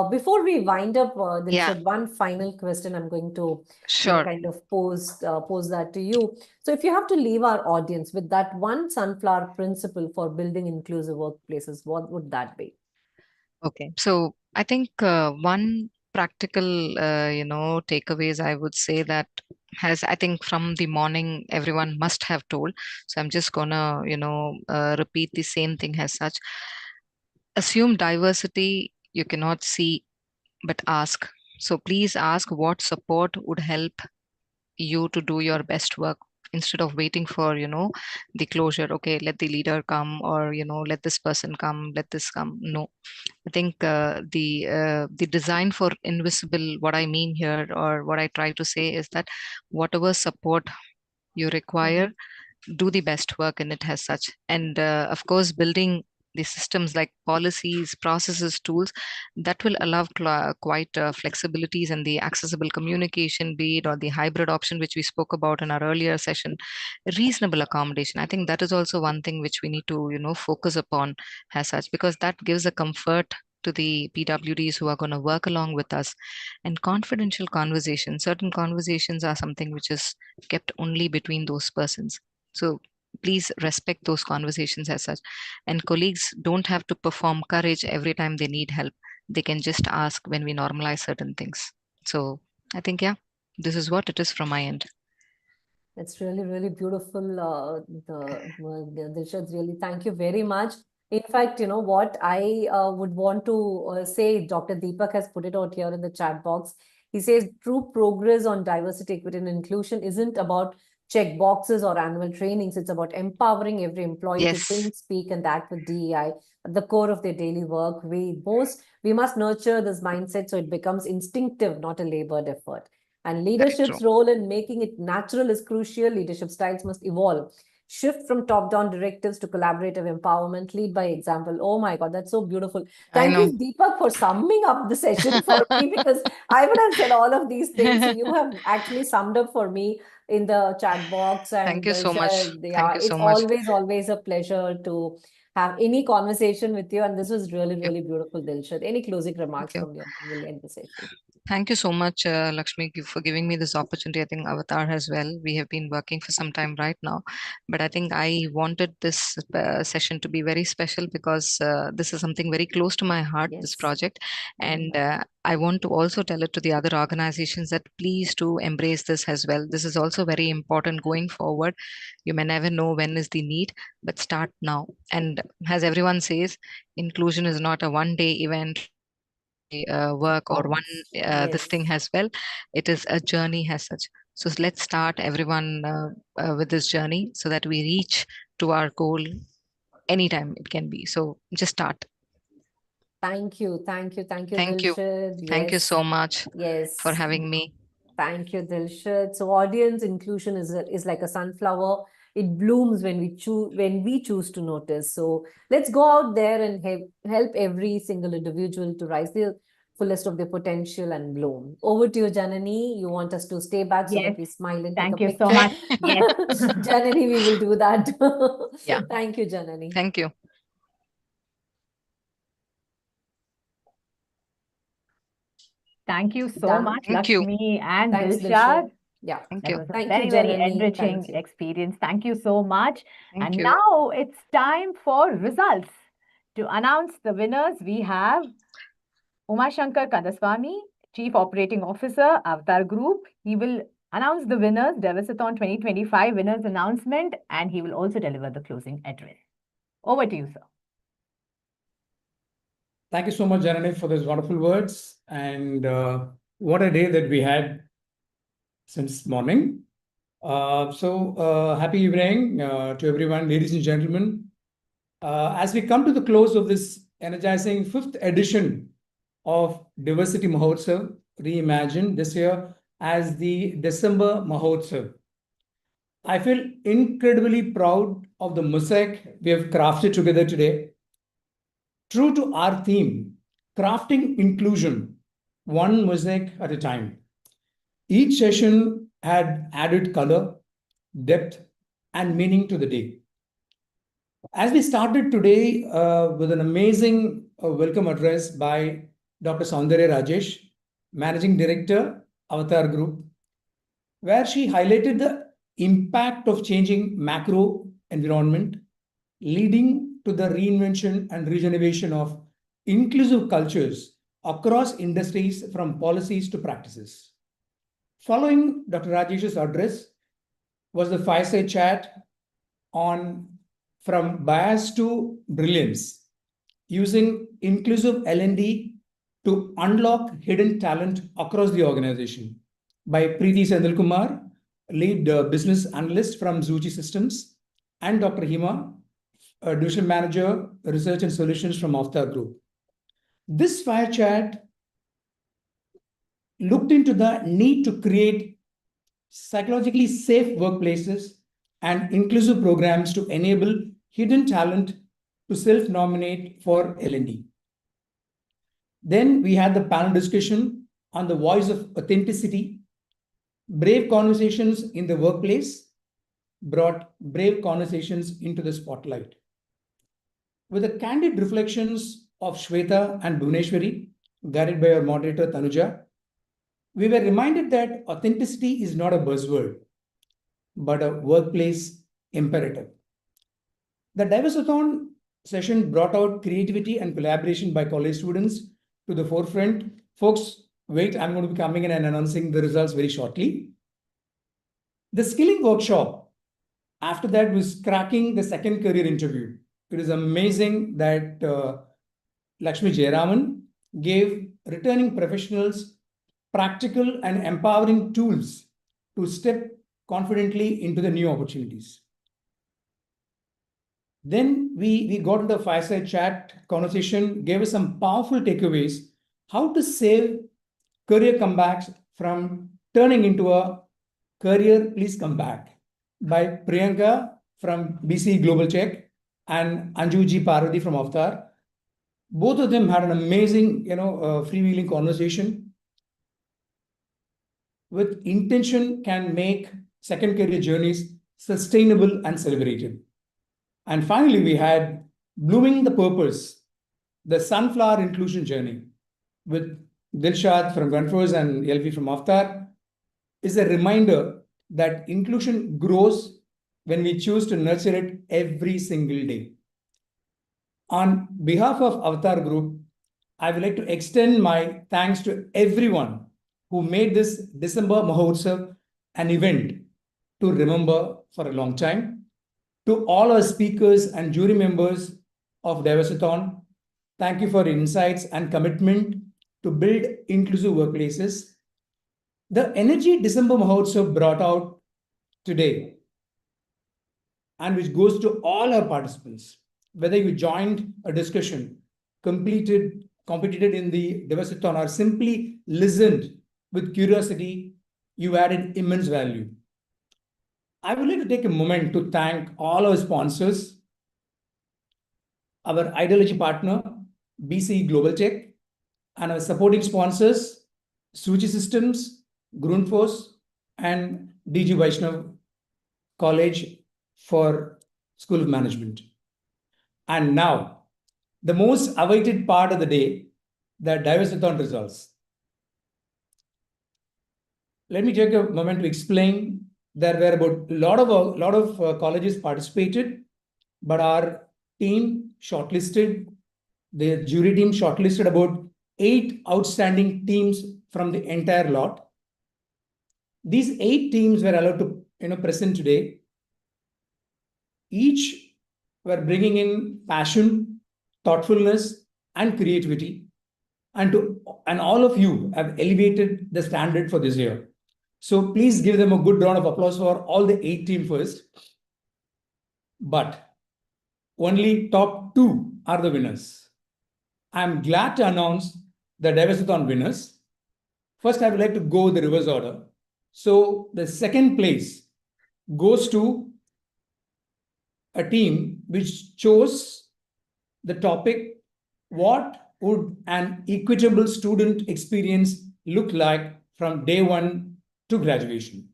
Before we wind up, Yeah, Dilshad, one final question I'm going to, sure. kind of pose that to you. So, if you have to leave our audience with that one sunflower principle for building inclusive workplaces, what would that be? Okay, so I think one practical, takeaways I would say that has, I think from the morning everyone must have told. So I'm just gonna, repeat the same thing as such. Assume diversity you cannot see, but ask. So please ask what support would help you to do your best work, instead of waiting for the closure. Okay, let the leader come, or let this person come, let this come. No, I think the design for invisible, what I mean here, or what I try to say, is that whatever support you require, do the best work in it as such. And of course, building the systems like policies, processes, tools that will allow quite flexibilities and the accessible communication, be it or the hybrid option which we spoke about in our earlier session, reasonable accommodation. I think that is also one thing which we need to focus upon as such, because that gives a comfort to the PWDs who are going to work along with us. And confidential conversations, certain conversations are something which is kept only between those persons. So please respect those conversations as such. And colleagues don't have to perform courage every time they need help. They can just ask when we normalize certain things. So I think, yeah, this is what it is from my end. It's really, really beautiful. Dilshad, really, thank you very much. In fact, you know what I would want to say, Dr. Deepak has put it out here in the chat box. He says true progress on diversity, equity, and inclusion isn't about check boxes or annual trainings. It's about empowering every employee to Yes, think, speak, and act with DEI at the core of their daily work. We must nurture this mindset so it becomes instinctive, not a labored effort. And very true. leadership's role in making it natural is crucial. Leadership styles must evolve. Shift from top-down directives to collaborative empowerment. Lead by example. Oh my God, that's so beautiful. I Thank know. you, Deepak, for summing up the session for me, because I would have said all of these things. So you have actually summed up for me in the chat box. Thank And you so much. yeah, Thank you it's so much. always a pleasure to have any conversation with you. And this was really, Thank you. really beautiful, Dilshad. Any closing remarks Thank you. from you? We'll end the session. Thank you so much, Lakshmi, for giving me this opportunity. I think Avatar as well. We have been working for some time right now, but I think I wanted this session to be very special, because this is something very close to my heart, this Yes. project. And I want to also tell it to the other organizations that please do embrace this as well. This is also very important going forward. You may never know when is the need, but start now. And as everyone says, inclusion is not a one-day event work or one this Yes. thing as well. It is a journey as such. So let's start everyone with this journey so that we reach to our goal anytime it can be. So just start. Thank you. Thank you. Thank you, Thank you. Dilshad. Thank you Yes. so much Yes. for having me. Thank you, Dilshad. So audience inclusion is like a sunflower. It blooms when we choose to notice. So let's go out there and help every single individual to rise the fullest of their potential and bloom. Over to you, Janani. You want us to stay back so Yes. that we smile and Thank take a you so picture? much. Yes. Janani, we will do that. Yeah. Thank you, Janani. Thank you. Thank you so Done. much, Thank you. Lakshmi and Thanks, Dilshad. Dilshad. Yeah. Thank That you. was a Thank you, very, very Janani. enriching Thank you. experience. Thank you so much. Thank And you. now it's time for results. To announce the winners, we have Umashankar Kandaswamy, Chief Operating Officer, Avatar Group. He will announce the winners, Devasathon 2025 winners announcement, and he will also deliver the closing address. Over to you, sir. Thank you so much, Janani, for those wonderful words. And what a day that we had since morning. Happy evening to everyone, ladies and gentlemen. As we come to the close of this energizing 5th edition of Diversity Mahotsav, reimagined this year as the December Mahotsav, I feel incredibly proud of the mosaic we have crafted together today. True to our theme, crafting inclusion, one mosaic at a time. Each session had added color, depth, and meaning to the day. As we started today with an amazing welcome address by Dr. Soundarya Rajesh, Managing Director, Avatar Group, where she highlighted the impact of changing macro environment, leading to the reinvention and regeneration of inclusive cultures across industries from policies to practices. Following Dr. Rajesh's address was the fireside chat on From Bias to Brilliance, using inclusive L&D to unlock hidden talent across the organization by Preeti Sendilkumar, lead business analyst from Zuchi Systems, and Dr. Hima, division manager, research and solutions from Avatar Group. This fire chat looked into the need to create psychologically safe workplaces and inclusive programs to enable hidden talent to self-nominate for L&D. Then we had the panel discussion on the voice of authenticity. Brave conversations in the workplace brought brave conversations into the spotlight. With the candid reflections of Shweta and Bhuvneshwari, guided by our moderator Tanuja, we were reminded that authenticity is not a buzzword, but a workplace imperative. The Diversithon session brought out creativity and collaboration by college students to the forefront. Folks, wait, I'm going to be coming in and announcing the results very shortly. The skilling workshop, after that, was cracking the second career interview. It is amazing that Lakshmi Jayaraman gave returning professionals practical and empowering tools to step confidently into the new opportunities. Then we got into the fireside chat conversation, gave us some powerful takeaways, how to save career comebacks from turning into a career please come back, by Priyanka from BC Global Tech and Anjuji Parvati from Avatar. Both of them had an amazing, freewheeling conversation. With intention can make second career journeys sustainable and celebrated. And finally, we had Blooming the Purpose, the Sunflower Inclusion Journey, with Dilshad from Gunfors and Yelvi from Avatar, is a reminder that inclusion grows when we choose to nurture it every single day. On behalf of Avatar Group, I would like to extend my thanks to everyone who made this December Mahotsav an event to remember for a long time. To all our speakers and jury members of Diversithon, thank you for your insights and commitment to build inclusive workplaces. The energy December Mahotsav brought out today, and which goes to all our participants, whether you joined a discussion, competed in the Diversithon, or simply listened with curiosity, you added immense value. I would like to take a moment to thank all our sponsors, our ideology partner, BCE Global Tech, and our supporting sponsors, Suji Systems, Grundfos, and DG Vaishnav College for School of Management. And now, the most awaited part of the day, the Diversithon results. Let me take a moment to explain. There were about a lot of colleges participated, but our team shortlisted, the jury team shortlisted about 8 outstanding teams from the entire lot. These 8 teams were allowed to present today. Each were bringing in passion, thoughtfulness, and creativity. And all of you have elevated the standard for this year. So please give them a good round of applause for all the 8 teams first. But only top 2 are the winners. I'm glad to announce the Diversithon winners. First, I would like to go the reverse order. So the second place goes to a team which chose the topic, what would an equitable student experience look like from day 1 to graduation?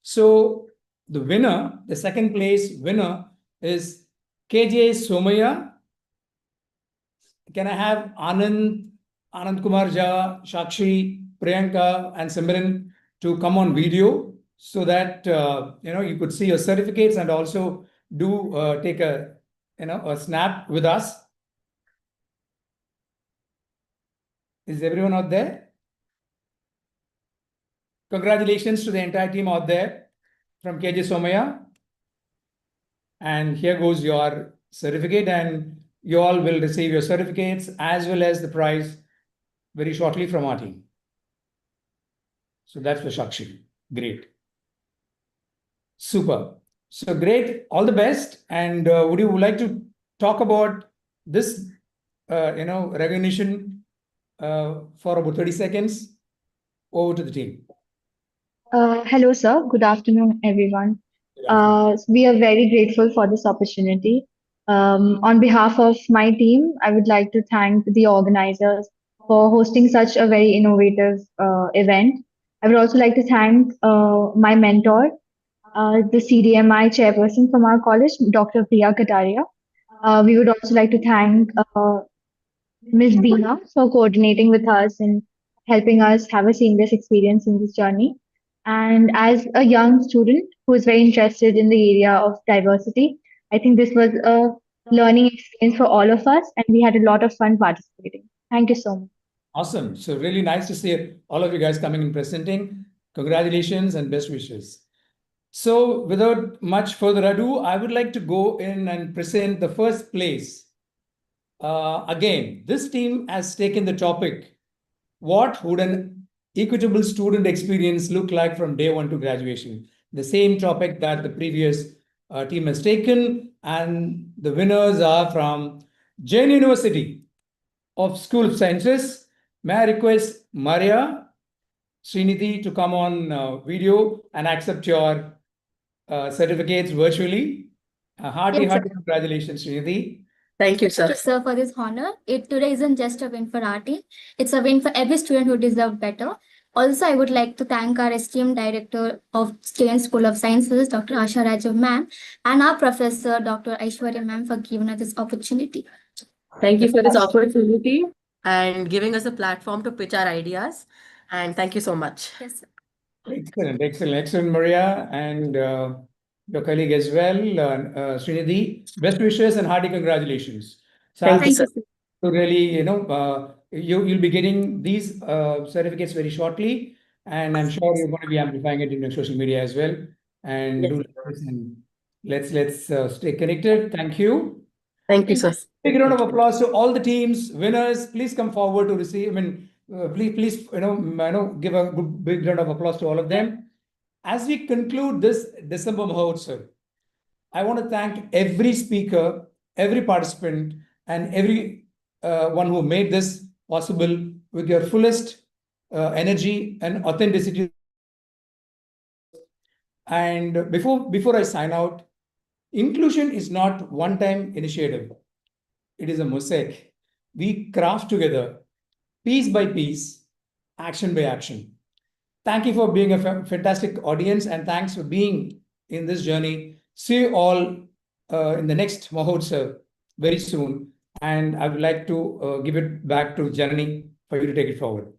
So the winner, the second place winner, is KJ Somaya. Can I have Anand Kumar Jha, Shakshi, Priyanka, and Simran to come on video so that you could see your certificates and also do take a snap with us. Is everyone out there? Congratulations to the entire team out there from KJ Somaya. And here goes your certificate, and you all will receive your certificates as well as the prize very shortly from our team. So that's for Shakshi. Great. Super. So great. All the best. And would you like to talk about this, recognition for about 30 seconds? Over to the team. Hello, sir. Good afternoon, everyone. We are very grateful for this opportunity. On behalf of my team, I would like to thank the organizers for hosting such a very innovative event. I would also like to thank my mentor, the CDMI chairperson from our college, Dr. Priya Kataria. We would also like to thank Ms. Beena for coordinating with us and helping us have a seamless experience in this journey. And as a young student who is very interested in the area of diversity, I think this was a learning experience for all of us, and we had a lot of fun participating. Thank you so much. Awesome. So really nice to see all of you guys coming and presenting. Congratulations and best wishes. So without much further ado, I would like to go in and present the first place. Again, this team has taken the topic, what would an equitable student experience look like from day 1 to graduation? The same topic that the previous team has taken, and the winners are from Jain University of School of Sciences. May I request Maria Srinidhi to come on video and accept your certificates virtually. Hearty congratulations, Srinidhi. Thank you, sir. Thank you, sir, for this honor. Today isn't just a win for our team. It's a win for every student who deserves better. Also, I would like to thank our esteemed director of Jain School of Sciences, Dr. Asha Rajav ma'am, and our professor, Dr. Aishwarya ma'am, for giving us this opportunity. Thank you for this opportunity and giving us a platform to pitch our ideas. And thank you so much. Yes, sir. Excellent, Maria, and your colleague as well, Srinidhi. Best wishes and hearty congratulations. So Thank you, sir. to really, you'll be getting these certificates very shortly, and I'm sure you're going to be amplifying it in your social media as well. And Yes. do this, and let's stay connected. Thank you. Thank you, sir. Big round of applause to all the teams, winners. Please come forward to receive. Please, give a good, big round of applause to all of them. As we conclude this December Mahotsav, I want to thank every speaker, every participant, and every one who made this possible with your fullest energy and authenticity. And before I sign out, inclusion is not one-time initiative. It is a mosaic. We craft together, piece by piece, action by action. Thank you for being a fantastic audience, and thanks for being in this journey. See you all in the next Mahotsav very soon. And I would like to give it back to Janani for you to take it forward.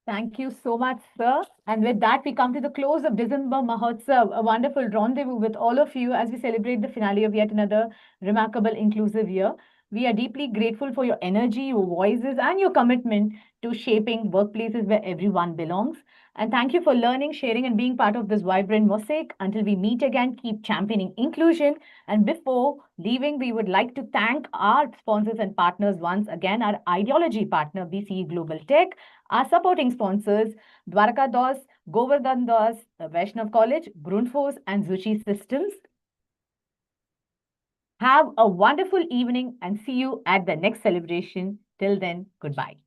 Thank you so much, sir. And with that, we come to the close of December Mahotsav, a wonderful rendezvous with all of you as we celebrate the finale of yet another remarkable inclusive year. We are deeply grateful for your energy, your voices, and your commitment to shaping workplaces where everyone belongs. And thank you for learning, sharing, and being part of this vibrant mosaic. Until we meet again, keep championing inclusion. And before leaving, we would like to thank our sponsors and partners once again, our ideology partner, BCE Global Tech, our supporting sponsors, Dwarka Das, Govardhan Das, Vaishnav College, Grundfos, and Zuchi Systems. Have a wonderful evening and see you at the next celebration. Till then, goodbye.